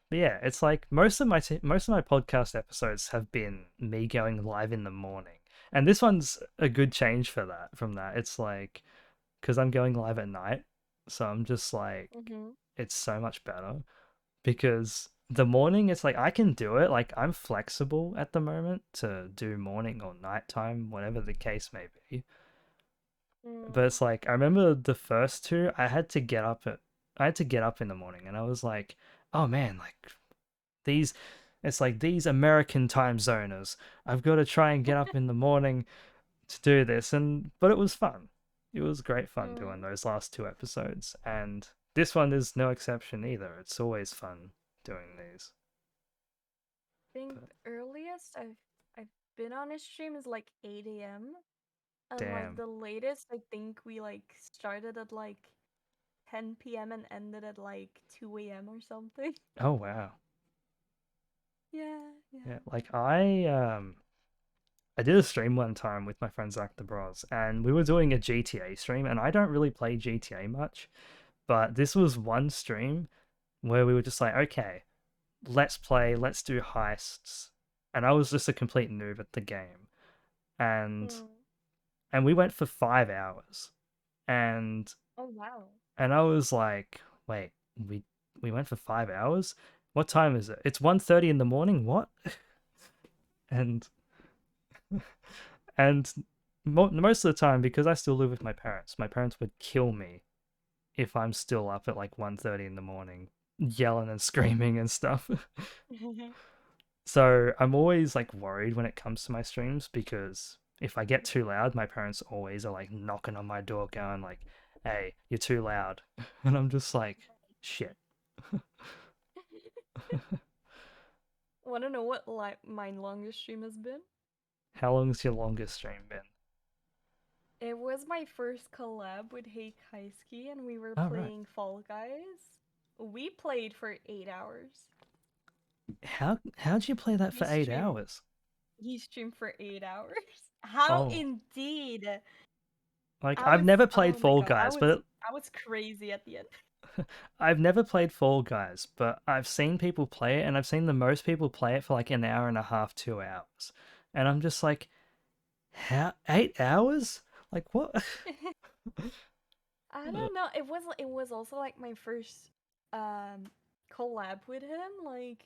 but yeah, it's like most of my podcast episodes have been me going live in the morning, and this one's a good change for that. From that, it's like because I'm going live at night, so I'm just like, Mm-hmm. it's so much better because the morning it's like I can do it. Like I'm flexible at the moment to do morning or nighttime, whatever the case may be. But Mm. it's like I remember the first two, I had to get up in the morning, and I was like, oh man, like these, it's like these American time zoners. I've got to try and get up in the morning to do this, and but it was fun. It was great fun doing Mm. those last two episodes, and this one is no exception either. It's always fun doing these. Think But the earliest I've been on a stream is like 8 a.m. And like damn. the latest, I think we like started at like 10 p.m. and ended at like 2 a.m. or something. Oh wow. Yeah, Yeah, yeah. like I did a stream one time with my friend Zach the Bros, and we were doing a GTA stream, and I don't really play GTA much, but this was one stream where we were just like, okay, let's play, let's do heists, and I was just a complete noob at the game, and Mm. and we went for 5 hours, and Oh wow. and I was like, wait, we went for 5 hours? What time is it? It's 1:30 in the morning. What? And and most of the time, because I still live with my parents would kill me if I'm still up at like 1:30 in the morning, yelling and screaming and stuff. So I'm always like worried when it comes to my streams because if I get too loud, my parents always are like knocking on my door, going like, "Hey, you're too loud," and I'm just like, "Shit." Want to know what my longest stream has been? How long's your longest stream been? It was my first collab with Hey Kaisuke, and we were Oh right. playing Fall Guys. We played for 8 hours. How'd you play that He for eight streamed. hours? He streamed for 8 hours. How Oh, indeed? like I I've was. never played Oh my Fall god. Guys, but I was crazy at the end. I've never played Fall Guys, but I've seen people play it, and I've seen the most people play it for like an hour and a half, 2 hours, and I'm just like, how 8 hours? Like what? I don't know. It was also like my first collab with him. Like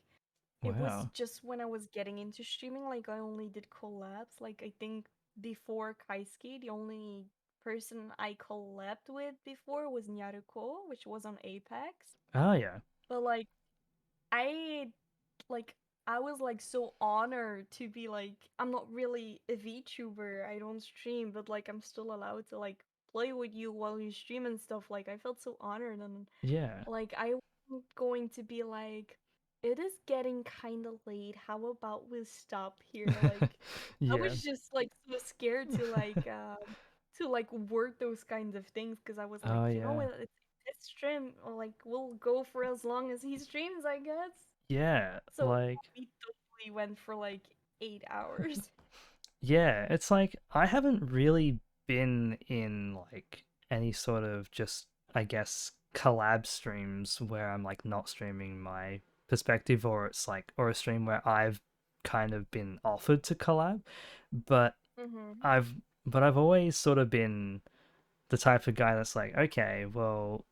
it was Wow. just when I was getting into streaming. Like I only did collabs. Like I think before Kaisuke, the only person I collabed with before was Nyaruko, which was on Apex. Oh yeah. But like I like I was like so honored to be like I'm not really a VTuber. I don't stream, but like I'm still allowed to like play with you while you stream and stuff. Like I felt so honored and Yeah. like I wasn't going to be like it is getting kind of late. How about we stop here? Like I Yeah. was just like so scared to like word those kinds of things because I was like, Oh you know yeah. what, it's stream or like we'll go for as long as he streams, I guess. Yeah. So Like we totally went for like 8 hours. yeah, it's like I haven't really been in like any sort of just I guess collab streams where I'm like not streaming my perspective or it's like or a stream where I've kind of been offered to collab, but Mm-hmm. I've I've always sort of been the type of guy that's like, okay, well,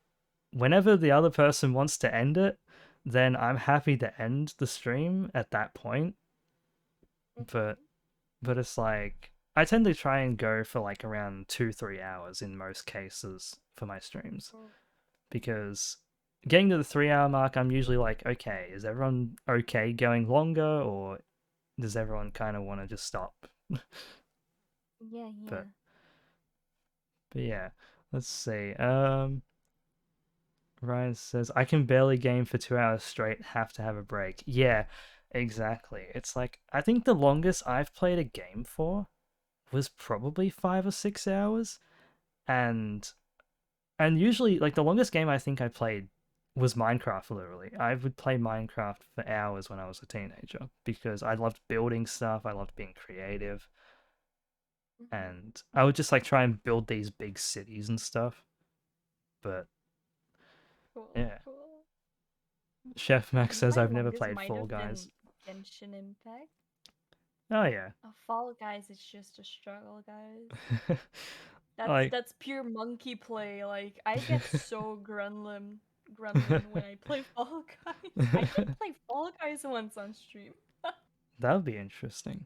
whenever the other person wants to end it, then I'm happy to end the stream at that point. But Mm-hmm. it's like I tend to try and go for like around 2 3 hours in most cases for my streams because getting to the 3 hour mark, I'm usually like, okay, is everyone okay going longer or does everyone kind of want to just stop? Yeah, But yeah. yeah, let's see. Ryan says I can barely game for 2 hours straight. Have to have a break. Yeah, exactly. It's like I think the longest I've played a game for was probably 5 or 6 hours, and usually like the longest game I think I played was Minecraft. Literally, I would play Minecraft for hours when I was a teenager because I loved building stuff. I loved being creative, Mm-hmm. and I would just like try and build these big cities and stuff. But Cool, yeah, cool. Chef I Max think says my I've never longest played might Fall have Guys. been Genshin Impact. Oh yeah. Fall Guys is just a struggle, guys. Like That's pure monkey play. Like I get so gremlin when I play Fall Guys. I did play Fall Guys once on stream. that would be interesting.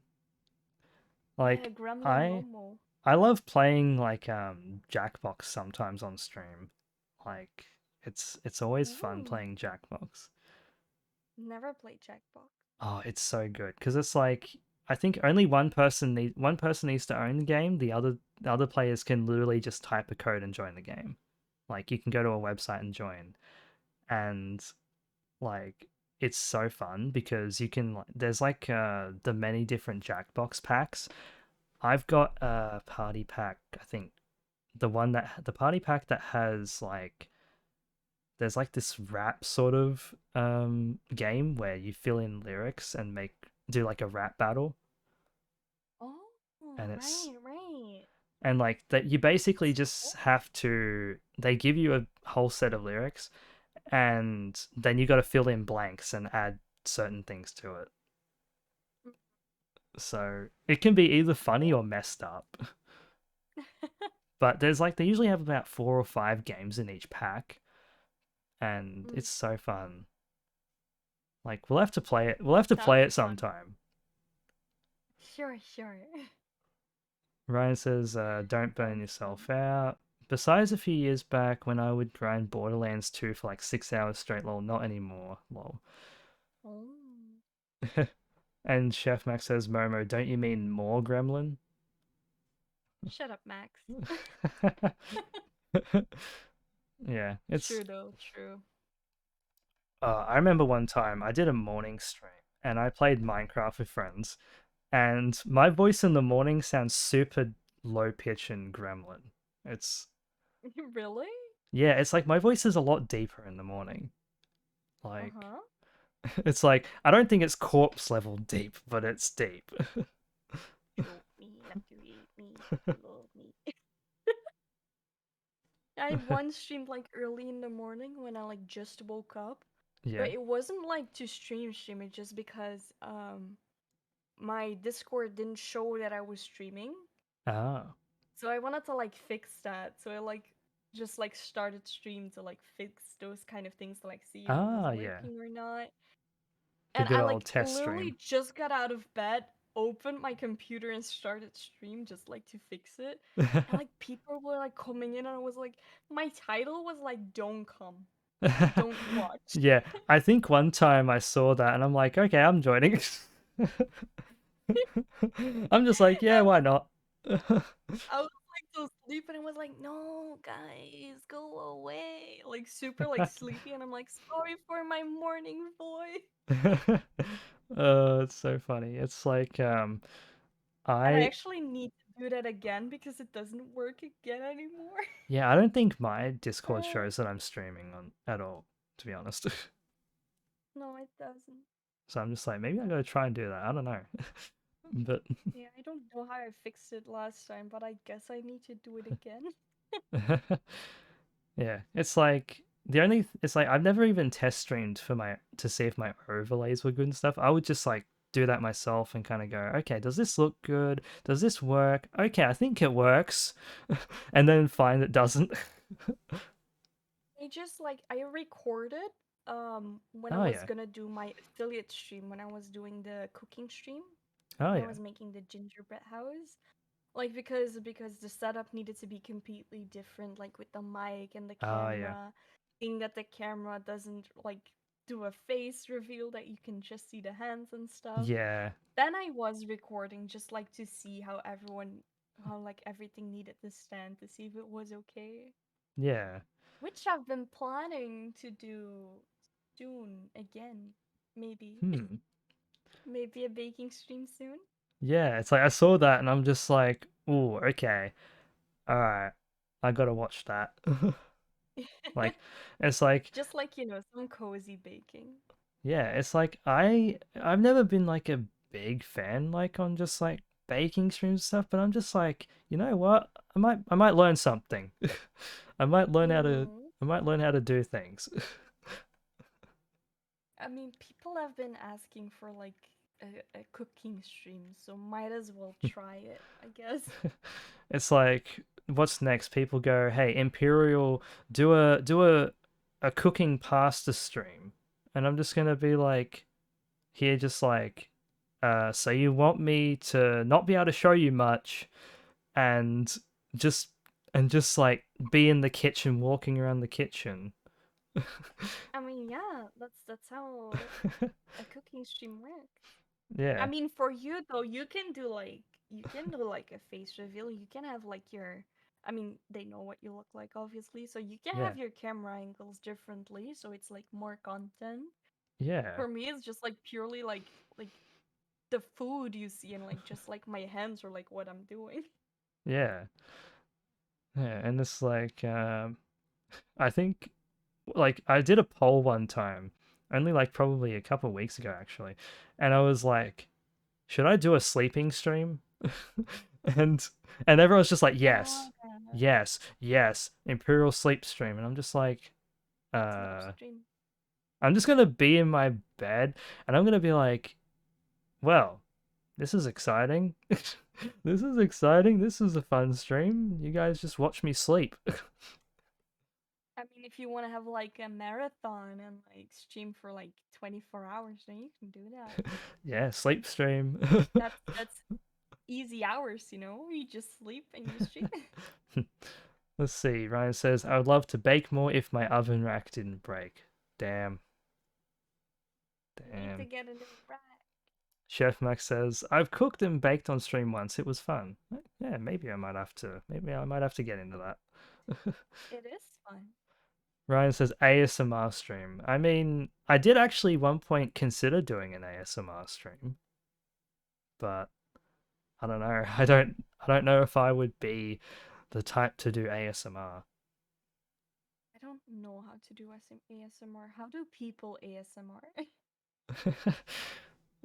Yeah, Like Gremlin I Momo. love playing like Jackbox sometimes on stream. Like it's always fun Ooh, playing Jackbox. never played Jackbox. Oh, it's so good because it's like I think only one person needs to own the game. The other players can literally just type a code and join the game. Like you can go to a website and join, and like it's so fun because you can like there's like the many different Jackbox packs. I've got a party pack. I think the party pack that has like there's like this rap sort of game where you fill in lyrics and make do like a rap battle, Oh, and it's right, right. and like that you basically That's just cool. have to they give you a whole set of lyrics and then you got to fill in blanks and add certain things to it. So it can be either funny Cool. or messed up. But there's like they usually have about 4 or 5 games in each pack, and Mm, it's so fun. Like we'll have to play it. We'll have to that'll play be it fun. sometime. Sure, sure. Ryan says, "Don't That burn would be fun. yourself out." besides a few years back when I would grind Borderlands 2 for like 6 hours straight, lol, not anymore, lol. Oh. And Chef Max says, Momo, don't you mean more gremlin? Shut up, Max. Yeah, it's. True though, true. I remember one time I did a morning stream and I played Minecraft with friends, and my voice in the morning sounds super low pitch and gremlin. It's Really? yeah, it's like my voice is a lot deeper in the morning. Like Uh-huh. it's like I don't think it's corpse level deep, but it's deep. Choke me, love to eat me, you love me. I once streamed like early in the morning when I like just woke up. Yeah. But it wasn't like to stream it just because my Discord didn't show that I was streaming. Ah. So I wanted to like fix that. So I like just like started stream to like fix those kind of things to like see if it was Ah, yeah. working or not. The And good I old like test stream. literally just got out of bed, opened my computer and started stream just like to fix it. And like people were like coming in and I was like my title was like don't come, don't watch. Yeah, I think one time I saw that and I'm like, okay, I'm joining. I'm just like, yeah, I why was not? I was like so sleepy and I was like, no guys, go away. Like super like sleepy and I'm like, sorry for my morning voice. It's so funny. It's like And I I actually need to do that again because it doesn't work again anymore. yeah, I don't think my Discord Uh, shows that I'm streaming on at all, to be honest. no, it doesn't. So I'm just like, maybe I gotta try and do that. I don't know. But Yeah, I don't know how I fixed it last time, but I guess I need to do it again. yeah, it's like it's like I've never even test streamed for my to see if my overlays were good and stuff. I would just like do that myself and kind of go, okay, does this look good? Does this work? Okay, I think it works, and then find it doesn't. I just like I recorded when I Oh was yeah, gonna do my affiliate stream when I was doing the cooking stream oh when I yeah, was making the gingerbread house. Like because the setup needed to be completely different, like with the mic and the oh yeah, camera, seeing that the camera doesn't like do a face reveal that you can just see the hands and stuff. yeah, Then I was recording just like to see how like everything needed to stand to see if it was okay. yeah. Which I've been planning to do soon again. Maybe. Hmm. Maybe a baking stream soon. Yeah, it's like I saw that and I'm just like, oh, okay, all right, I gotta watch that. Like, it's like Just like, some cozy baking. yeah, it's like I've never been like a big fan like on just like baking streams and stuff, but I'm just like, you know what? I might learn something. I might learn how to Mm-hmm. I might learn how to do things. I mean, people have been asking for like a cooking stream, so might as well try it, I guess. It's like what's next? People go, "Hey, Imperial, do a cooking pasta stream." And I'm just going to be like here just like so you want me to not be able to show you much and just just like be in the kitchen, walking around the kitchen. I mean, yeah, that's how a cooking stream works. I Yeah, mean, for you though, you can do like a face reveal. You can have like your I mean, they know what you look like obviously, so you can yeah, have your camera angles differently, so it's like more content. yeah, For me, it's just like purely like the food you see and like just like my hands or like what I'm doing. yeah, yeah. And it's like, I think, like, I did a poll one time, only like probably a couple of weeks ago actually, and I was like, should I do a sleeping stream? and everyone's just like, Yeah, yes, yes, yes, Imperial sleep stream, and I'm just like, sleep uh. stream. I'm just gonna be in my bed and I'm gonna be like, well, this is exciting. This is exciting. This is a fun stream. You guys just watch me sleep. I mean, if you want to have like a marathon and like stream for like 24 hours, then you can do that. Yeah, sleep stream. That's easy hours, you know? You just sleep and you stream. Let's see. Ryan says, I would love to bake more if my oven rack didn't break. Damn. You need to Damn. get a new rack. Chef Max says, I've cooked and baked on stream once. It was fun. Yeah, maybe I might have to get into that. It is fun. Ryan says ASMR stream. I mean, I did actually one point consider doing an ASMR stream, but I don't know. I don't know if I would be the type to do ASMR. I don't know how to do ASMR. How do people ASMR?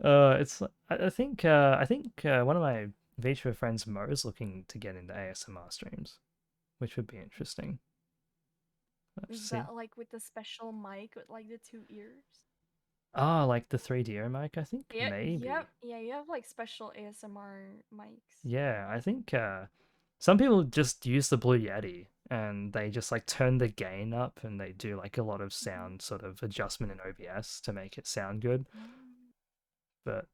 It's I think one of my VTuber friends Mo is looking to get into ASMR streams, which would be interesting. Let's Is see. that like with the special mic with like the two ears? Ah, like the 3DO mic, I think Yeah, yep, maybe. yeah, you have like special ASMR mics. Yeah, I think some people just use the Blue Yeti and they just like turn the gain up and they do like a lot of Hmm. sound sort of adjustment in OBS to make it sound good. But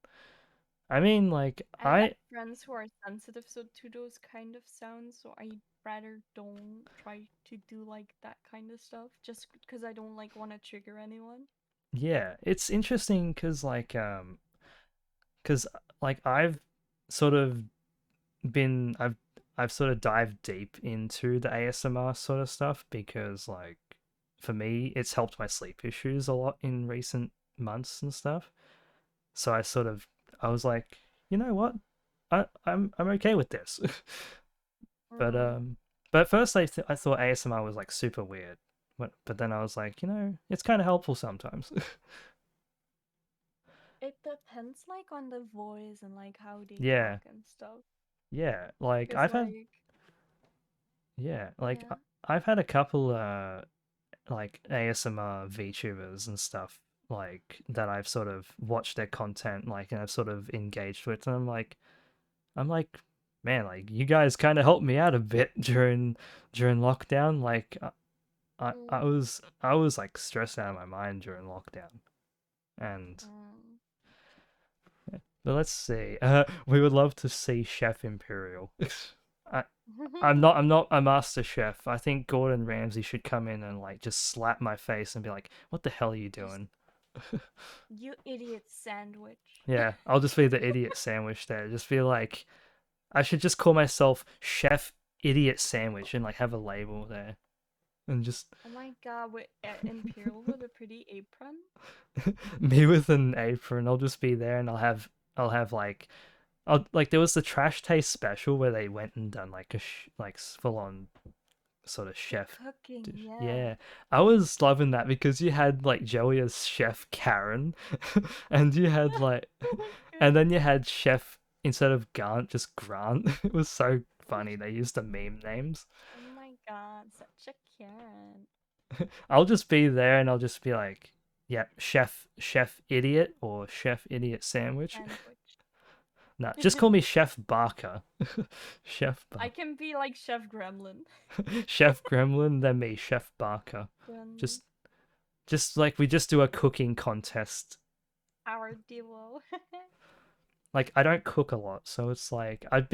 I mean, like I have I friends who are sensitive to those kind of sounds, so I rather don't try to do like that kind of stuff just because I don't like want to trigger anyone. yeah, it's interesting because like I've sort of been I've sort of dived deep into the ASMR sort of stuff because like for me it's helped my sleep issues a lot in recent months and stuff. So I was like, you know what? I'm okay with this. but Mm-hmm. um but at first I thought ASMR was like super weird. But then I was like, it's kind of helpful sometimes. It depends like on the voice and like how they talk Yeah. and stuff. Yeah, like Cause like yeah, like yeah. I've had a couple like ASMR VTubers and stuff like that I've sort of watched their content like and I've sort of engaged with and I'm like man like you guys kind of helped me out a bit during lockdown like Mm, I was like stressed out of my mind during lockdown and mm. but let's see we would love to see Chef Imperial. I I'm not a master chef. I think Gordon Ramsay should come in and like just slap my face and be like, "What the hell are you Just doing?" you idiot sandwich. Yeah, I'll just be the idiot sandwich there. Just be like, I should just call myself Chef Idiot Sandwich and like have a label there and just Oh my god, with Imperial with a pretty apron. me with an apron. I'll just be there and I'll have like like there was the Trash Taste special where they went and done like like full on sort of The chef. cooking, yeah. Yeah, I was loving that because you had like Joey as Chef Karen, and you had like, Oh my and god. then you had Chef instead of Grant, just Grant. It was so funny. They used the meme names. Oh my god, such a Karen. I'll just be there and I'll just be like, yeah, Chef Idiot or Chef Idiot Sandwich. Sandwich. No, just call me Chef Barker. Chef I Barker. can be like Chef Gremlin. Chef Gremlin, then me, Chef Barker. Gremlin. Just just like we just do a cooking contest. Our duo. Like I don't cook a lot, so it's like I'd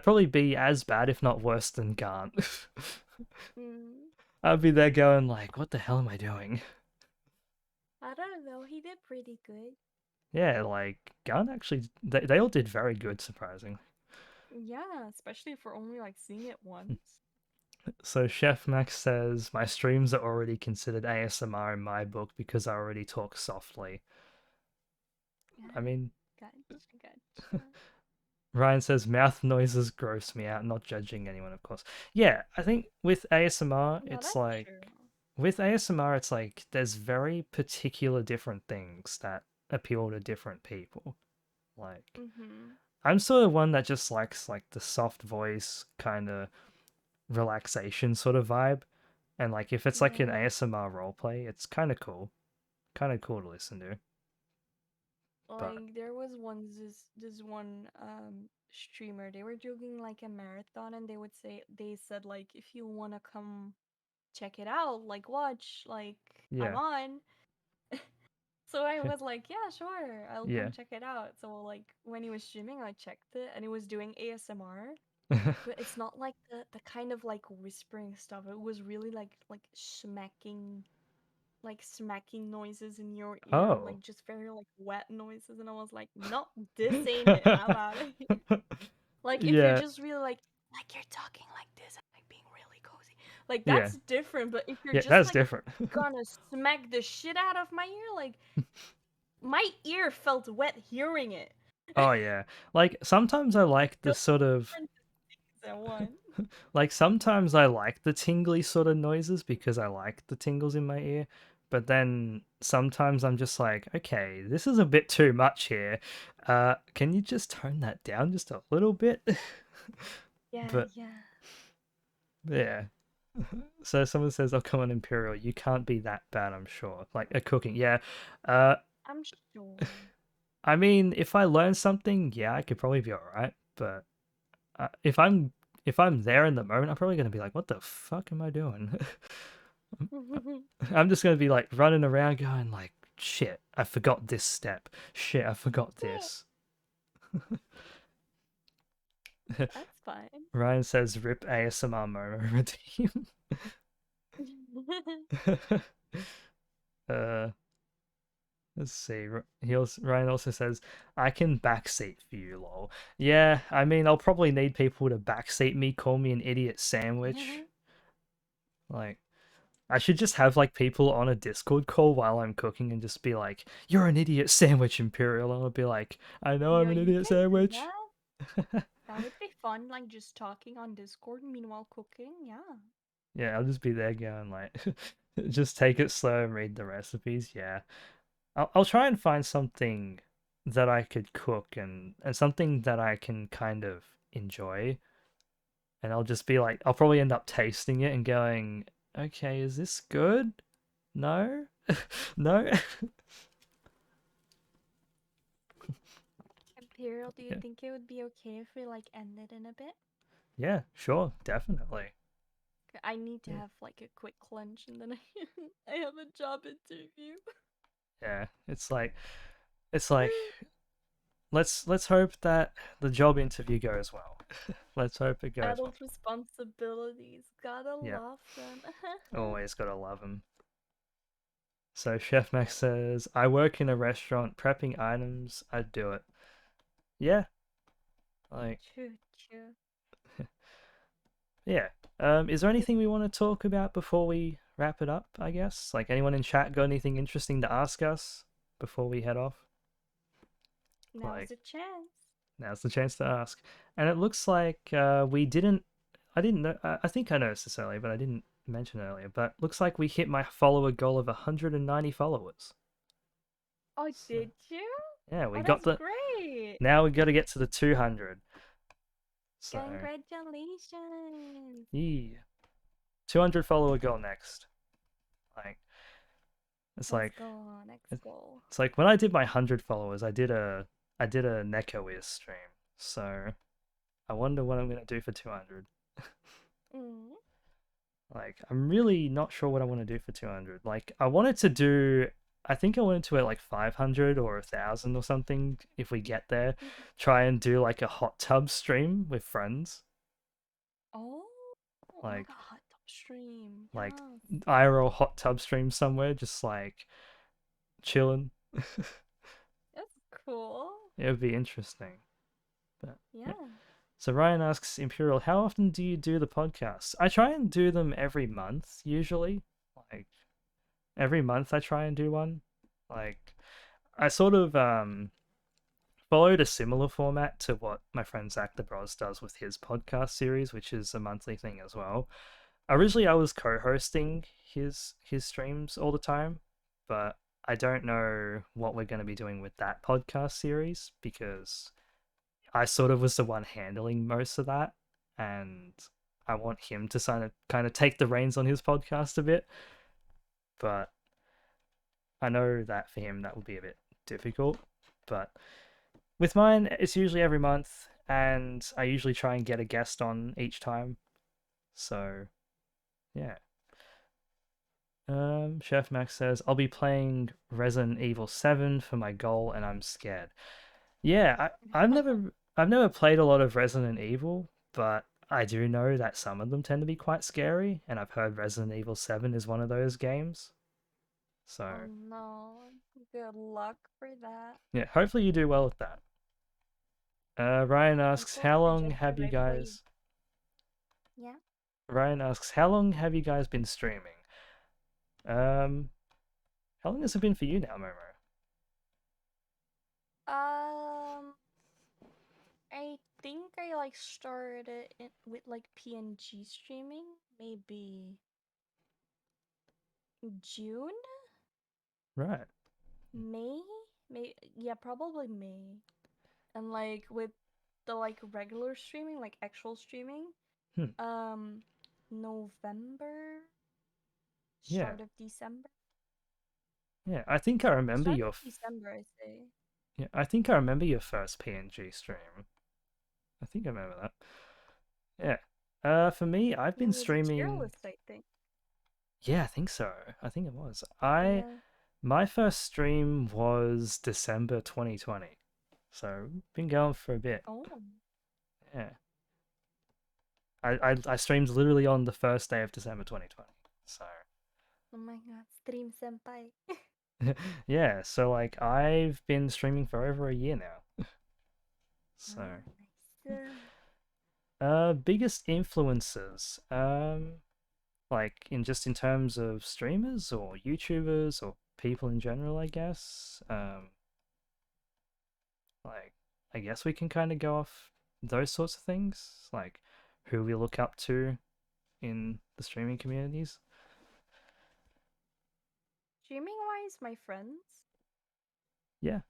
probably be as bad if not worse than Gant. Mm, I'd be there going like, what the hell am I doing? I don't know, he did pretty good. Yeah, like Gant actually they all did very good surprisingly. Yeah, especially for only like seeing it once. So Chef Max says my streams are already considered ASMR in my book because I already talk softly. I Yeah, mean, gotcha, gotcha. Ryan says mouth noises gross me out, not judging anyone, of course. Yeah, I think with ASMR, No, it's that's like true. there's very particular different things that appeal to different people. Like Mm-hmm. I'm sort of one that just likes like the soft voice kind of relaxation sort of vibe. And like if it's like an Yeah. ASMR roleplay, it's kind of cool. Kind of cool to listen to. But Like there was this one streamer, they were doing like a marathon and they said like if you wanna come check it out, like watch, like I'm yeah. on. So I was like, yeah, sure, I'll come Yeah. check it out. So like when he was streaming, I checked it and he was doing ASMR. But it's not like the kind of like whispering stuff. It was really like smacking noises in your ear, Oh. like just very like wet noises, and I was like, no, this ain't it. I'm out of here. Like if you're Yeah. just really like you're talking like this and like being really cozy, like Yeah. that's different. But if you're Yeah, just that's like different. gonna smack the shit out of my ear, like my ear felt wet hearing it. Oh yeah. Like sometimes I like the Two sort of different things at one. like sometimes I like the tingly sort of noises because I like the tingles in my ear. But then sometimes I'm just like, okay, this is a bit too much here. Can you just tone that down just a little bit? Yeah, But yeah. yeah. So someone says, "Oh, come on, Imperial, you can't be that bad, I'm sure." Like a cooking, yeah. Uh, I'm sure. I mean, if I learn something, yeah, I could probably be alright. But if I'm there in the moment, I'm probably gonna be like, "What the fuck am I doing?" I'm just gonna be like running around, going like, "Shit, I forgot this step. Shit, I forgot this." That's fine. Ryan says, "Rip ASMR Momo redeem." uh, let's see. Ryan also says, "I can backseat for you, lol." Yeah, I mean, I'll probably need people to backseat me, call me an idiot sandwich. Like, I should just have like people on a Discord call while I'm cooking and just be like, "You're an idiot sandwich, Imperial." And I'll be like, "I know I'm Yo, an you idiot can do sandwich." that. That would be fun, like just talking on Discord meanwhile cooking. Yeah. Yeah, I'll just be there going like, just take it slow and read the recipes. Yeah, I'll try and find something that I could cook and something that I can kind of enjoy, and I'll just be like, I'll probably end up tasting it and going, okay, is this good? No, no. Imperial, do you Yeah, think it would be okay if we like ended in a bit? yeah, sure, definitely. I need to Yeah, have like a quick lunch and then I have a job interview. yeah. It's like let's hope that the job interview goes well. Let's hope it goes well. Adult responsibilities. Gotta Yeah, love them. always gotta love him. So Chef Max says, "I work in a restaurant prepping items. I'd do it." Yeah, like Choo choo. yeah. Is there anything we want to talk about before we wrap it up? I guess. Like anyone in chat got anything interesting to ask us before we head off? Now's Like the chance. now's the chance to ask. And it looks like we didn't. I didn't know. I think I noticed this earlier, but I didn't mention it earlier. But looks like we hit my follower goal of 190 followers. Oh, So did you? yeah, we Oh, got that's the. great. Now we got to get to the 200. So Congratulations. yeah, 200 follower goal next. Like it's Let's like go. Next goal. it's like when I did my 100 followers, I did a NecoWiz stream. So I wonder what I'm gonna do for 200. Mm. Like I'm really not sure what I want to do for 200. Like I wanted to do. I think I wanted to at like 500 or 1,000 or something if we get there. Try and do like a hot tub stream with friends. Oh, Like like a hot tub stream. like Yes. IRL hot tub stream somewhere, just like chilling. That's cool. It would be interesting. But yeah. Yeah. So Ryan asks Imperial, how often do you do the podcasts? I try and do them every month usually. Like every month I try and do one. Like I sort of followed a similar format to what my friend Zach the Bros does with his podcast series, which is a monthly thing as well. Originally I was co-hosting his streams all the time, but I don't know what we're going to be doing with that podcast series because I sort of was the one handling most of that, and I want him to kind of take the reins on his podcast a bit. But I know that for him that would be a bit difficult. But with mine, it's usually every month, and I usually try and get a guest on each time. So yeah. Chef Max says I'll be playing Resident Evil 7 for my goal, and I'm scared. Yeah, I've never played a lot of Resident Evil, but I do know that some of them tend to be quite scary, and I've heard Resident Evil 7 is one of those games. Oh So, no. Good luck for that. yeah, hopefully you do well with that. Ryan I'm asks, so how long appreciative. have you I played. guys? Yeah. Ryan asks, how long have you guys been streaming? Um, how long has it been for you now, Momo? Um, I think I like started it with like PNG streaming, maybe June, Right. May, May. Yeah, probably May. And like with the like regular streaming, like actual streaming, Hmm. um, November, Yeah. start of December, Yeah. I think I remember start your. of December, I say. Yeah. I think I remember your first PNG stream. I think I remember that. Yeah. For me, I've It been was a tier streaming. list, I think. Yeah, I think so. I think it was. I Yeah. My first stream was December 2020. So been going for a bit. Oh. Yeah. I streamed literally on the first day of December 2020. So Oh my god, stream senpai. yeah, so like I've been streaming for over a year now. So Ah, nice. biggest influences. Like in terms of streamers or YouTubers or people in general, I guess. Like I guess we can kind of go off those sorts of things, like who we look up to in the streaming communities. Streaming wise, my friends, Yeah,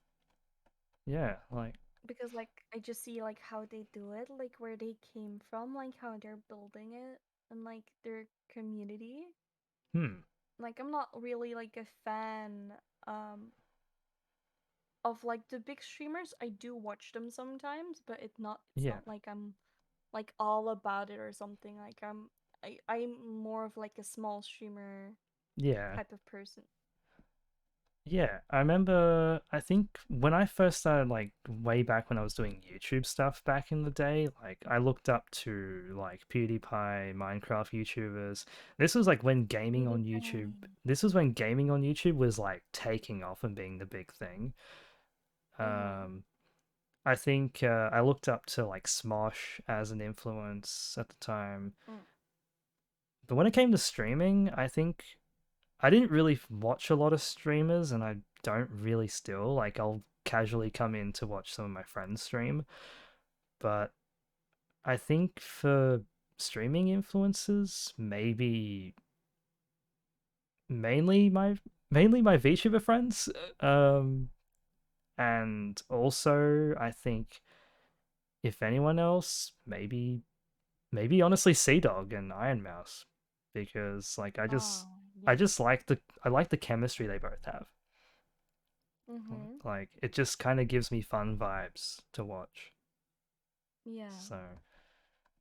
yeah, like because like I just see like how they do it, like where they came from, like how they're building it, and like their community. hmm, Like I'm not really like a fan um of like the big streamers. I do watch them sometimes, but it's yeah, not like I'm like all about it or something. Like I'm more of like a small streamer yeah, type of person. yeah. I remember. I think when I first started, like way back when I was doing YouTube stuff back in the day, like I looked up to like PewDiePie, Minecraft YouTubers. This was like when gaming on YouTube. PewDiePie. This was when gaming on YouTube was like taking off and being the big thing. Mhm. Um, I think I looked up to like Smosh as an influence at the time. Mm. But when it came to streaming, I think I didn't really watch a lot of streamers, and I don't really still. Like, I'll casually come in to watch some of my friends stream. But I think for streaming influences, maybe mainly my mainly my VTuber friends. Um, and also I think if anyone else, maybe honestly Sea Dog and Iron Mouse, because like Oh, I yeah. just I like the chemistry they both have. Mhm. Like it just kind of gives me fun vibes to watch. Yeah. So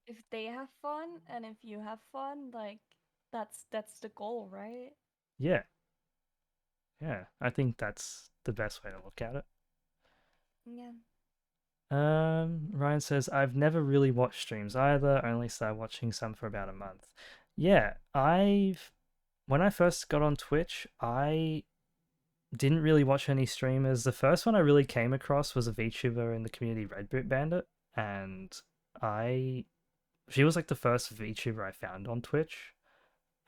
If they have fun and if you have fun, like that's the goal, right? yeah, yeah, I think that's the best way to look at it. Yeah. Ryan says I've never really watched streams either. Only started watching some for about a month. Yeah, I've when I first got on Twitch, I didn't really watch any streamers. The first one I really came across was a VTuber in the community, Red Boot Bandit, and I she was like the first VTuber I found on Twitch,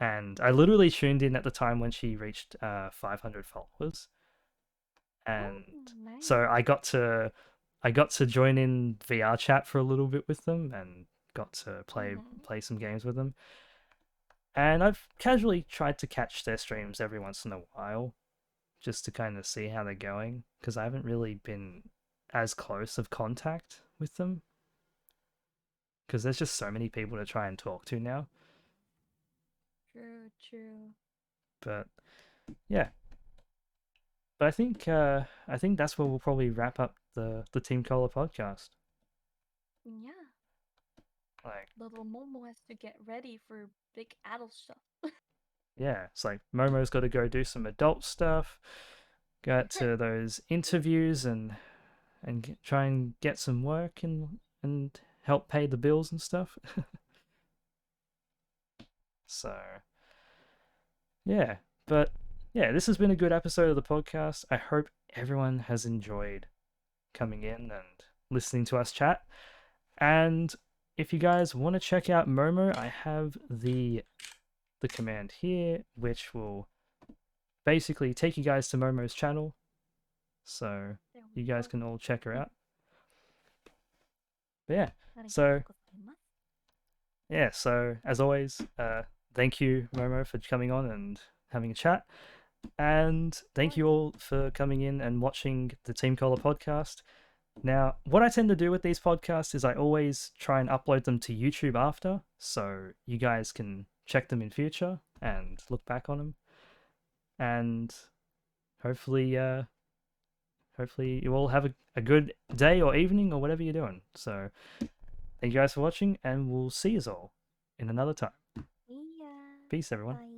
and I literally tuned in at the time when she reached 500 followers, Oh, and so nice. I got to join in VR chat for a little bit with them and got to Mhm. play some games with them. And I've casually tried to catch their streams every once in a while just to kind of see how they're going because I haven't really been as close of contact with them because there's just so many people to try and talk to now. True, true. But yeah, but I think that's where we'll probably wrap up the Team Cola podcast. Yeah. Like Little Momo has to get ready for big adult stuff. yeah, it's like Momo's got to go do some adult stuff, go to those interviews and try and get some work and help pay the bills and stuff. So yeah, but yeah, this has been a good episode of the podcast. I hope everyone has enjoyed coming in and listening to us chat. And if you guys want to check out Momo, I have the command here, which will basically take you guys to Momo's channel, so There we you guys go. can all check her out. But yeah, so yeah, so as always, thank you, Momo, for coming on and having a chat. And thank you all for coming in and watching the Team Collar podcast. Now, what I tend to do with these podcasts is I always try and upload them to YouTube after, so you guys can check them in future and look back on them. And hopefully, hopefully you all have a good day or evening or whatever you're doing. So, thank you guys for watching, and we'll see you all in another time. Yeah. Peace, everyone. Bye.